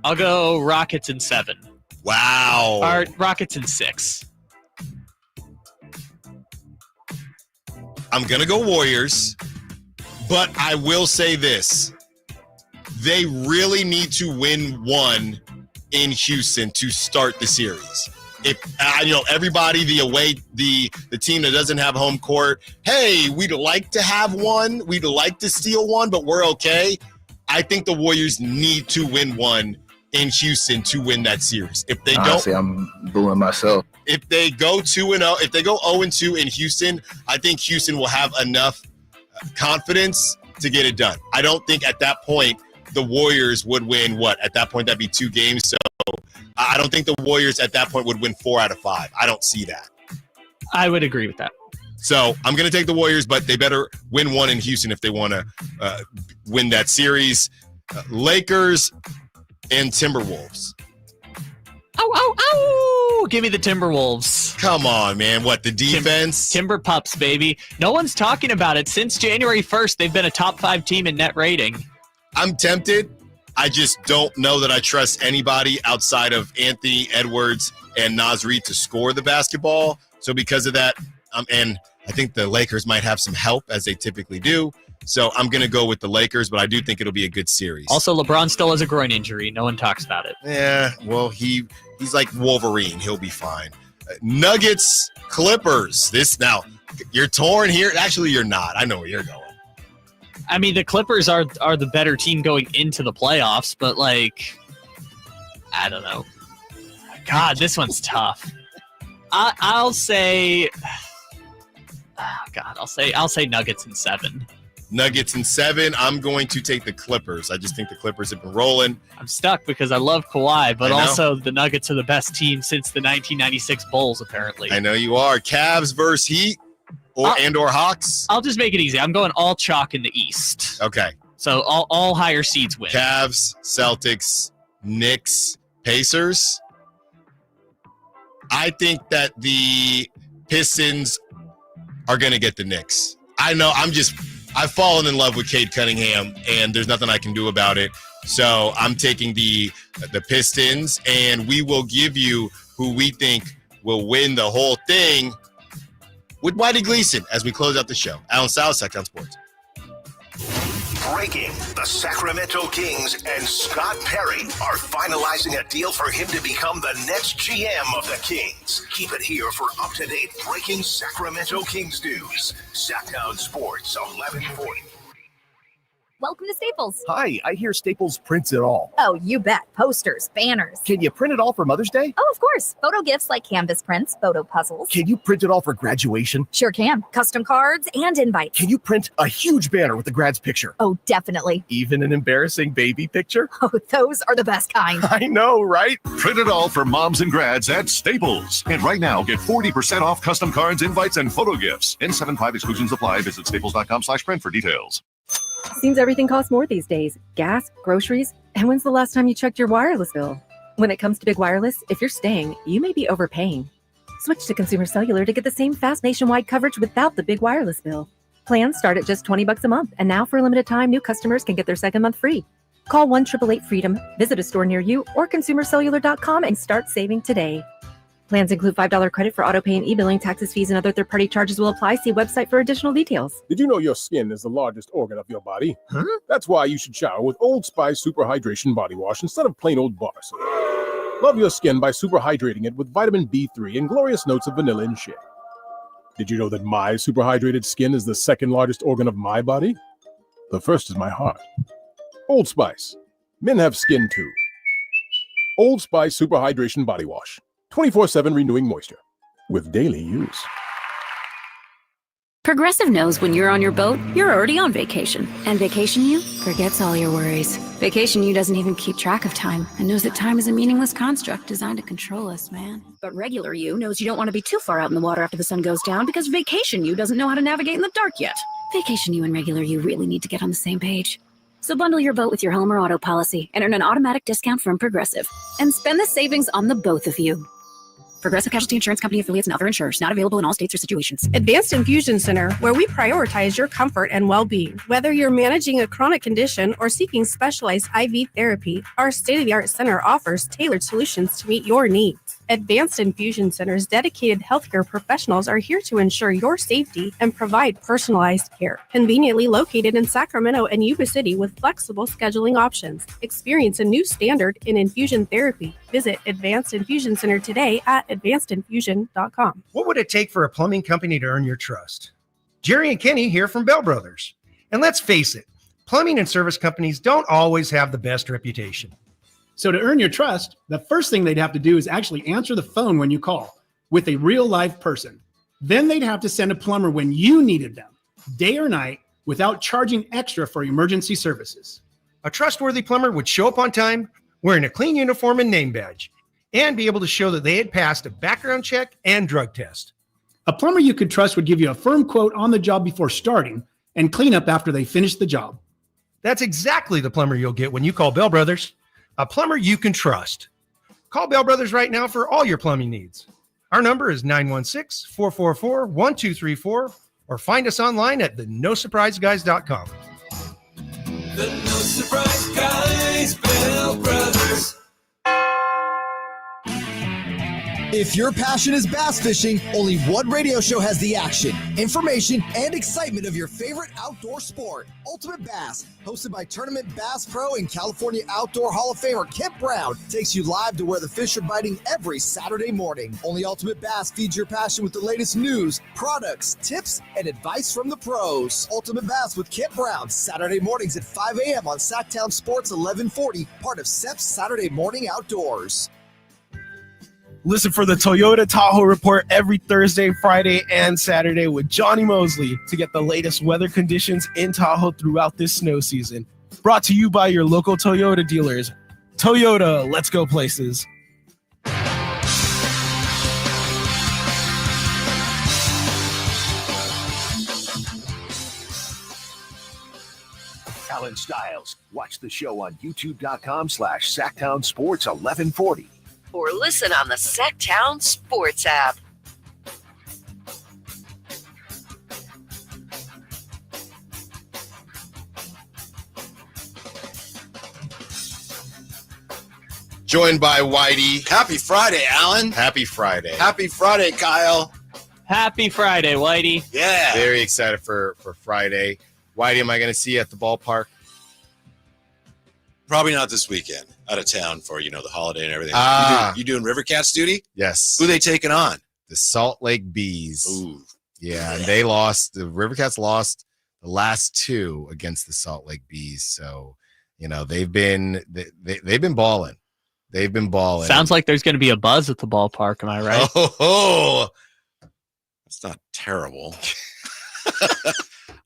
I'll go Rockets in 7. Wow. Or Rockets in 6. I'm going to go Warriors, but I will say this. They really need to win one in Houston to start the series. If everybody, the team that doesn't have home court, hey, we'd like to have one. We'd like to steal one, but we're okay. I think the Warriors need to win one in Houston to win that series. If they honestly, I'm booing myself. If they go 2-0, if they go 0-2 in Houston, I think Houston will have enough confidence to get it done. I don't think at that point the Warriors would win what? At that point, that'd be 2 games. So I don't think the Warriors at that point would win 4 out of 5. I don't see that. I would agree with that. So I'm going to take the Warriors, but they better win one in Houston if they want to win that series. Lakers and Timberwolves. Oh, give me the Timberwolves. Come on, man. What, the defense? Timber Pups, baby. No one's talking about it. Since January 1st, they've been a top 5 team in net rating. I'm tempted. I just don't know that I trust anybody outside of Anthony Edwards and Naz Reid to score the basketball. So because of that, and I think the Lakers might have some help, as they typically do. So I'm going to go with the Lakers, but I do think it'll be a good series. Also, LeBron still has a groin injury. No one talks about it. Yeah, well, he's like Wolverine. He'll be fine. Nuggets, Clippers. Now, you're torn here. Actually, you're not. I know where you're going. I mean, the Clippers are the better team going into the playoffs, but, I don't know. God, this one's tough. I'll say Nuggets in 7. Nuggets in 7. I'm going to take the Clippers. I just think the Clippers have been rolling. I'm stuck because I love Kawhi, but also the Nuggets are the best team since the 1996 Bulls, apparently. I know you are. Cavs versus Heat or Hawks. I'll just make it easy. I'm going all chalk in the East. Okay. So all higher seeds win. Cavs, Celtics, Knicks, Pacers. I think that the Pistons are going to get the Knicks. I know I've fallen in love with Cade Cunningham, and there's nothing I can do about it. So I'm taking the Pistons, and we will give you who we think will win the whole thing with Whitey Gleason as we close out the show. Allen Stiles, Sacktown Sports. Breaking: the Sacramento Kings and Scott Perry are finalizing a deal for him to become the next GM of the Kings. Keep it here for up-to-date breaking Sacramento Kings news. Sacktown Sports, 1140. Welcome to Staples. Hi, I hear Staples prints it all. Oh, you bet. Posters, banners. Can you print it all for Mother's Day? Oh, of course. Photo gifts like canvas prints, photo puzzles. Can you print it all for graduation? Sure can. Custom cards and invites. Can you print a huge banner with the grad's picture? Oh, definitely. Even an embarrassing baby picture? Oh, those are the best kind. I know, right? Print it all for moms and grads at Staples. And right now, get 40% off custom cards, invites, and photo gifts. N75 exclusions apply. Visit staples.com/print for details. Seems everything costs more these days. Gas, groceries, and when's the last time you checked your wireless bill? When it comes to big wireless, if you're staying, you may be overpaying. Switch to Consumer Cellular to get the same fast nationwide coverage without the big wireless bill. Plans start at just $20 a month, and now for a limited time, new customers can get their second month free. Call 1-888-FREEDOM, visit a store near you, or consumercellular.com and start saving today. Plans include $5 credit for autopay and e-billing. Taxes, fees, and other third-party charges will apply. See website for additional details. Did you know your skin is the largest organ of your body? Huh? That's why you should shower with Old Spice Super Hydration Body Wash instead of plain old bar soap. Love your skin by super hydrating it with vitamin B3 and glorious notes of vanilla and shea. Did you know that my super hydrated skin is the second largest organ of my body? The first is my heart. Old Spice. Men have skin too. Old Spice Super Hydration Body Wash. 24/7 renewing moisture with daily use. Progressive knows when you're on your boat, you're already on vacation. And Vacation You forgets all your worries. Vacation You doesn't even keep track of time and knows that time is a meaningless construct designed to control us, man. But Regular You knows you don't want to be too far out in the water after the sun goes down because Vacation You doesn't know how to navigate in the dark yet. Vacation You and Regular You really need to get on the same page. So bundle your boat with your home or auto policy and earn an automatic discount from Progressive. And spend the savings on the both of you. Progressive Casualty Insurance Company affiliates and other insurers. Not available in all states or situations. Advanced Infusion Center, where we prioritize your comfort and well-being. Whether you're managing a chronic condition or seeking specialized IV therapy, our state-of-the-art center offers tailored solutions to meet your needs. Advanced Infusion Center's dedicated healthcare professionals are here to ensure your safety and provide personalized care. Conveniently located in Sacramento and Yuba City with flexible scheduling options. Experience a new standard in infusion therapy. Visit Advanced Infusion Center today at advancedinfusion.com. What would it take for a plumbing company to earn your trust? Jerry and Kenny here from Bell Brothers. And let's face it, plumbing and service companies don't always have the best reputation. So to earn your trust, the first thing they'd have to do is actually answer the phone when you call with a real live person. Then they'd have to send a plumber when you needed them, day or night, without charging extra for emergency services. A trustworthy plumber would show up on time, wearing a clean uniform and name badge, and be able to show that they had passed a background check and drug test. A plumber you could trust would give you a firm quote on the job before starting and clean up after they finish the job. That's exactly the plumber you'll get when you call Bell Brothers, a plumber you can trust. Call Bell Brothers right now for all your plumbing needs. Our number is 916-444-1234 or find us online at thenosurpriseguys.com. The No Surprise Guys, Bell Brothers. If your passion is bass fishing, only one radio show has the action, information, and excitement of your favorite outdoor sport. Ultimate Bass, hosted by Tournament Bass Pro and California Outdoor Hall of Famer Kip Brown, takes you live to where the fish are biting every Saturday morning. Only Ultimate Bass feeds your passion with the latest news, products, tips, and advice from the pros. Ultimate Bass with Kip Brown, Saturday mornings at 5 a.m. on Sacktown Sports 1140, part of SEP's Saturday Morning Outdoors. Listen for the Toyota Tahoe Report every Thursday, Friday, and Saturday with Johnny Mosley to get the latest weather conditions in Tahoe throughout this snow season. Brought to you by your local Toyota dealers. Toyota, let's go places. Allen Stiles. Watch the show on youtube.com/Sacktown Sports 1140. Or listen on the Sacktown Sports app. Joined by Whitey. Happy Friday, Alan. Happy Friday. Happy Friday, Kyle. Happy Friday, Whitey. Yeah. Very excited for Friday. Whitey, am I going to see you at the ballpark? Probably not this weekend. Out of town for, the holiday and everything. You doing River Cats duty? Yes. Who they taking on? The Salt Lake Bees. Ooh. Yeah, and they lost. The River Cats lost the last two against the Salt Lake Bees. So, they've been balling. They've been balling. Sounds like there's going to be a buzz at the ballpark. Am I right? Oh, that's not terrible.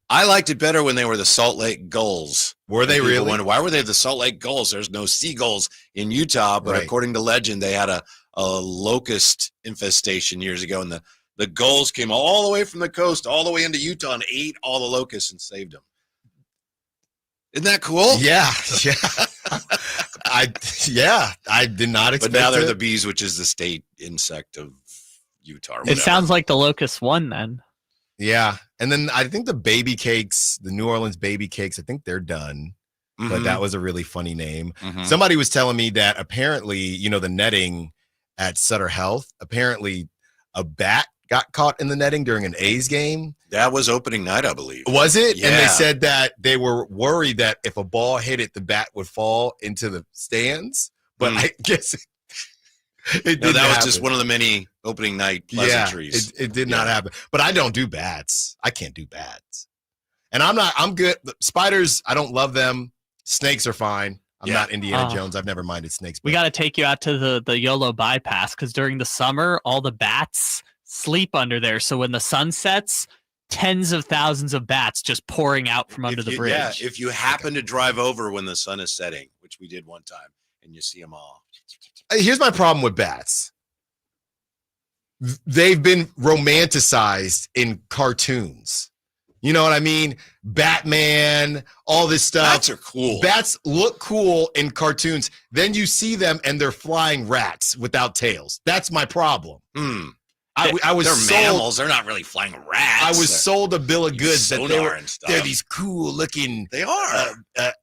I liked it better when they were the Salt Lake Gulls. Were they really? Wonder, why were they the Salt Lake Gulls? There's no seagulls in Utah, but according to legend, they had a locust infestation years ago, and the Gulls came all the way from the coast all the way into Utah and ate all the locusts and saved them. Isn't that cool? Yeah. I did not expect. But now they're it. the bees, which is the state insect of Utah. It sounds like the locusts won then. Yeah. And then I think the baby cakes, the New Orleans baby cakes, I think they're done. Mm-hmm. But that was a really funny name. Mm-hmm. Somebody was telling me that apparently, the netting at Sutter Health, apparently a bat got caught in the netting during an A's game. That was opening night, I believe. Was it? Yeah. And they said that they were worried that if a ball hit it, the bat would fall into the stands. But I guess it didn't happen. Was just one of the many opening night pleasantries. Yeah, it did not happen. But I don't do bats. I can't do bats. And I'm good. Spiders, I don't love them. Snakes are fine. I'm not Indiana Jones. I've never minded snakes. We got to take you out to the YOLO bypass because during the summer, all the bats sleep under there. So when the sun sets, tens of thousands of bats just pouring out from under the bridge. Yeah, if you happen to drive over when the sun is setting, which we did one time, and you see them all. Here's my problem with bats. They've been romanticized in cartoons. You know what I mean? Batman, all this stuff. Bats are cool. Bats look cool in cartoons. Then you see them and they're flying rats without tails. That's my problem. I was they're sold, mammals. They're not really flying rats. I was sold a bill of goods that they're these cool looking. They are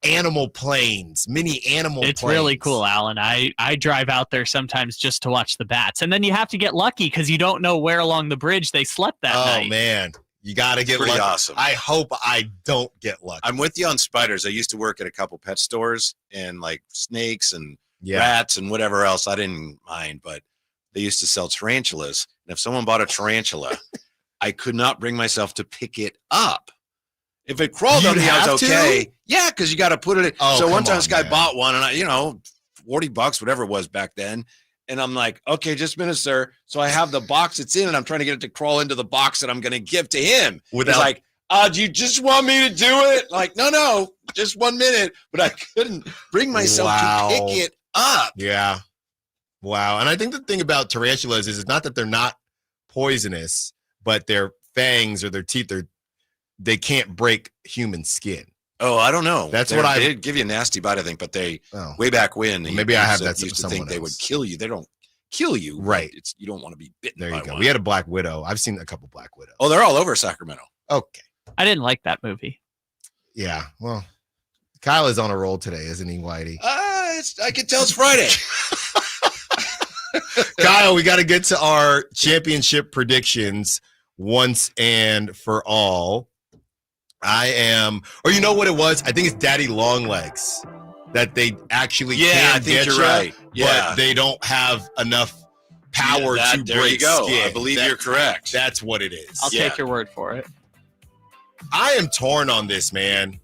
animal planes, mini animal. It's planes. really cool, Alan. I drive out there sometimes just to watch the bats, and then you have to get lucky because you don't know where along the bridge they slept that night. Oh man, you got to get pretty lucky. Awesome. I hope I don't get lucky. I'm with you on spiders. I used to work at a couple pet stores and like snakes and rats and whatever else. I didn't mind, but they used to sell tarantulas. And if someone bought a tarantula, I could not bring myself to pick it up. If it crawled on me, I was okay. Yeah, because you got to put it in. Oh, so one time this guy bought one, and $40, whatever it was back then. And I'm like, okay, just a minute, sir. So I have the box it's in, and I'm trying to get it to crawl into the box that I'm going to give to him. He's like, do you just want me to do it? Like, no, just 1 minute. But I couldn't bring myself to pick it up. Yeah. Wow. And I think the thing about tarantulas is it's not that they're not poisonous, but their fangs or their teeth they can't break human skin. Oh, I don't know. That's what I did give you a nasty bite, I think, but they way back when maybe I have that. Used to think they would kill you. They don't kill you, right? You don't want to be bitten. There by you go. one. We had a Black Widow. I've seen a couple Black Widows. Oh, they're all over Sacramento. Okay. I didn't like that movie. Yeah. Well, Kyle is on a roll today, isn't he, Whitey? I can tell it's Friday. Kyle, we got to get to our championship predictions once and for all. Or you know what it was? I think it's Daddy Longlegs that they actually I think you're right. Yeah, but they don't have enough power to there break you go. skin. I believe you're correct. That's what it is. I'll take your word for it. I am torn on this, man.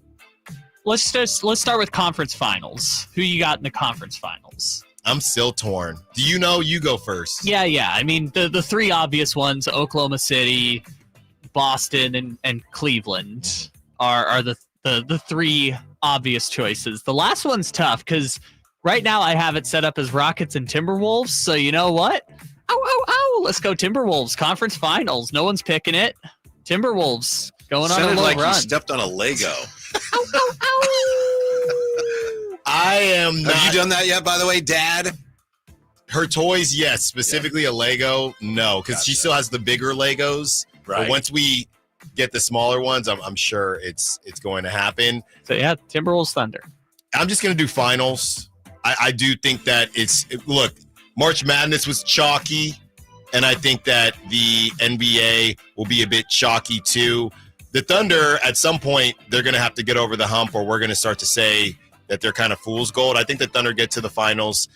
Let's start with conference finals. Who you got in the conference finals? I'm still torn. Do you know? You go first. Yeah. I mean, the three obvious ones: Oklahoma City, Boston, and Cleveland are the three obvious choices. The last one's tough because right now I have it set up as Rockets and Timberwolves. So you know what? Ow! Let's go Timberwolves. Conference finals. No one's picking it. Timberwolves going on a little like run. You stepped on a Lego. I am not. Have you done that yet, by the way, Dad? Her toys, yes. Specifically a Lego, no, because she still has the bigger Legos. Right. But once we get the smaller ones, I'm sure it's going to happen. So yeah, Timberwolves Thunder. I'm just going to do finals. I do think that look, March Madness was chalky, and I think that the NBA will be a bit chalky too. The Thunder, at some point, they're going to have to get over the hump, or we're going to start to say that they're kind of fool's gold. I think the Thunder get to the finals.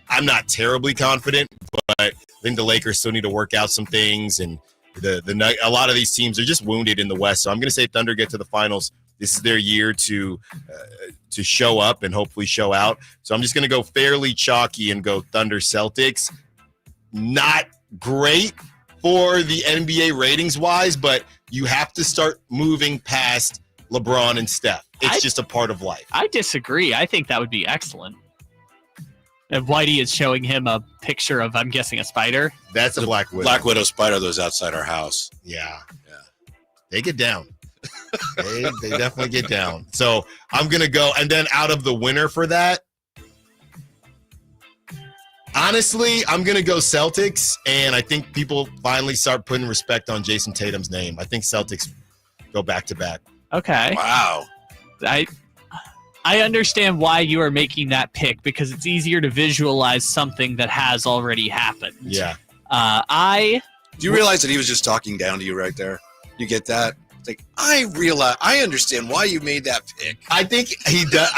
I'm not terribly confident, but I think the Lakers still need to work out some things, and a lot of these teams are just wounded in the West. So I'm going to say Thunder get to the finals. This is their year to show up and hopefully show out. So I'm just going to go fairly chalky and go Thunder Celtics. Not great for the NBA ratings wise, but you have to start moving past LeBron and Steph. It's just a part of life. I disagree. I think that would be excellent. And Whitey is showing him a picture of, I'm guessing, a spider. That's a Black Widow. Black Widow spider that was outside our house. Yeah. They get down. they definitely get down. So I'm going to go. And then out of the winner for that, honestly, I'm going to go Celtics. And I think people finally start putting respect on Jason Tatum's name. I think Celtics go back to back. Okay. Wow. I understand why you are making that pick because it's easier to visualize something that has already happened. Yeah. Do you realize that he was just talking down to you right there? You get that? It's like, I understand why you made that pick. I think he does.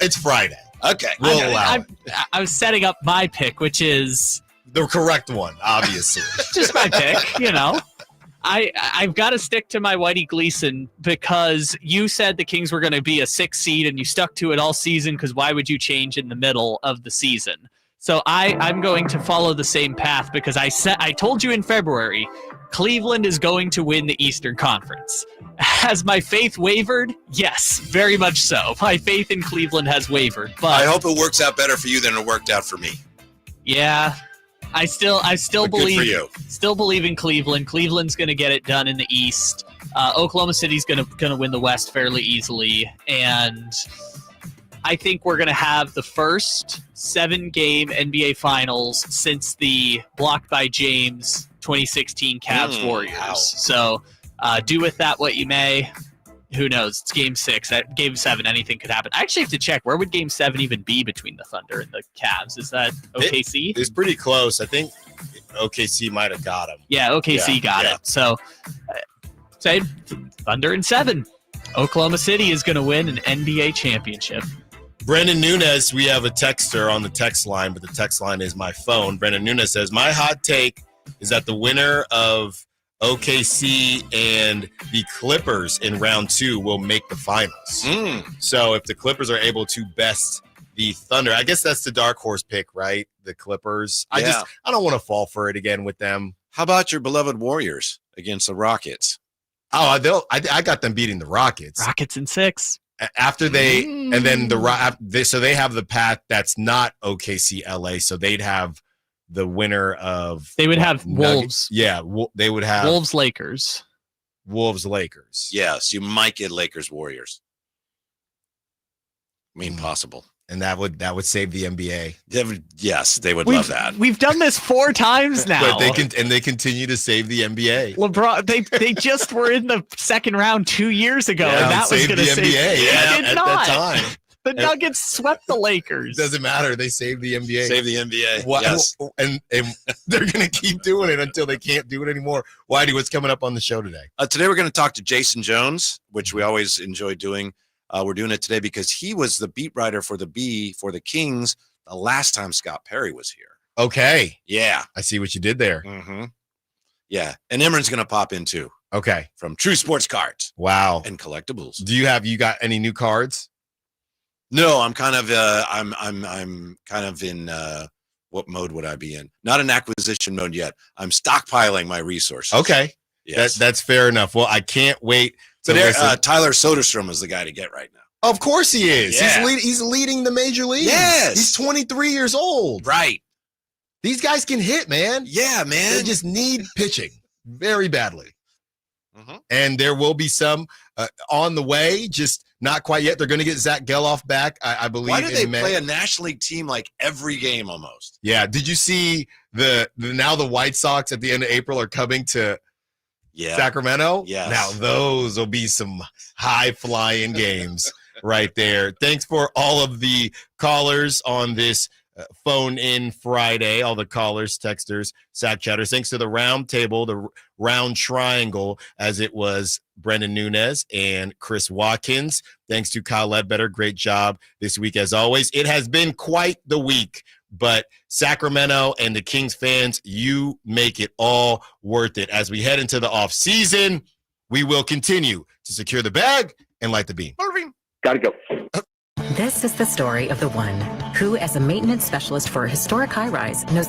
It's Friday. Okay. We'll allow it. I was setting up my pick, which is the correct one, obviously. Just my pick, you know. I've got to stick to my Whitey Gleason because you said the Kings were going to be a 6 seed and you stuck to it all season because why would you change in the middle of the season? So I'm going to follow the same path because I told you in February, Cleveland is going to win the Eastern Conference. Has my faith wavered? Yes, very much so. My faith in Cleveland has wavered. But I hope it works out better for you than it worked out for me. Yeah. I still believe in Cleveland. Cleveland's going to get it done in the East. Oklahoma City's going to win the West fairly easily, and I think we're going to have the first 7-game NBA Finals since the blocked by James 2016 Cavs Warriors. Wow. So do with that what you may. Who knows? It's Game 6. At Game 7, anything could happen. I actually have to check. Where would Game 7 even be between the Thunder and the Cavs? Is that OKC? It's pretty close. I think OKC might have got him. Yeah, OKC got it. So, say Thunder in 7. Oklahoma City is going to win an NBA championship. Brendan Nunes, we have a texter on the text line, but the text line is my phone. Brendan Nunes says, my hot take is that the winner of OKC and the Clippers in round 2 will make the finals. So if the Clippers are able to best the Thunder, I guess that's the dark horse pick, right? The Clippers. I don't want to fall for it again with them. How about your beloved Warriors against the Rockets? Oh, I got them beating the Rockets. Rockets in 6. After they, and then so they have the path that's not OKC LA, so they'd have the winner of. They would have Wolves. Yeah, they would have Wolves Lakers. Wolves Lakers. Yes, you might get Lakers Warriors. I mean, possible. And that would save the NBA. Yes, they would love that. We've done this 4 times now. But they continue to save the NBA. LeBron, they just were in the second round 2 years ago, and that was going to save the NBA. It did not. That time. The Nuggets swept the Lakers. Doesn't matter. They saved the NBA. Save the NBA. Yes. And they're going to keep doing it until they can't do it anymore. Whitey, what's coming up on the show today? Today we're going to talk to Jason Jones, which we always enjoy doing. We're doing it today because he was the beat writer for the Kings the last time Scott Perry was here. Okay. Yeah. I see what you did there. Mm-hmm. Yeah. And Imran's going to pop in too. Okay. From True Sports Cards. Wow. And collectibles. You got any new cards? No, I'm kind of I'm kind of in what mode would I be in? Not in acquisition mode yet. I'm stockpiling my resources. Okay. Yes. That's fair enough. Well, I can't wait. So Tyler Soderstrom is the guy to get right now. Of course he is. Yeah. He's leading the major leagues. Yes. He's 23 years old. Right. These guys can hit, man. Yeah, man. They just need pitching very badly. Mm-hmm. And there will be some on the way, just not quite yet. They're going to get Zach Geloff back, I believe. Why do they play a National League team like every game almost? Yeah. Did you see now the White Sox at the end of April are coming to Sacramento? Yes. Now those will be some high-flying games right there. Thanks for all of the callers on this phone-in Friday, all the callers, texters, Sack Chatters. Thanks to the round table, the round triangle, as it was Brendan Nunez and Chris Watkins. Thanks to Kyle Ledbetter. Great job this week, as always. It has been quite the week, but Sacramento and the Kings fans, you make it all worth it. As we head into the offseason, we will continue to secure the bag and light the beam. Gotta go. This is the story of the one who, as a maintenance specialist for a historic high-rise, knows